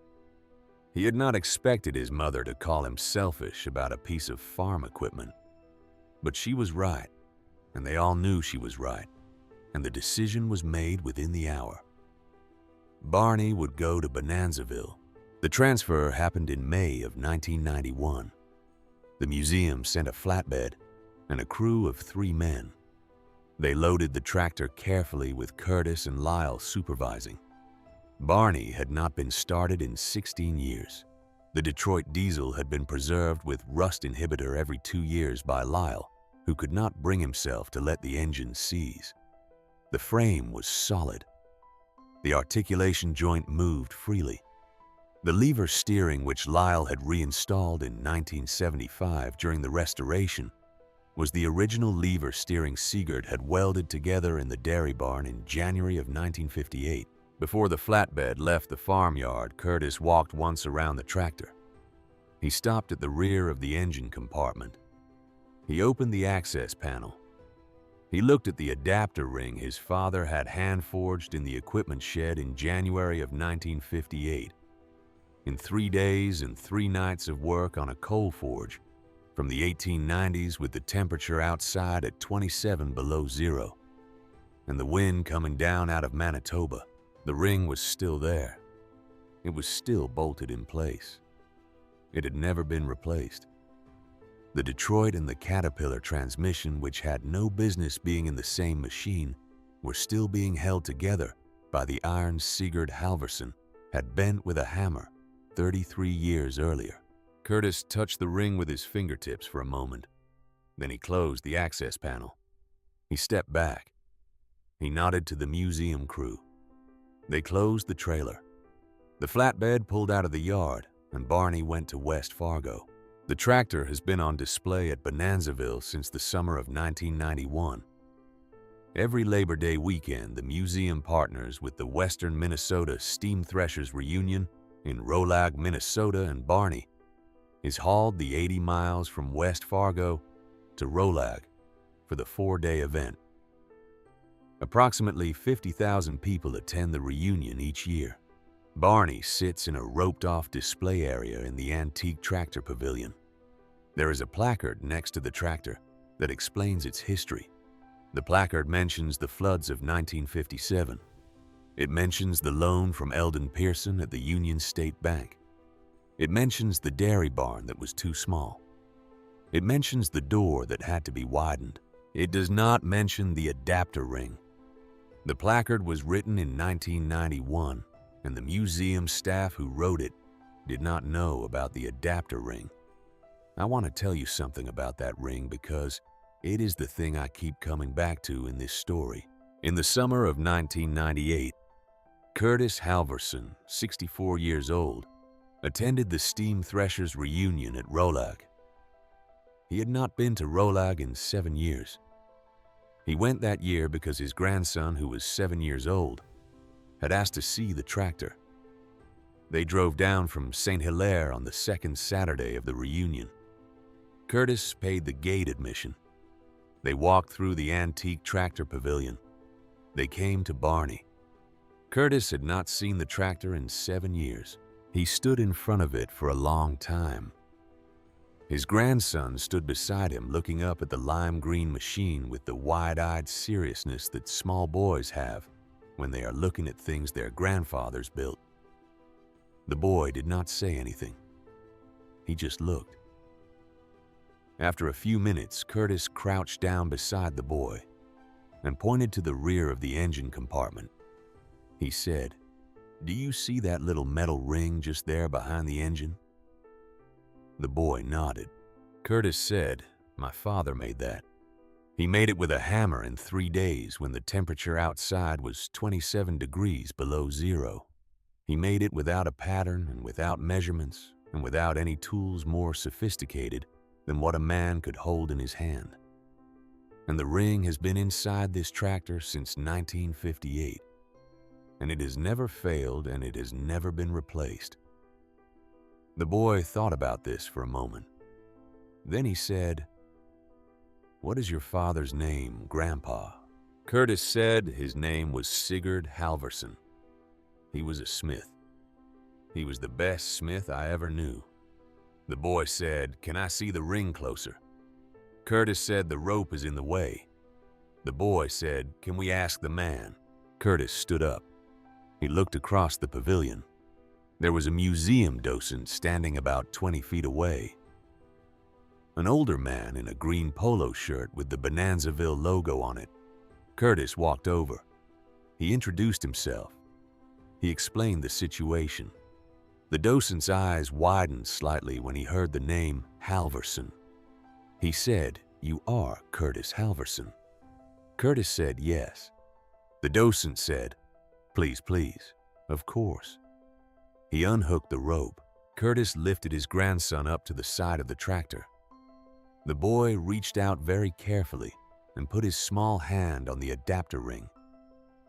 Speaker 1: He had not expected his mother to call him selfish about a piece of farm equipment. But she was right, and they all knew she was right, and the decision was made within the hour. Barney would go to Bonanzaville. The transfer happened in May of 1991. The museum sent a flatbed and a crew of 3 men. They loaded the tractor carefully with Curtis and Lyle supervising. Barney had not been started in 16 years. The Detroit diesel had been preserved with rust inhibitor every 2 years by Lyle, who could not bring himself to let the engine seize. The frame was solid. The articulation joint moved freely. The lever steering, which Lyle had reinstalled in 1975 during the restoration, was the original lever steering Sigurd had welded together in the dairy barn in January of 1958. Before the flatbed left the farmyard, Curtis walked once around the tractor. He stopped at the rear of the engine compartment. He opened the access panel. He looked at the adapter ring his father had hand-forged in the equipment shed in January of 1958. In 3 days and 3 nights of work on a coal forge, from the 1890s with the temperature outside at 27 below zero, and the wind coming down out of Manitoba, the ring was still there. It was still bolted in place. It had never been replaced. The Detroit and the Caterpillar transmission, which had no business being in the same machine, were still being held together by the iron Sigurd Halvorsen had bent with a hammer 33 years earlier. Curtis touched the ring with his fingertips for a moment. Then he closed the access panel. He stepped back. He nodded to the museum crew. They closed the trailer. The flatbed pulled out of the yard, and Barney went to West Fargo. The tractor has been on display at Bonanzaville since the summer of 1991. Every Labor Day weekend, the museum partners with the Western Minnesota Steam Threshers Reunion in Rolag, Minnesota, and Barney is hauled the 80 miles from West Fargo to Rolag for the 4-day event. Approximately 50,000 people attend the reunion each year. Barney sits in a roped-off display area in the antique tractor pavilion. There is a placard next to the tractor that explains its history. The placard mentions the floods of 1957. It mentions the loan from Eldon Pearson at the Union State Bank. It mentions the dairy barn that was too small. It mentions the door that had to be widened. It does not mention the adapter ring. The placard was written in 1991, and the museum staff who wrote it did not know about the adapter ring. I want to tell you something about that ring because it is the thing I keep coming back to in this story. In the summer of 1998, Curtis Halvorsen, 64 years old, attended the Steam Threshers reunion at Rolag. He had not been to Rolag in 7 years. He went that year because his grandson, who was 7 years old, had asked to see the tractor. They drove down from St. Hilaire on the second Saturday of the reunion. Curtis paid the gate admission. They walked through the antique tractor pavilion. They came to Barney. Curtis had not seen the tractor in 7 years. He stood in front of it for a long time. His grandson stood beside him, looking up at the lime green machine with the wide-eyed seriousness that small boys have when they are looking at things their grandfathers built. The boy did not say anything. He just looked. After a few minutes, Curtis crouched down beside the boy. and pointed to the rear of the engine compartment. He said, "Do you see that little metal ring just there behind the engine?" The boy nodded. Curtis said, "My father made that. He made it with a hammer in 3 days when the temperature outside was 27 degrees below zero. He made it without a pattern and without measurements and without any tools more sophisticated than what a man could hold in his hand. And the ring has been inside this tractor since 1958. And it has never failed and it has never been replaced." The boy thought about this for a moment. Then he said, "What is your father's name, Grandpa?" Curtis said his name was Sigurd Halvorsen. He was a smith. He was the best smith I ever knew. The boy said, "Can I see the ring closer?" Curtis said the rope is in the way. The boy said, "Can we ask the man?" Curtis stood up. He looked across the pavilion. There was a museum docent standing about 20 feet away. An older man in a green polo shirt with the Bonanzaville logo on it. Curtis walked over. He introduced himself. He explained the situation. The docent's eyes widened slightly when he heard the name Halvorsen. He said, "You are Curtis Halvorsen." Curtis said yes. The docent said, "Please, please, of course." He unhooked the rope. Curtis lifted his grandson up to the side of the tractor. The boy reached out very carefully and put his small hand on the adapter ring.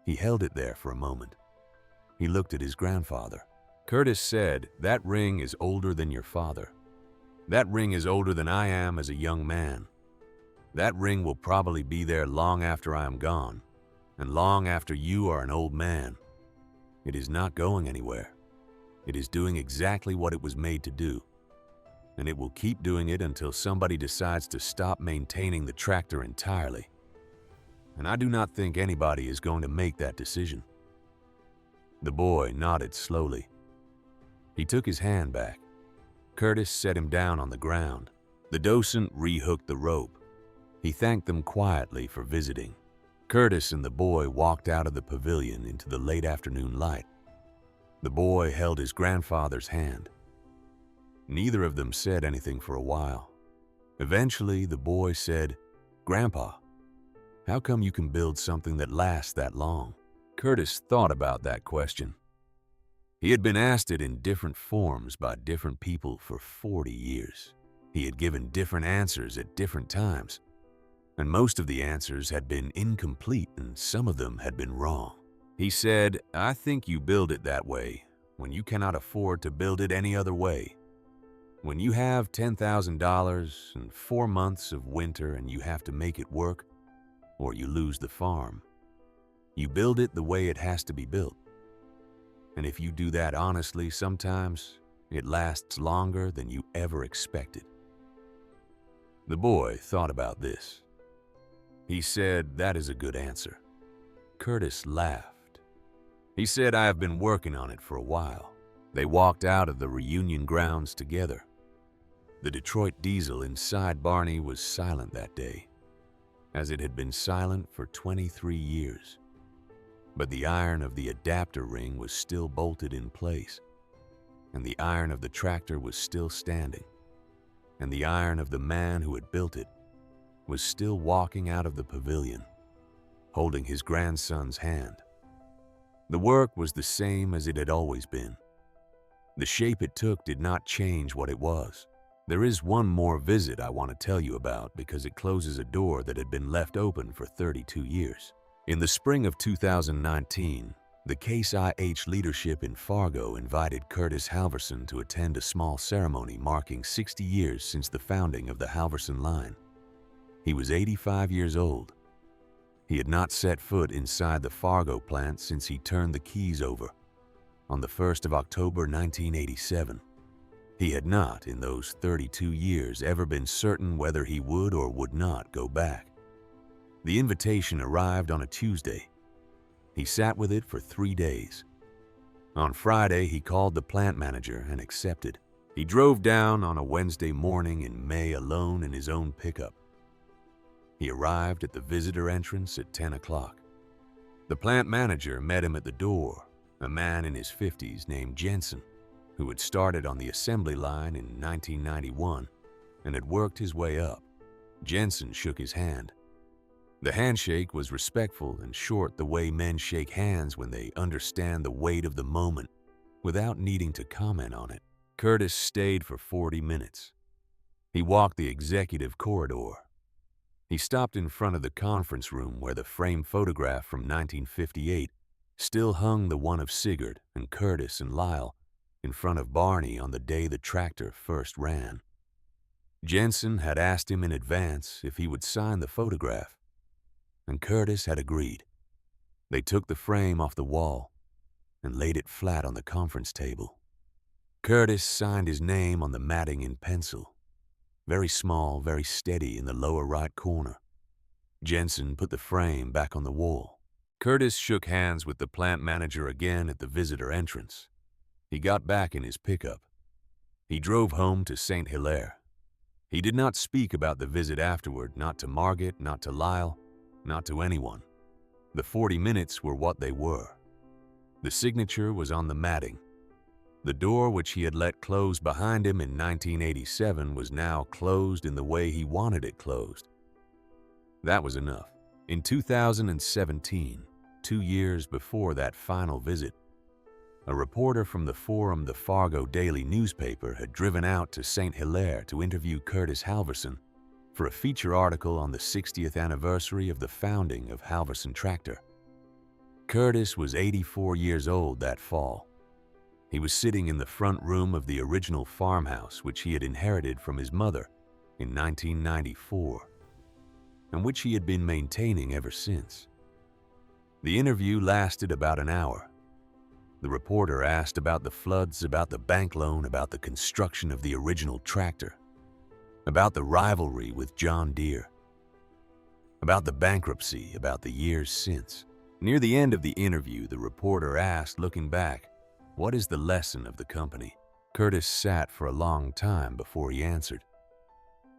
Speaker 1: He held it there for a moment. He looked at his grandfather. Curtis said, "That ring is older than your father. That ring is older than I am as a young man. That ring will probably be there long after I am gone, and long after you are an old man. It is not going anywhere. It is doing exactly what it was made to do, and it will keep doing it until somebody decides to stop maintaining the tractor entirely. And I do not think anybody is going to make that decision." The boy nodded slowly. He took his hand back. Curtis set him down on the ground. The docent rehooked the rope. He thanked them quietly for visiting. Curtis and the boy walked out of the pavilion into the late afternoon light. The boy held his grandfather's hand. Neither of them said anything for a while. Eventually, the boy said, "Grandpa, how come you can build something that lasts that long?" Curtis thought about that question. He had been asked it in different forms by different people for 40 years. He had given different answers at different times, and most of the answers had been incomplete and some of them had been wrong. He said, "I think you build it that way when you cannot afford to build it any other way. When you have $10,000 and 4 months of winter and you have to make it work, or you lose the farm, you build it the way it has to be built. And if you do that honestly, sometimes it lasts longer than you ever expected." The boy thought about this. He said, "That is a good answer." Curtis laughed. He said, "I have been working on it for a while." They walked out of the reunion grounds together. The Detroit diesel inside Barney was silent that day, as it had been silent for 23 years. But the iron of the adapter ring was still bolted in place, and the iron of the tractor was still standing, and the iron of the man who had built it was still walking out of the pavilion, holding his grandson's hand. The work was the same as it had always been. The shape it took did not change what it was. There is one more visit I want to tell you about because it closes a door that had been left open for 32 years. In the spring of 2019, the Case IH leadership in Fargo invited Curtis Halvorsen to attend a small ceremony marking 60 years since the founding of the Halvorsen line. He was 85 years old. He had not set foot inside the Fargo plant since he turned the keys over on the 1st of October 1987. He had not, in those 32 years, ever been certain whether he would or would not go back. The invitation arrived on a Tuesday. He sat with it for 3 days. On Friday, he called the plant manager and accepted. He drove down on a Wednesday morning in May alone in his own pickup. He arrived at the visitor entrance at 10 o'clock. The plant manager met him at the door, a man in his 50s named Jensen, who had started on the assembly line in 1991 and had worked his way up. Jensen shook his hand. The handshake was respectful and short, the way men shake hands when they understand the weight of the moment without needing to comment on it. Curtis stayed for 40 minutes. He walked the executive corridor. He stopped in front of the conference room where the framed photograph from 1958 still hung, the one of Sigurd and Curtis and Lyle in front of Barney on the day the tractor first ran. Jensen had asked him in advance if he would sign the photograph, and Curtis had agreed. They took the frame off the wall and laid it flat on the conference table. Curtis signed his name on the matting in pencil, very small, very steady in the lower right corner. Jensen put the frame back on the wall. Curtis shook hands with the plant manager again at the visitor entrance. He got back in his pickup. He drove home to St. Hilaire. He did not speak about the visit afterward, not to Margaret, not to Lyle, not to anyone. The 40 minutes were what they were. The signature was on the matting. The door which he had let close behind him in 1987 was now closed in the way he wanted it closed. That was enough. In 2017, 2 years before that final visit, a reporter from the Forum, the Fargo daily newspaper, had driven out to St. Hilaire to interview Sigurd Halvorsen for a feature article on the 60th anniversary of the founding of Halvorsen Tractor. Curtis was 84 years old that fall. He was sitting in the front room of the original farmhouse which he had inherited from his mother in 1994, and which he had been maintaining ever since. The interview lasted about an hour. The reporter asked about the floods, about the bank loan, about the construction of the original tractor, about the rivalry with John Deere, about the bankruptcy, about the years since. Near the end of the interview, the reporter asked, looking back, "What is the lesson of the company?" Curtis sat for a long time before he answered.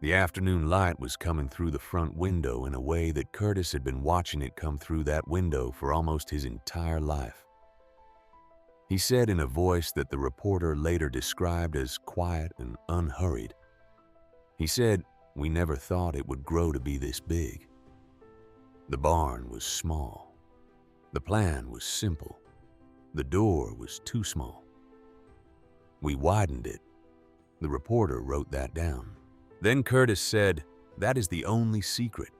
Speaker 1: The afternoon light was coming through the front window in a way that Curtis had been watching it come through that window for almost his entire life. He said in a voice that the reporter later described as quiet and unhurried. He said, "We never thought it would grow to be this big. The barn was small. The plan was simple. The door was too small. We widened it." The reporter wrote that down. Then Curtis said, "That is the only secret.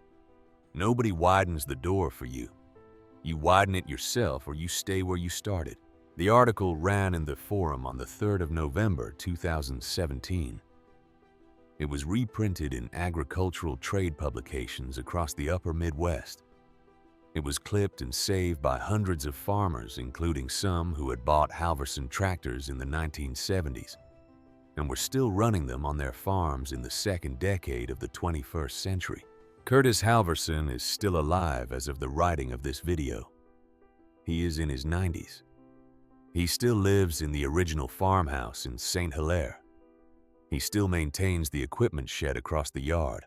Speaker 1: Nobody widens the door for you. You widen it yourself or you stay where you started." The article ran in the Forum on the 3rd of November, 2017. It was reprinted in agricultural trade publications across the upper Midwest. It was clipped and saved by hundreds of farmers, including some who had bought Halvorsen tractors in the 1970s and were still running them on their farms in the second decade of the 21st century. Sigurd Halvorsen is still alive as of the writing of this video. He is in his 90s. He still lives in the original farmhouse in St. Hilaire. He still maintains the equipment shed across the yard,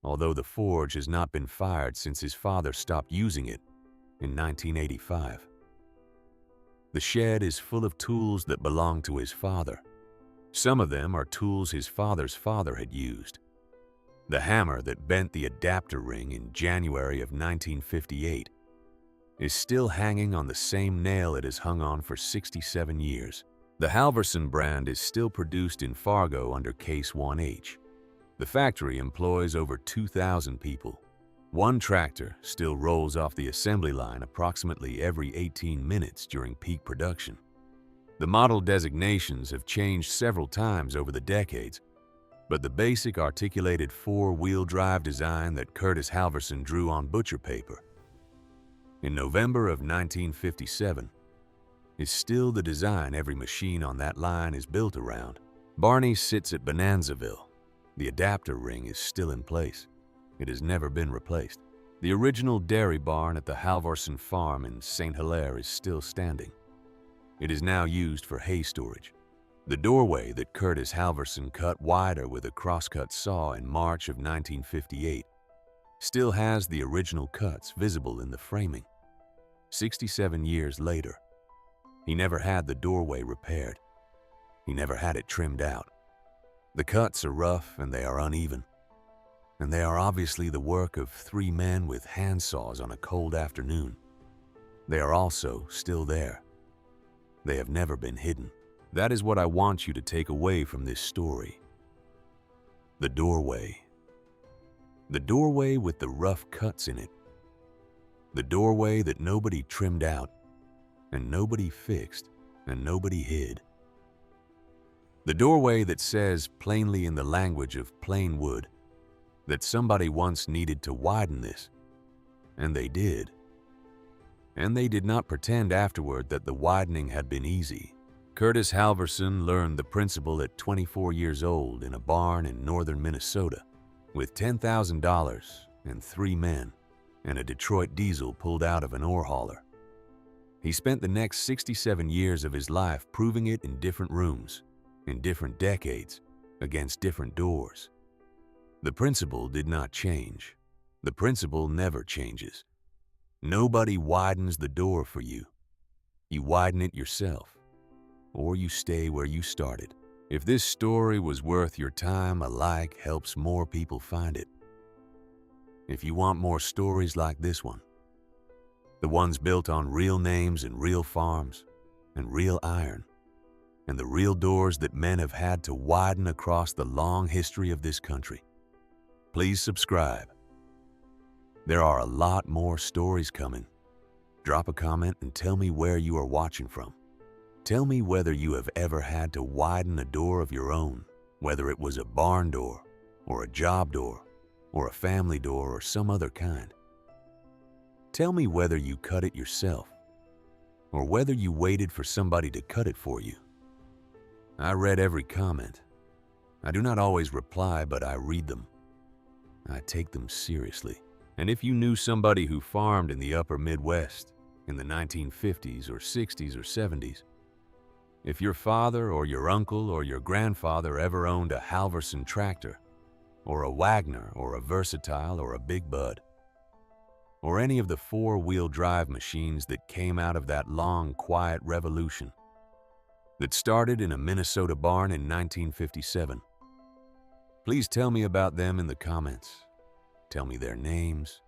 Speaker 1: although the forge has not been fired since his father stopped using it in 1985. The shed is full of tools that belong to his father. Some of them are tools his father's father had used. The hammer that bent the adapter ring in January of 1958 is still hanging on the same nail it has hung on for 67 years. The Halvorsen brand is still produced in Fargo under Case 1H. The factory employs over 2,000 people. One tractor still rolls off the assembly line approximately every 18 minutes during peak production. The model designations have changed several times over the decades, but the basic articulated four-wheel drive design that Sigurd Halvorsen drew on butcher paper in November of 1957 is still the design every machine on that line is built around. Barney sits at Bonanzaville. The adapter ring is still in place. It has never been replaced. The original dairy barn at the Halvorsen farm in St. Hilaire is still standing. It is now used for hay storage. The doorway that Sigurd Halvorsen cut wider with a crosscut saw in March of 1958 still has the original cuts visible in the framing. 67 years later, he never had the doorway repaired. He never had it trimmed out. The cuts are rough and they are uneven, and they are obviously the work of 3 men with handsaws on a cold afternoon. They are also still there. They have never been hidden. That is what I want you to take away from this story. The doorway. The doorway with the rough cuts in it. The doorway that nobody trimmed out, and nobody fixed, and nobody hid. The doorway that says plainly in the language of plain wood that somebody once needed to widen this, and they did. And they did not pretend afterward that the widening had been easy. Curtis Halvorsen learned the principle at 24 years old in a barn in northern Minnesota with $10,000 and 3 men and a Detroit diesel pulled out of an ore hauler. He spent the next 67 years of his life proving it in different rooms, in different decades, against different doors. The principle did not change. The principle never changes. Nobody widens the door for you. You widen it yourself, or you stay where you started. If this story was worth your time, a like helps more people find it. If you want more stories like this one, the ones built on real names and real farms and real iron, and the real doors that men have had to widen across the long history of this country, please subscribe. There are a lot more stories coming. Drop a comment and tell me where you are watching from. Tell me whether you have ever had to widen a door of your own, whether it was a barn door, or a job door, or a family door, or some other kind. Tell me whether you cut it yourself, or whether you waited for somebody to cut it for you. I read every comment. I do not always reply, but I read them. I take them seriously. And if you knew somebody who farmed in the upper Midwest in the 1950s or 60s or 70s, if your father or your uncle or your grandfather ever owned a Halvorsen tractor, or a Wagner or a Versatile or a Big Bud, or any of the 4-wheel drive machines that came out of that long, quiet revolution that started in a Minnesota barn in 1957, please tell me about them in the comments. Tell me their names.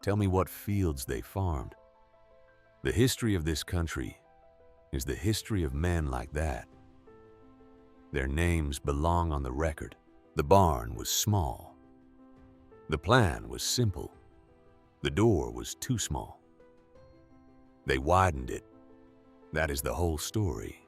Speaker 1: Tell me what fields they farmed. The history of this country is the history of men like that. Their names belong on the record. The barn was small. The plan was simple. The door was too small. They widened it. That is the whole story.